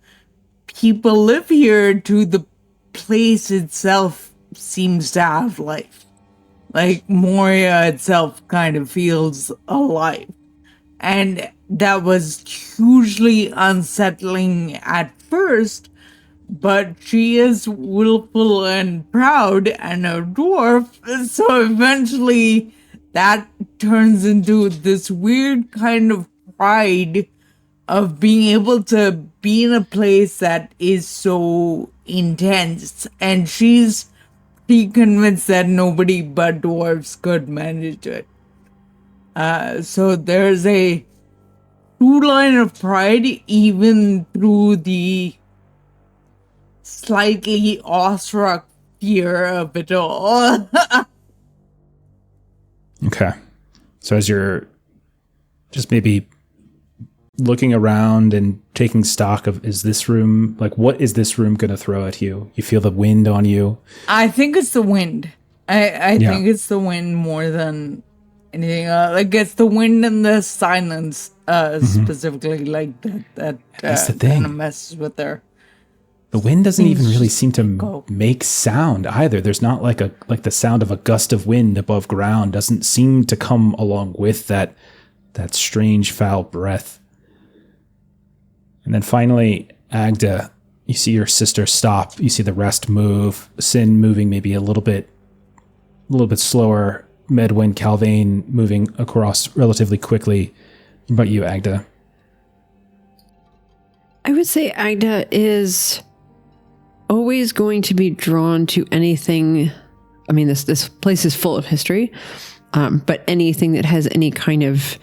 people live here to the place itself seems to have life. Like Moria itself kind of feels alive. And that was hugely unsettling at first, but she is willful and proud and a dwarf, so eventually that turns into this weird kind of pride of being able to be in a place that is so intense, and she's pretty convinced that nobody but dwarves could manage it. So there's a true line of pride even through the slightly awestruck fear of it all. Okay. So as you're just maybe looking around and taking stock of, is this room, like, what is this room going to throw at you? You feel the wind on you. I think it's the wind. I think it's the wind more than anything. Like, it's the wind and the silence, specifically, like that That's the thing. kind of messes with her. The wind doesn't even really just seem to go. make sound either. There's not like the sound of a gust of wind above ground. Doesn't seem to come along with that strange foul breath. And then finally, Agda, you see your sister stop. You see the rest move. Sin moving maybe a little bit slower. Medwin, CALVAIN moving across relatively quickly. What about you, Agda? I would say Agda is always going to be drawn to anything. I mean, this place is full of history, but anything that has any kind of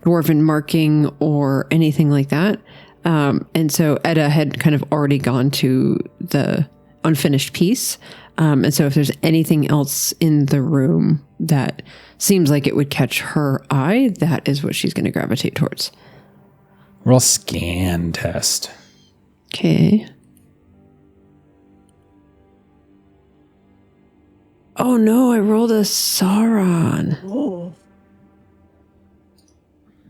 dwarven marking or anything like that. And so EDDA had kind of already gone to the unfinished piece. And so if there's anything else in the room that seems like it would catch her eye, that is what she's going to gravitate towards. Roll scan test. Okay. Oh no, I rolled a Sauron. Oh.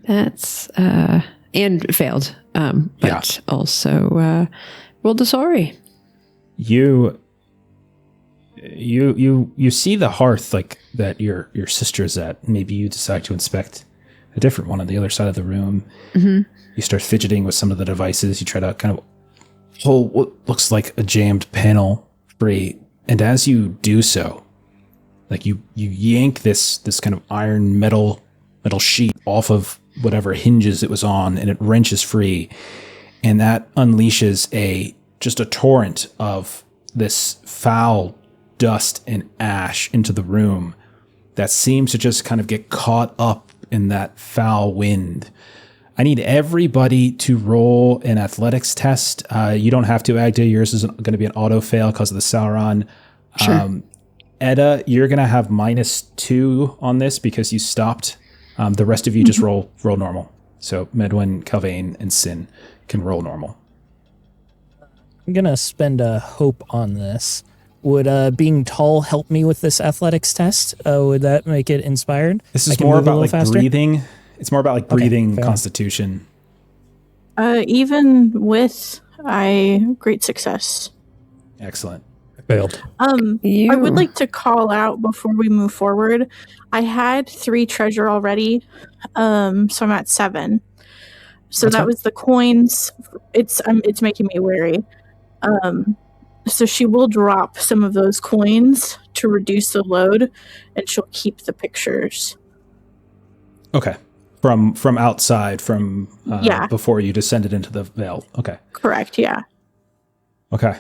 That's and failed. But also rolled a sorry. You see the hearth like that your sister's at. Maybe you decide to inspect a different one on the other side of the room. Mm-hmm. You start fidgeting with some of the devices. You try to kind of pull what looks like a jammed panel free. And as you do so, like you yank this kind of iron metal sheet off of whatever hinges it was on, and it wrenches free. And that unleashes just a torrent of this foul dust and ash into the room that seems to just kind of get caught up in that foul wind. I need everybody to roll an athletics test. You don't have to, Agda. Yours is going to be an auto fail because of the Sauron. Sure. Edda, you're going to have -2 on this because you stopped. The rest of you just roll normal. So Medwin, CALVAIN, and Sin can roll normal. I'm going to spend a hope on this. Would being tall help me with this athletics test? Would that make it inspired? This is more about like breathing. It's more about like breathing, fair. constitution. Even with great success. Excellent. Failed. I would like to call out before we move forward. I had 3 treasure already, so I'm at 7. So that was the coins. It's making me wary. So she will drop some of those coins to reduce the load, and she'll keep the pictures. Okay. From outside, before you descended into the veil. Okay. Correct. Yeah. Okay.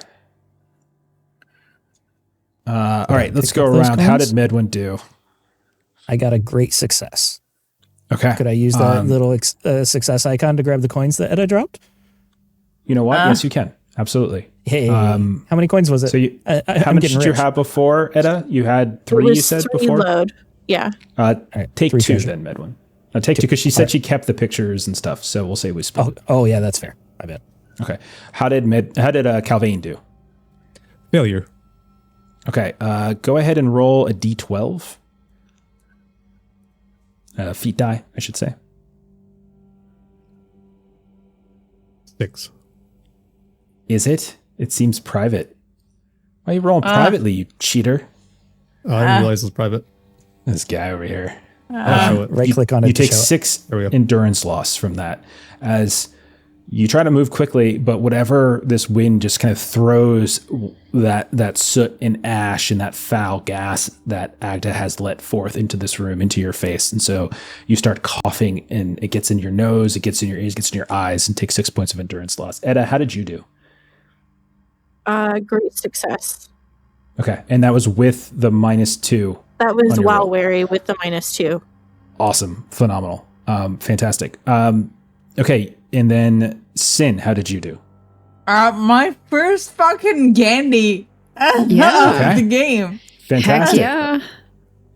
All right, let's go around. How did Medwin do? I got a great success. Okay. Could I use that little success icon to grab the coins that Edda dropped? You know what? Yes, you can. Absolutely. Hey, how many coins was it? So how much did you have before, Edda? You had 3, you said 3 before? Load. Yeah. Take 2 treasure. then, Medwin. Take 2 because she said she kept the pictures and stuff, so we'll say we split. Oh yeah, that's fair. I bet. Okay. How did CALVAIN do? Failure. Okay, go ahead and roll a d12. Feat die, I should say. 6. Is it? It seems private. Why are you rolling privately, you cheater? Oh, I didn't realize it was private. This guy over here. I'll show it. Right click on it. You to take show it. 6 There we go. endurance loss from that as you try to move quickly, but whatever this wind just kind of throws that soot and ash and that foul gas that Agda has let forth into this room, into your face. And so you start coughing and it gets in your nose, it gets in your ears, it gets in your eyes, and take 6 points of endurance loss. Edda, how did you do? Great success. Okay. And that was with the -2. That was On your while roll. wary with the -2. Awesome. Phenomenal. Fantastic. Okay. And then Sin, how did you do? My first fucking candy Yeah. of the game. Heck Fantastic. yeah.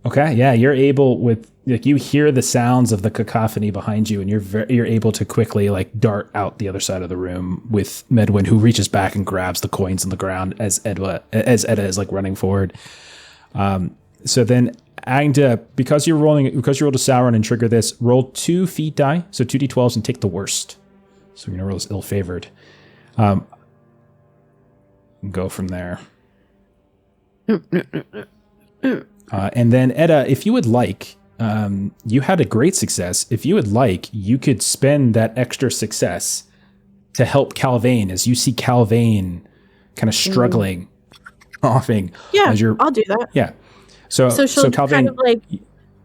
Okay, yeah, you're able with like you hear the sounds of the cacophony behind you, and you're able to quickly like dart out the other side of the room with Medwin, who reaches back and grabs the coins on the ground as Edda is like running forward. So then Agda, because you rolled a Sauron and trigger this, roll 2 feat die, so 2d12s, and take the worst. So you're gonna roll this ill-favored. Go from there. And then Edda, if you would like, you had a great success. If you would like, you could spend that extra success to help CALVAIN as you see CALVAIN kind of struggling, coughing. Yeah, as you're, I'll do that. yeah. So she'll CALVAIN, kind of like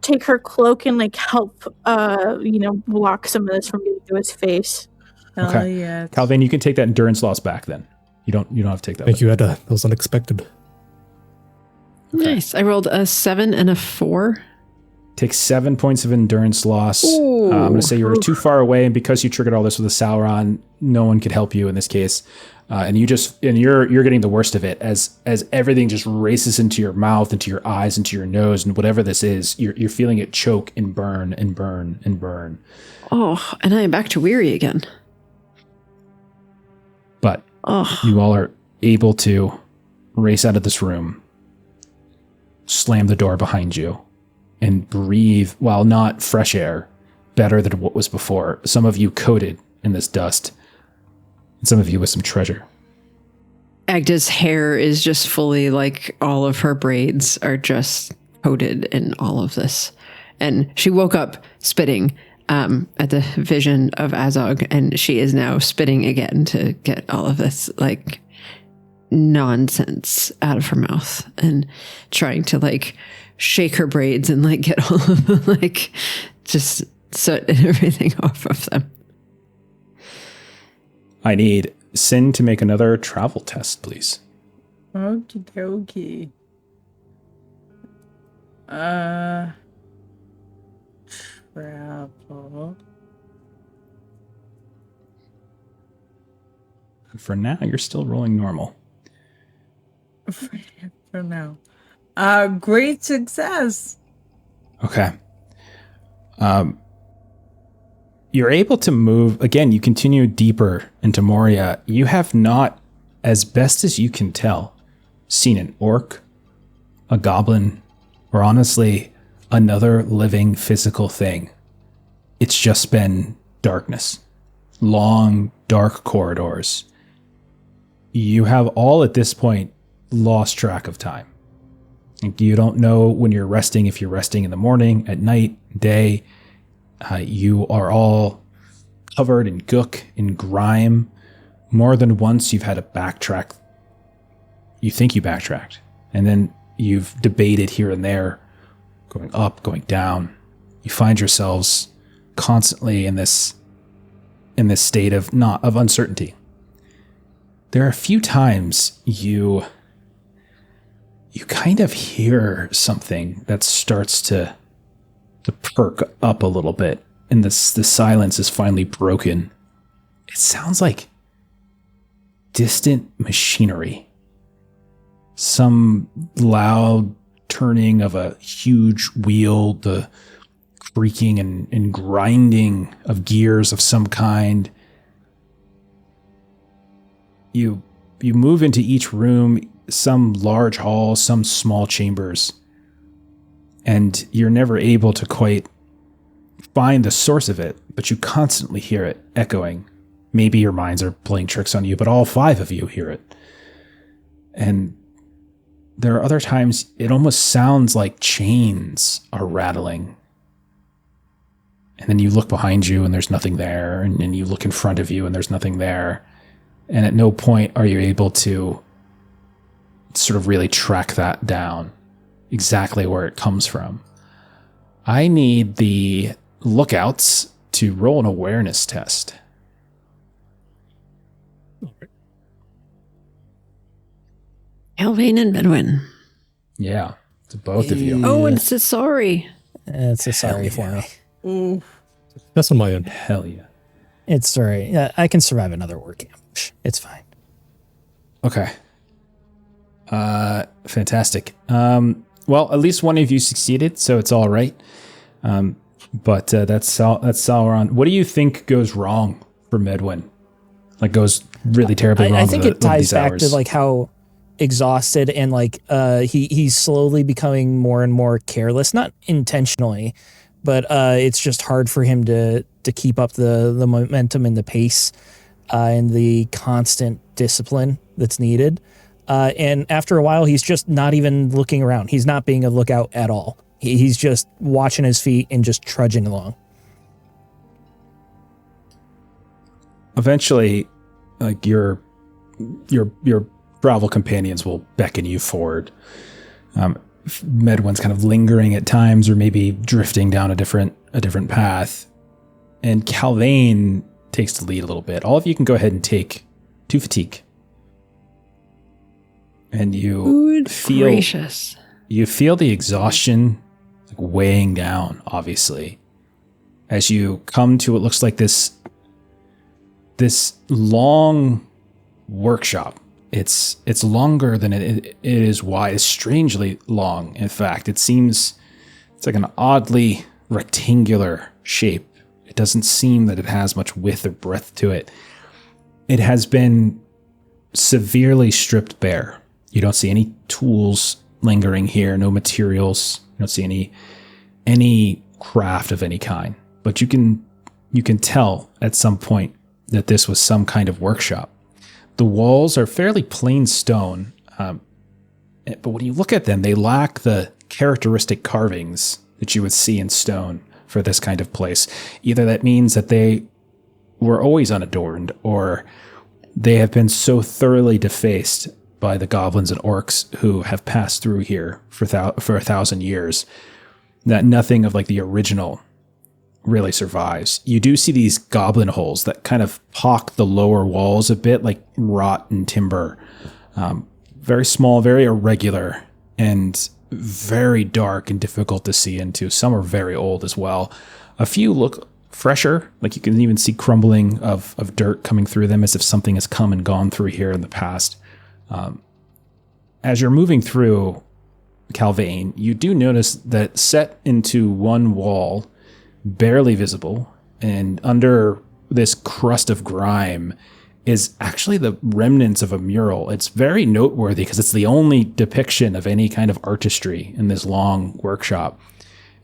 take her cloak and like help, block some of this from getting to his face. Hell Okay. yes. CALVAIN, you can take that endurance loss back. Then you don't have to take that. Thank you, Edda. That was unexpected. Nice. I rolled a 7 and a 4. Take 7 points of endurance loss. Ooh. I'm going to say you were too far away, and because you triggered all this with a Sauron, no one could help you in this case. And you're getting the worst of it as everything just races into your mouth, into your eyes, into your nose, and whatever this is, you're feeling it choke and burn and burn and burn. Oh, and I am back to weary again. But Oh, you all are able to race out of this room, slam the door behind you, and breathe, while not fresh air, better than what was before. Some of you coated in this dust, and some of you with some treasure. Agda's hair is just fully like all of her braids are just coated in all of this. And she woke up spitting at the vision of Azog, and she is now spitting again to get all of this like nonsense out of her mouth and trying to like shake her braids and like get all of the, like just soot and everything off of them. I need Sin to make another travel test, please. Okie dokie. Travel. For now, you're still rolling normal. For now. Great success. Okay. You're able to move again. You continue deeper into Moria. You have not, as best as you can tell, seen an orc, a goblin, or honestly, another living physical thing. It's just been darkness, long, dark corridors. You have all at this point lost track of time. You don't know when you're resting, if you're resting in the morning, at night, day. You are all covered in gook, in grime. More than once you've had to backtrack. You think you backtracked, and then you've debated here and there, going up, going down. You find yourselves constantly in this state of uncertainty. There are a few times you kind of hear something that starts to perk up a little bit, and the silence is finally broken. It sounds like distant machinery. Some loud turning of a huge wheel, the creaking and grinding of gears of some kind. You move into each room, some large hall, some small chambers, and you're never able to quite find the source of it, but you constantly hear it echoing. Maybe your minds are playing tricks on you, but all 5 of you hear it. And there are other times it almost sounds like chains are rattling. And then you look behind you and there's nothing there. And then you look in front of you and there's nothing there. And at no point are you able to sort of really track that down, exactly where it comes from. I need the lookouts to roll an awareness test. CALVAIN and Medwin. Yeah, to both of you. Oh, and it's a sorry. It's a sorry for me. That's on my end. Hell yeah. It's sorry. I can survive another orc ambush. It's fine. Okay. Fantastic. Well, at least one of you succeeded, so it's all right. But that's Sauron. What do you think goes wrong for Medwin? Like goes really terribly wrong. I think it ties back hours. to like how exhausted and like he's slowly becoming more and more careless, not intentionally, but it's just hard for him to keep up the momentum and the pace and the constant discipline that's needed. And after a while, he's just not even looking around. He's not being a lookout at all. He's just watching his feet and just trudging along. Eventually, like your travel companions will beckon you forward. Medwin's kind of lingering at times, or maybe drifting down a different path. And CALVAIN takes the lead a little bit. All of you can go ahead and take 2 fatigue. And you Gracious. You feel the exhaustion like weighing down, obviously, as you come to what looks like this long workshop. It's longer than it is wide. It's strangely long. In fact, it's like an oddly rectangular shape. It doesn't seem that it has much width or breadth to it. It has been severely stripped bare. You don't see any tools lingering here, no materials. You don't see any craft of any kind. But you can tell at some point that this was some kind of workshop. The walls are fairly plain stone, but when you look at them, they lack the characteristic carvings that you would see in stone for this kind of place. Either that means that they were always unadorned, or they have been so thoroughly defaced by the goblins and orcs who have passed through here for 1,000 years that nothing of like the original really survives. You do see these goblin holes that kind of pock the lower walls a bit, like rotten timber. Very small, very irregular, and very dark and difficult to see into. Some are very old as well. A few look fresher, like you can even see crumbling of dirt coming through them as if something has come and gone through here in the past. As you're moving through CALVAIN, you do notice that set into one wall, barely visible, and under this crust of grime is actually the remnants of a mural. It's very noteworthy because it's the only depiction of any kind of artistry in this long workshop.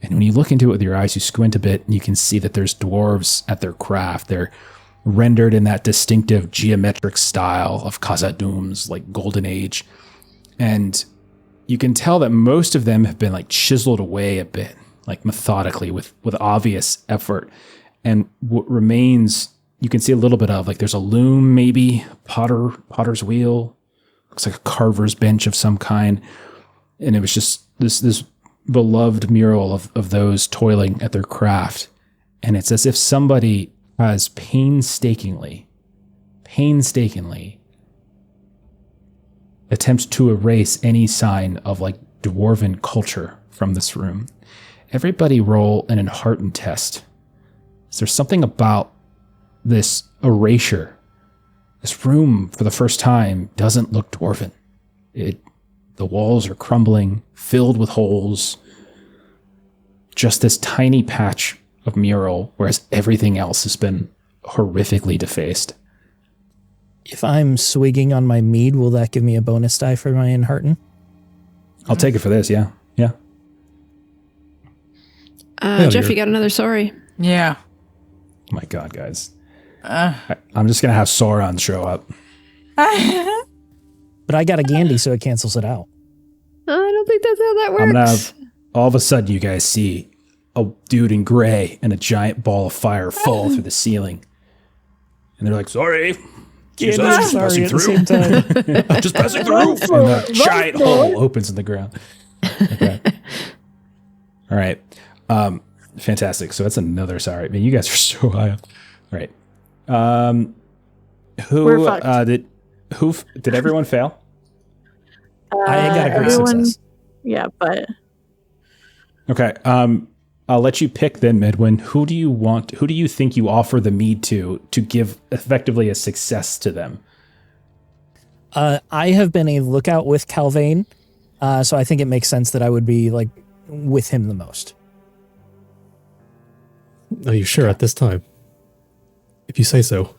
And when you look into it with your eyes, you squint a bit and you can see that there's dwarves at their craft. They're rendered in that distinctive geometric style of Khazad-dûm's like golden age. And you can tell that most of them have been like chiseled away a bit, like methodically with obvious effort. And what remains, you can see a little bit of, like there's a loom, maybe potter's wheel, looks like a carver's bench of some kind. And it was just this beloved mural of those toiling at their craft. And it's as if somebody has painstakingly attempts to erase any sign of like dwarven culture from this room. Everybody roll an Enhearten test. Is there something about this erasure? This room, for the first time, doesn't look dwarven. The walls are crumbling, filled with holes. Just this tiny patch of mural, whereas everything else has been horrifically defaced. If I'm swigging on my mead, will that give me a bonus die for my Enhearten? I'll take it for this, yeah. Yeah. Jeff, you got another sorry. Yeah. Oh my God, guys. I'm just going to have Sauron show up. But I got a Gandy, so it cancels it out. That's how that works. I'm gonna have, all of a sudden you guys see a dude in gray and a giant ball of fire fall through the ceiling. And they're like, sorry. Jesus, just passing at the through. same time. Just passing through. And the giant hole opens in the ground. Okay. All right. Fantastic. So that's another sorry. I mean, you guys are so high up. All right. Did everyone fail? I got a great success. Yeah, but Okay. I'll let you pick then, Medwin. Who do you think you offer the mead to give effectively a success to them? I have been a lookout with CALVAIN, so I think it makes sense that I would be like with him the most. Are you sure at this time? If you say so.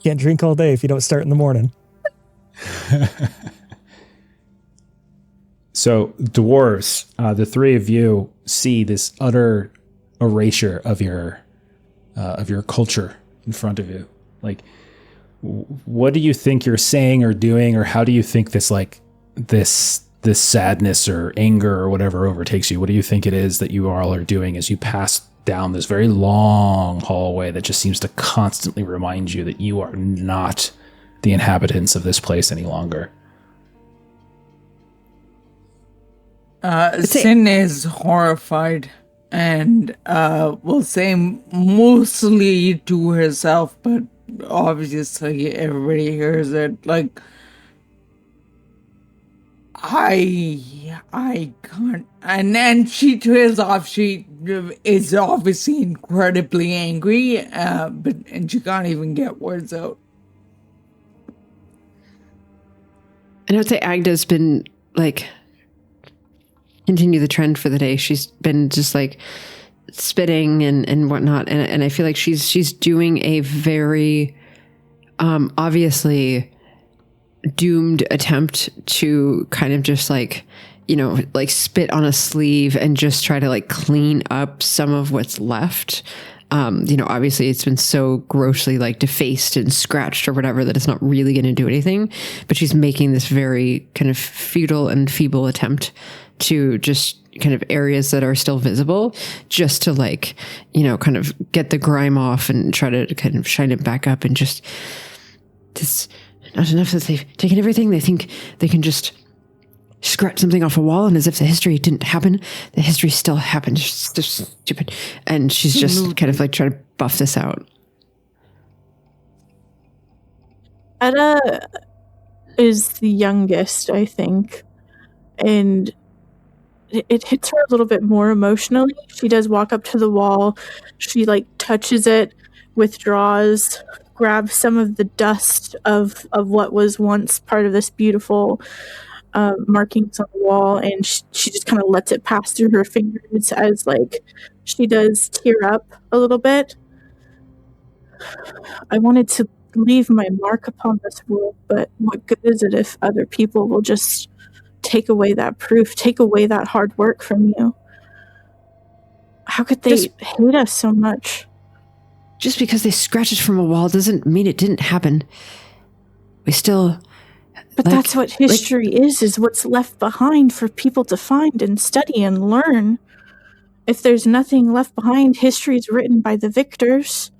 Can't drink all day if you don't start in the morning. So, dwarves, the three of you see this utter erasure of your culture in front of you. Like, what do you think you're saying or doing, or how do you think this sadness or anger or whatever overtakes you? What do you think it is that you all are doing as you pass down this very long hallway that just seems to constantly remind you that you are not the inhabitants of this place any longer? Sin is horrified and will say mostly to herself, but obviously everybody hears it. Like, I can't. And she trails off. She is obviously incredibly angry, and she can't even get words out. And I would say Agda's been like continue the trend for the day. She's been just like spitting and whatnot, and I feel like she's doing a very obviously doomed attempt to kind of just like, you know, like spit on a sleeve and just try to like clean up some of what's left. You know, obviously it's been so grossly like defaced and scratched or whatever that it's not really going to do anything, but she's making this very kind of futile and feeble attempt to just kind of areas that are still visible, just to like, you know, kind of get the grime off and try to kind of shine it back up. And just this, not enough that they've taken everything. They think they can just scratch something off a wall, and as if the history didn't happen, the history still happened. It's just stupid. And she's just kind of like trying to buff this out. Edda is the youngest, I think, and it hits her a little bit more emotionally. She does walk up to the wall. She like touches it, withdraws, grabs some of the dust of what was once part of this beautiful markings on the wall, and she just kind of lets it pass through her fingers as like she does tear up a little bit. I wanted to leave my mark upon this world, but what good is it if other people will just take away that proof, take away that hard work from you? How could they hate us so much? Just because they scratched it from a wall doesn't mean it didn't happen. We still... But that's what history is what's left behind for people to find and study and learn. If there's nothing left behind, history is written by the victors.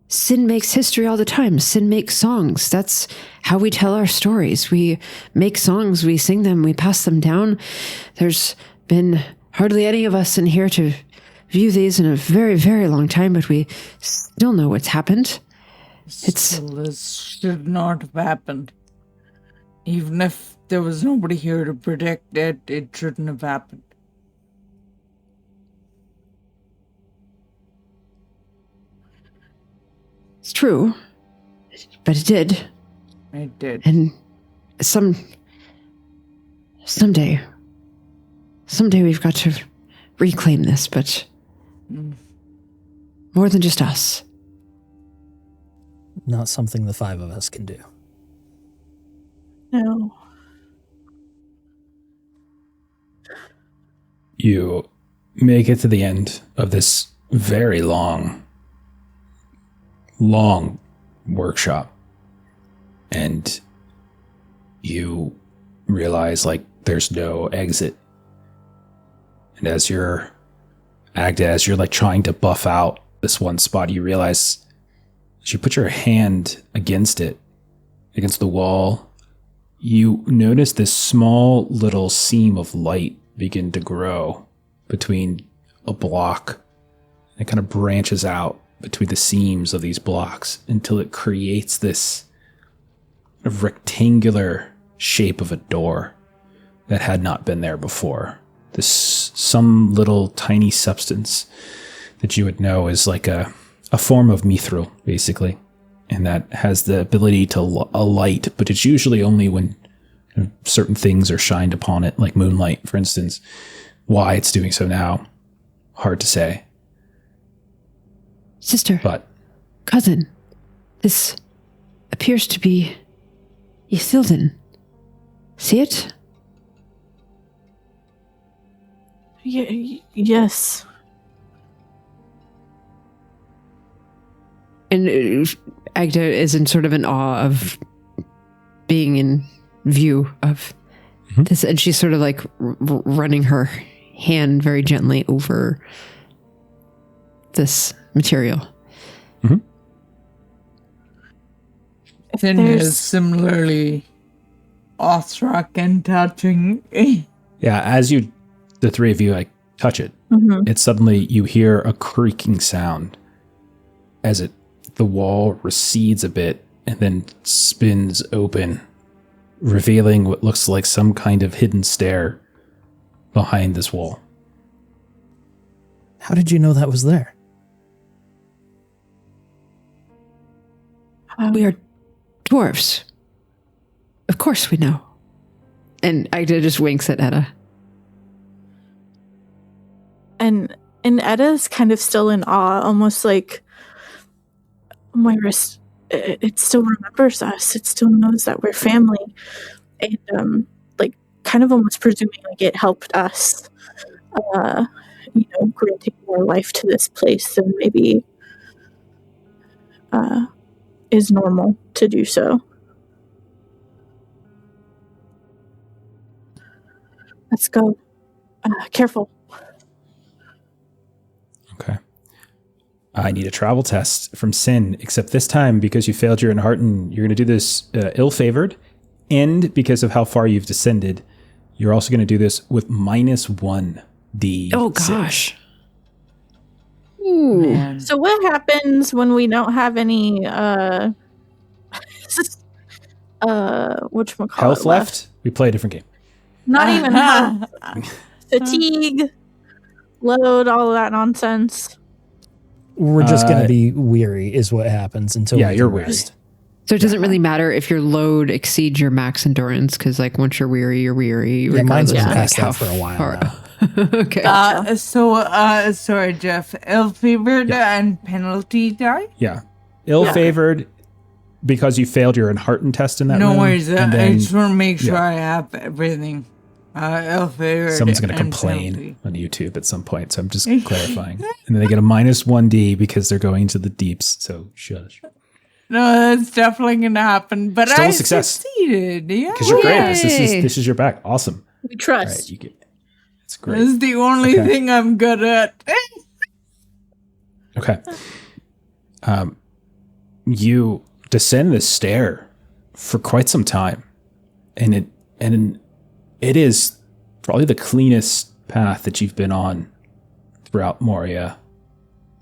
Sin makes history all the time. Sin makes songs. That's how we tell our stories. We make songs, we sing them, we pass them down. There's been hardly any of us in here to view these in a very, very long time, but we still know what's happened. This should not have happened. Even if there was nobody here to protect it, it shouldn't have happened. It's true, but it did. It did. And someday we've got to reclaim this, but more than just us. Not something the five of us can do. No. You make it to the end of this very long workshop, and you realize like there's no exit. And as you're like trying to buff out this one spot, you realize as you put your hand against it, against the wall, you notice this small little seam of light begin to grow between a block. It kind of branches out between the seams of these blocks until it creates this rectangular shape of a door that had not been there before. Some little tiny substance that you would know is like a form of mithril, basically, and that has the ability to alight, but it's usually only when certain things are shined upon it, like moonlight, for instance. Why it's doing so now, hard to say. Sister, but cousin, this appears to be Ithilden. See it? Yes. And Agda is in sort of an awe of being in view of this, and she's sort of like running her hand very gently over this material. Finn is similarly awestruck and touching. Yeah, as the three of you like touch it, it suddenly you hear a creaking sound as the wall recedes a bit and then spins open, revealing what looks like some kind of hidden stair behind this wall. How did you know that was there? We are dwarves. Of course we know. And Agda just winks at Edda. And Edda's kind of still in awe, almost like Moira, it still remembers us. It still knows that we're family. And like kind of almost presuming like it helped us, granting more life to this place than maybe is normal to do so. Let's go. Careful. Okay. I need a travel test from Sin, except this time, because you failed your Enhearten, you're going to do this ill-favored, and because of how far you've descended, you're also going to do this with -1d. Oh, gosh. Man. So what happens when we don't have any whatchamacallit Health left? We play a different game. Not even health. Fatigue, load, all of that nonsense. We're just going to be weary is what happens until Yeah, we you're can weary. rest. So it doesn't really matter if your load exceeds your max endurance, because like once you're weary, you're weary. Yeah, mine's been regardless passed of, like, out for a while far- now. Okay. Sorry, Jeff. Ill-favored and penalty die? Yeah. Ill-favored because you failed your Enhearten test in that No room. worries. and I then just want to make sure I have everything. Ill-favored. someone's going to and complain penalty. on YouTube at some point, so I'm just clarifying. And then they get a -1d because they're going to the deeps, so shush. No, that's definitely going to happen. But Still a I success. succeeded. Yeah. Because you're great. Yay. This is your back. Awesome. We All trust. right, you get it's great. This is the only Okay. thing I'm good at. Okay. You descend this stair for quite some time, and it is probably the cleanest path that you've been on throughout Moria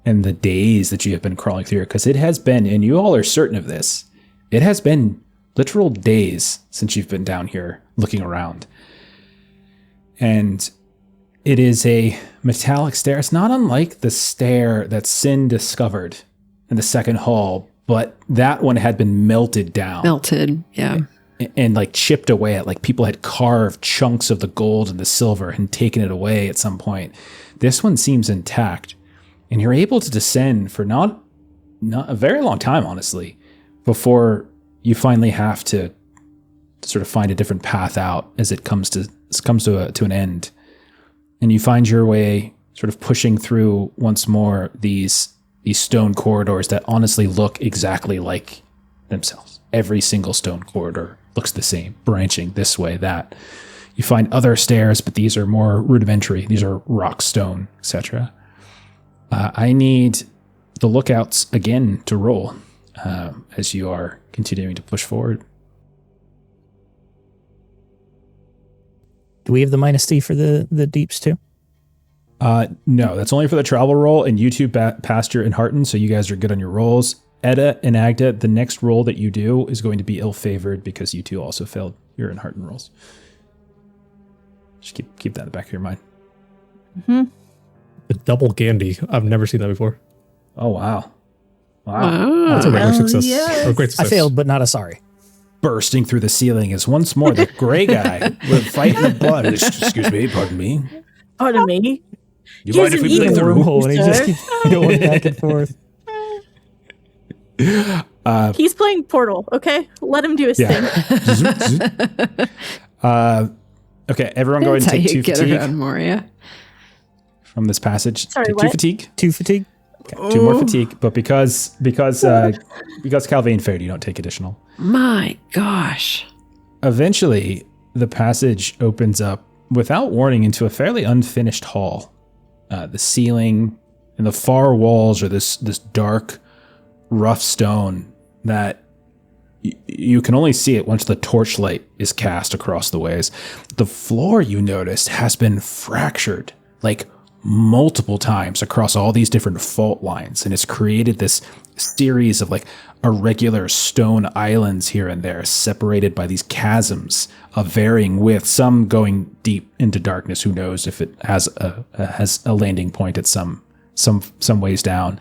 and the days that you have been crawling through, because it has been, and you all are certain of this, it has been literal days since you've been down here looking around. And it is a metallic stair. It's not unlike the stair that Sin discovered in the second hall, but that one had been melted down. Melted, yeah. And like chipped away at, like people had carved chunks of the gold and the silver and taken it away at some point. This one seems intact, and you're able to descend for not a very long time, honestly, before you finally have to sort of find a different path out as it comes to an end. And you find your way sort of pushing through once more these stone corridors that honestly look exactly like themselves. Every single stone corridor looks the same, branching this way, that. You find other stairs, but these are more rudimentary. These are rock, stone, etc. I need the lookouts again to roll as you are continuing to push forward. Do we have the -D for the deeps too? No, that's only for the travel roll, and you two Pasture and Harton, so you guys are good on your rolls. EDDA and AGDA, the next roll that you do is going to be ill-favored because you two also failed your and Harton rolls. Just keep that in the back of your mind. Mm-hmm. The double Gandhi. I've never seen that before. Oh, wow. Wow. That's a regular success. yes. Or a great success. I failed, but not a sorry. Bursting through the ceiling is once more the gray guy with fighting the blood. Excuse me, pardon me. Pardon me. You He mind if hasn't we play eaten through? Wormhole, and he just sir. keeps going back and forth. He's playing Portal, okay? Let him do his thing. Okay, everyone go ahead That's and how take you 2 get fatigue around Moria. from this passage. Sorry, take what? 2 fatigue. 2 fatigue. Okay, 2 more fatigue, but because CALVAIN failed, you don't take additional. My gosh. Eventually, the passage opens up without warning into a fairly unfinished hall. The ceiling and the far walls are this dark, rough stone that you can only see it once the torchlight is cast across the ways. The floor, you noticed, has been fractured like multiple times across all these different fault lines, and it's created this series of like irregular stone islands here and there, separated by these chasms of varying width, some going deep into darkness. Who knows if it has a landing point at some ways down.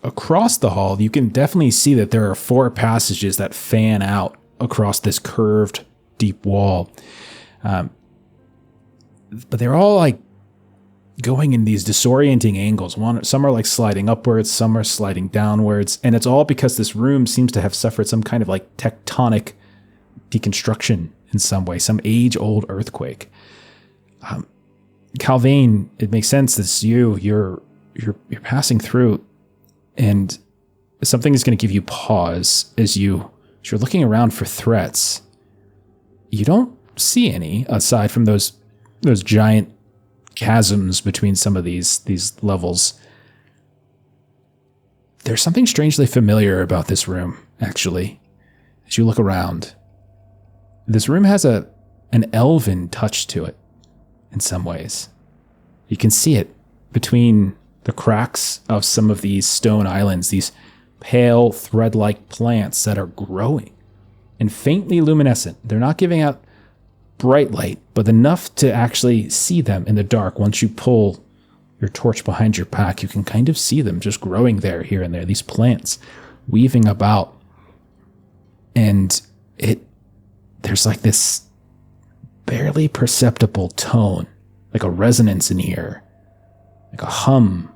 Across the hall, you can definitely see that there are 4 passages that fan out across this curved, deep wall. But they're all like going in these disorienting angles. Some are like sliding upwards, some are sliding downwards, and it's all because this room seems to have suffered some kind of like tectonic deconstruction in some way, some age-old earthquake. CALVAIN, it makes sense. This you're passing through. And something is going to give you pause as you're looking around for threats. You don't see any aside from those giant chasms between some of these levels. There's something strangely familiar about this room, actually. As you look around, this room has an elven touch to it in some ways. You can see it between the cracks of some of these stone islands, these pale thread-like plants that are growing and faintly luminescent. They're not giving out bright light, but enough to actually see them in the dark. Once you pull your torch behind your back, you can kind of see them just growing there, here and there, these plants weaving about. And there's like this barely perceptible tone, like a resonance in here, like a hum.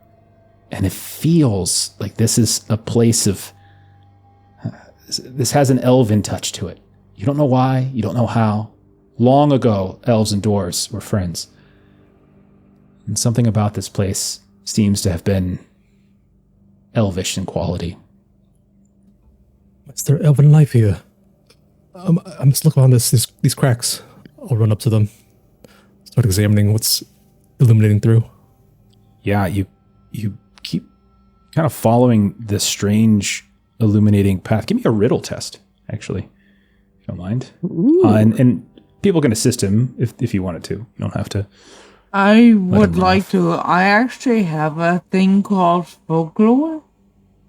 And it feels like this is a place of... this has an elven touch to it. You don't know why, you don't know how. Long ago, elves and dwarves were friends. And something about this place seems to have been elvish in quality. Is there elven life here? I must look around these cracks. I'll run up to them, start examining what's illuminating through. Yeah, you keep kind of following this strange illuminating path. Give me a riddle test, actually, if you don't mind. And people can assist him if you wanted to. You don't have to. I would like to. I actually have a thing called folklore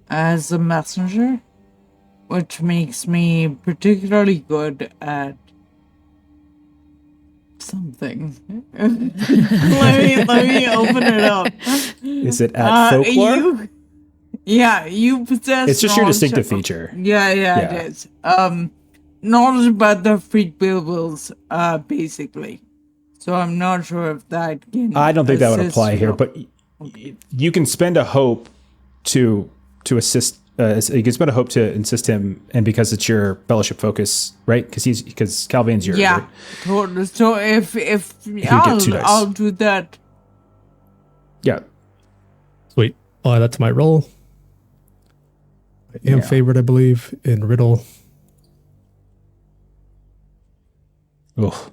as a messenger, which makes me particularly good at something. let me open it up. Is it at folklore? You possess. It's just your knowledge distinctive of- feature. Yeah, it is. Knowledge about the freed bills, basically. So I'm not sure if that can. I don't think that would assist apply here, you. but you can spend a hope to assist. You can spend a hope to assist him, and because it's your fellowship focus, right? Because CALVAIN's your Yeah. right? Totally. So if get 2 dice. I'll do that. Yeah. Sweet. I'll add that to my roll. I am Yeah. favored, I believe, in riddle. Oh,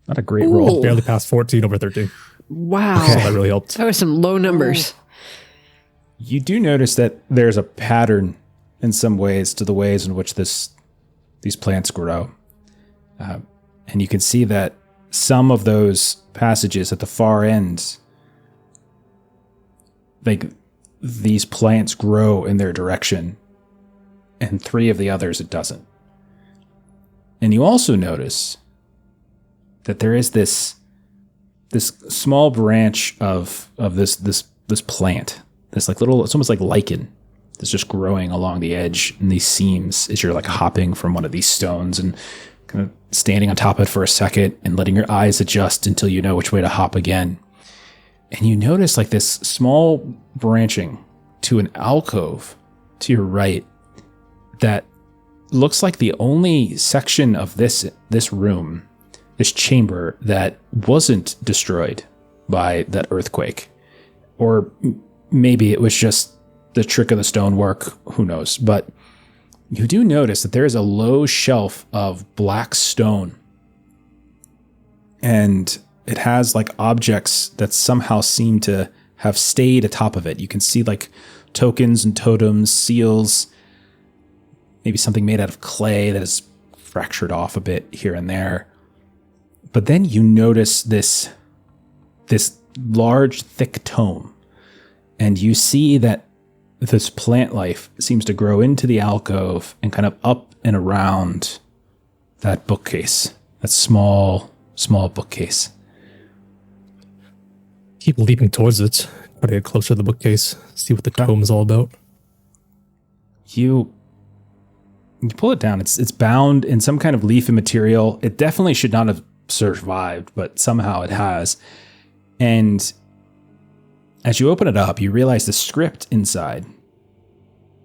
not a great roll. Ooh. Barely passed 14 over 13. Wow. So that really helped. That was some low numbers. You do notice that there's a pattern in some ways to the ways in which these plants grow. And you can see that some of those passages at the far ends, like these plants grow in their direction, and 3 of the others it doesn't. And you also notice that there is this small branch of this plant, this like little, it's almost like lichen that's just growing along the edge in these seams as you're like hopping from one of these stones and kind of standing on top of it for a second and letting your eyes adjust until you know which way to hop again. And you notice like this small branching to an alcove to your right that looks like the only section of this room, this chamber, that wasn't destroyed by that earthquake. Or maybe it was just the trick of the stonework, who knows. But you do notice that there is a low shelf of black stone. And it has like objects that somehow seem to have stayed atop of it. You can see like tokens and totems, seals, maybe something made out of clay that is fractured off a bit here and there. But then you notice this large, thick tome, and you see that this plant life seems to grow into the alcove and kind of up and around that bookcase, that small bookcase. Keep leaping towards it. Try to get closer to the bookcase, see what the tome is all about. You pull it down. It's bound in some kind of leafy material. It definitely should not have survived, but somehow it has. And as you open it up, you realize the script inside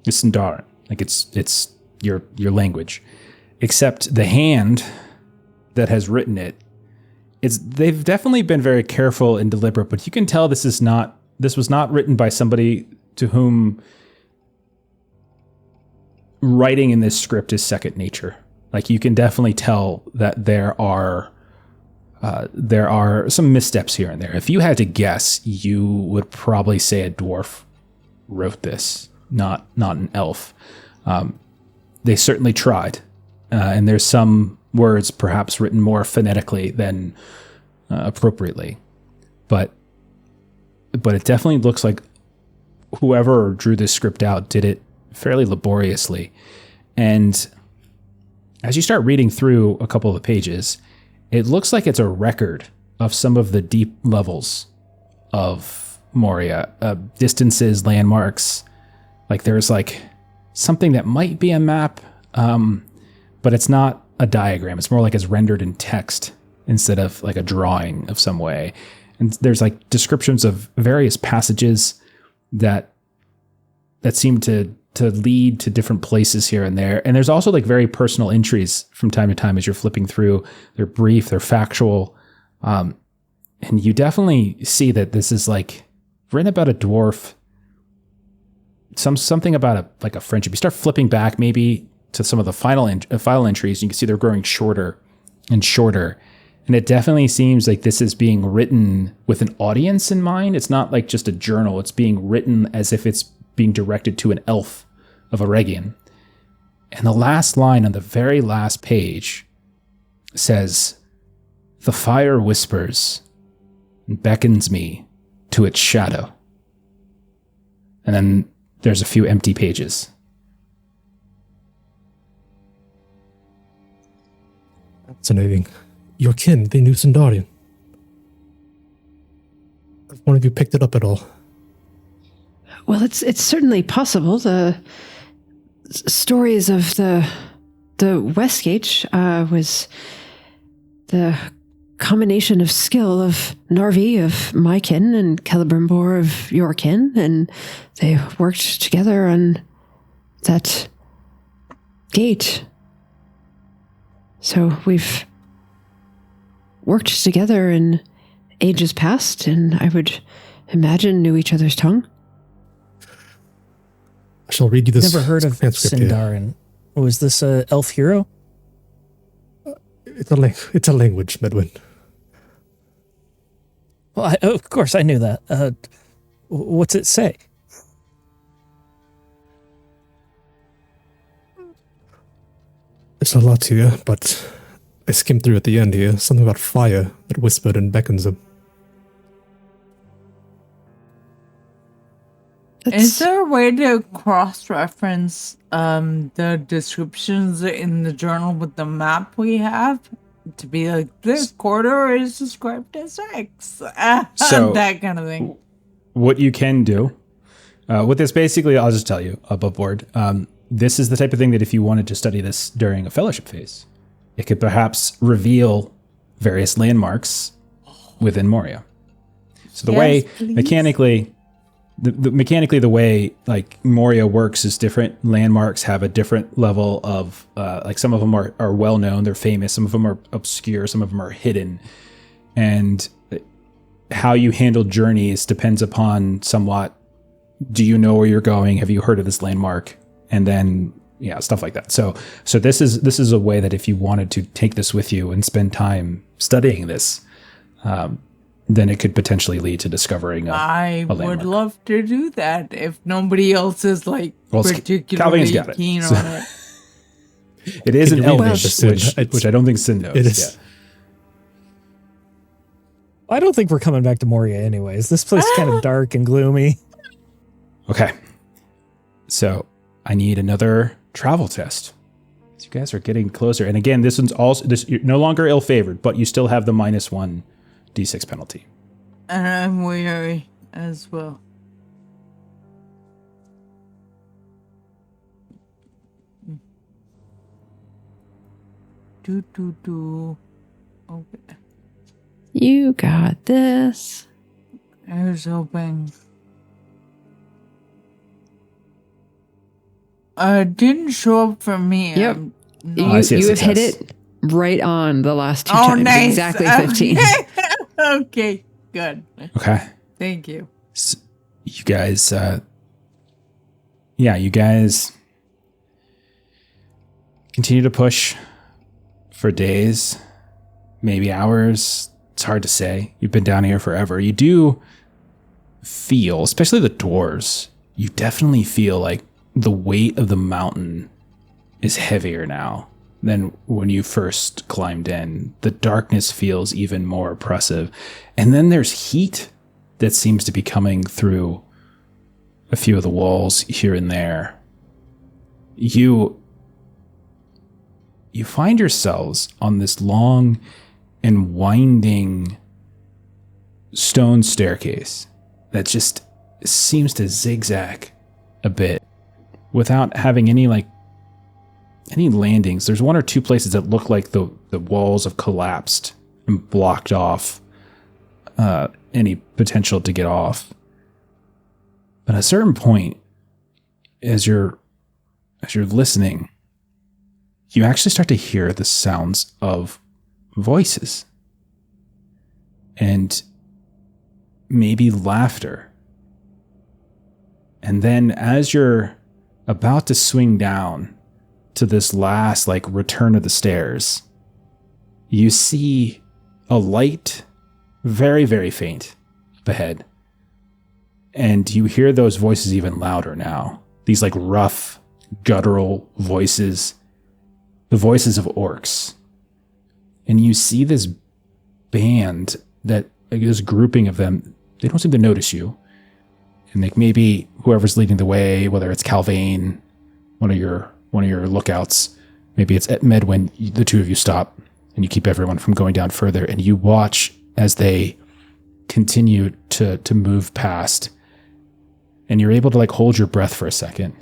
is Sindarin. Like it's your language. Except the hand that has written it, they've definitely been very careful and deliberate, but you can tell this was not written by somebody to whom writing in this script is second nature. Like you can definitely tell that there are some missteps here and there. If you had to guess, you would probably say a dwarf wrote this, not an elf. They certainly tried, and there's some words perhaps written more phonetically than appropriately, but it definitely looks like whoever drew this script out did it fairly laboriously. And as you start reading through a couple of the pages, it looks like it's a record of some of the deep levels of Moria, distances, landmarks. Like there's like something that might be a map, but it's not a diagram. It's more like it's rendered in text instead of like a drawing of some way. And there's like descriptions of various passages that seem to lead to different places here and there. And there's also like very personal entries from time to time as you're flipping through. They're brief, they're factual. And you definitely see that this is like written about a dwarf, something about a friendship. You start flipping back maybe to some of the final entries, and you can see they're growing shorter and shorter. And it definitely seems like this is being written with an audience in mind. It's not like just a journal. It's being written as if it's being directed to an elf of Eregion. And the last line on the very last page says, "The fire whispers and beckons me to its shadow." And then there's a few empty pages. Fascinating. Your kin, they knew Sindarin. If one of you picked it up at all. Well, it's certainly possible. The stories of the Westgate was the combination of skill of Narvi of my kin and Celebrimbor of your kin, and they worked together on that gate. So we've worked together in ages past, and I would imagine knew each other's tongue. I shall read you this. Never heard of transcript here. Sindarin. Was this a elf hero? It's a language, Medwin. Well, of course I knew that. What's it say? There's a lot here, but I skimmed through at the end here. Something about fire that whispered and beckons him. Is there a way to cross-reference the descriptions in the journal with the map we have? To be like, this corridor is described as X. So, that kind of thing. What you can do, with this basically, I'll just tell you above board, this is the type of thing that if you wanted to study this during a fellowship phase, it could perhaps reveal various landmarks within Moria. So the way, mechanically, the way like Moria works is different. Landmarks have a different level of like some of them are well known, they're famous, some of them are obscure, some of them are hidden, and how you handle journeys depends upon somewhat. Do you know where you're going? Have you heard of this landmark? And then stuff like that. So this is a way that if you wanted to take this with you and spend time studying this, then it could potentially lead to discovering a would landmark. love to do that if nobody else is like CALVAIN's particularly got it. keen So- on it. It is Can an you read Elvish, this? which I don't think Sin knows. It is. I don't think we're coming back to Moria anyways. This place is kind of dark and gloomy. Okay. So I need another travel test. So you guys are getting closer. And again, this one's also you're no longer ill-favored, but you still have the -1 D6 penalty. And I'm weary as well. Do. Okay. You got this. I was hoping. Didn't show up for me. Yep. I see a You have hit success. it right on the last two Oh, times. nice. Exactly 15. Okay, good. Okay. Thank you. So you guys, you guys continue to push for days, maybe hours. It's hard to say. You've been down here forever. You do feel, especially the dwarves, you definitely feel like the weight of the mountain is heavier now than when you first climbed in. The darkness feels even more oppressive. And then there's heat that seems to be coming through a few of the walls here and there. You find yourselves on this long and winding stone staircase that just seems to zigzag a bit without having any landings. There's one or two places that look like the walls have collapsed and blocked off any potential to get off. But at a certain point, as you're listening, you actually start to hear the sounds of voices and maybe laughter. And then as you're about to swing down to this last return of the stairs, you see a light, very, very faint, up ahead. And you hear those voices even louder now. These rough, guttural voices, the voices of orcs. And you see this band this grouping of them, they don't seem to notice you. And maybe whoever's leading the way, whether it's CALVAIN, one of your lookouts, maybe it's at Medwin, the two of you stop and you keep everyone from going down further, and you watch as they continue to move past, and you're able to hold your breath for a second.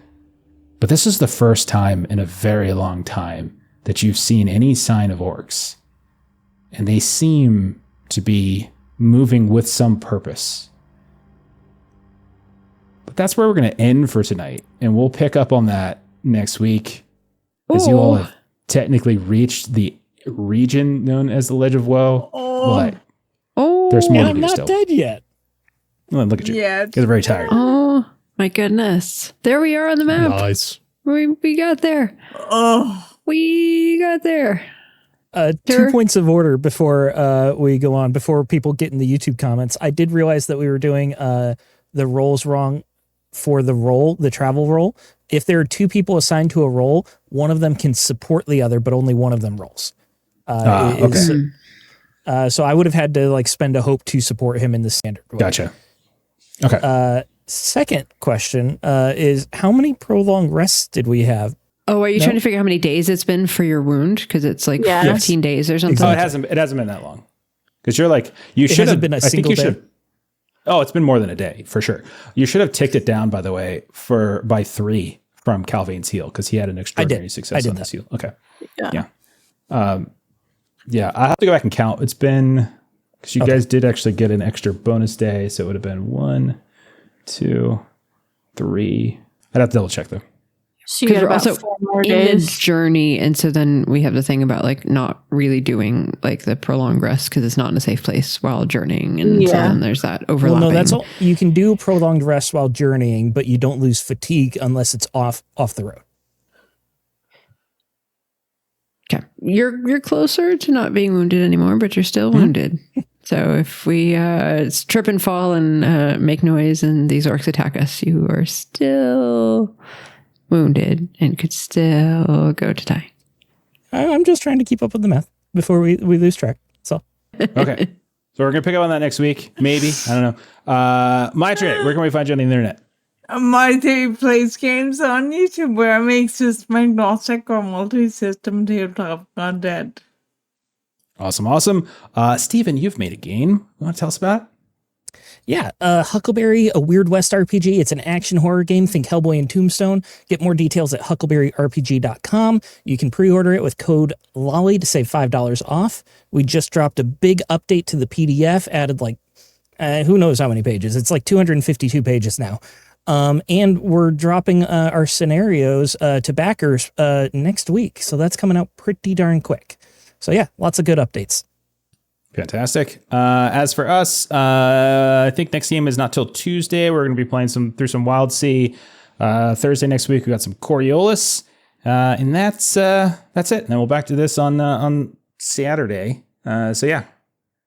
But this is the first time in a very long time that you've seen any sign of orcs, and they seem to be moving with some purpose. But that's where we're going to end for tonight, and we'll pick up on that next week, as you all have technically reached the region known as the Ledge of Woe. But there's more to I'm do not still. dead yet. Well, look at you. Yeah. You guys are very tired. Oh, my goodness. There we are on the map. Nice. We got there. Oh, We got there. 2 points of order before we go on, before people get in the YouTube comments. I did realize that we were doing the roles wrong for the travel role. If there are 2 people assigned to a role, one of them can support the other, but only one of them rolls. Okay. So I would have had to spend a hope to support him in the standard way. Gotcha. Okay. Second question is, how many prolonged rests did we have? Oh, are you trying to figure out how many days it's been for your wound? Because it's 15 days or something. Exactly. Oh, it hasn't been that long. Because you should have been a single day. Oh, it's been more than a day for sure. You should have ticked it down, by the way, by 3 from CALVAIN's heal, because he had an extraordinary success on his heal. Okay. Yeah. Yeah. I have to go back and count. It's been, because you guys did actually get an extra bonus day, so it would have been 1, 2, 3. I'd have to double check though. So you got about 4 more days. The journey, and so then we have the thing about not really doing the prolonged rest because it's not in a safe place while journeying, and so then there's that overlapping. Well, no, that's all. You can do prolonged rest while journeying, but you don't lose fatigue unless it's off the road. Okay, you're closer to not being wounded anymore, but you're still wounded. So if we trip and fall and make noise and these orcs attack us, you are still wounded and could still go to die. I'm just trying to keep up with the math before we lose track. So okay, so we're gonna pick up on that next week, maybe. I don't know. Maitreya, where can we find you on the internet? Maitreya plays games on YouTube, where I make system agnostic or multi-system tabletop content. Awesome. Steven, you've made a game. You want to tell us about it? Yeah, Huckleberry, a Weird West RPG. It's an action horror game. Think Hellboy and Tombstone. Get more details at huckleberryrpg.com. You can pre-order it with code LOLLY to save $5 off. We just dropped a big update to the PDF, added who knows how many pages. It's 252 pages now. And we're dropping our scenarios to backers next week. So that's coming out pretty darn quick. So yeah, lots of good updates. Fantastic. As for us, I think next game is not till Tuesday. We're going to be playing through some Wild Sea. Thursday next week, we got some Coriolis. And that's it. And then we'll back to this on Saturday. So yeah,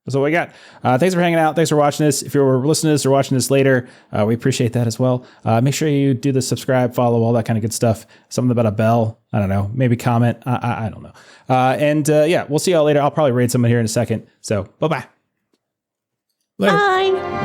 that's all we got. Thanks for hanging out. Thanks for watching this. If you're listening to this or watching this later, we appreciate that as well. Make sure you do the subscribe, follow, all that kind of good stuff. Something about a bell. I don't know. Maybe comment. I don't know. Yeah, we'll see y'all later. I'll probably raid someone here in a second. So bye-bye. Bye.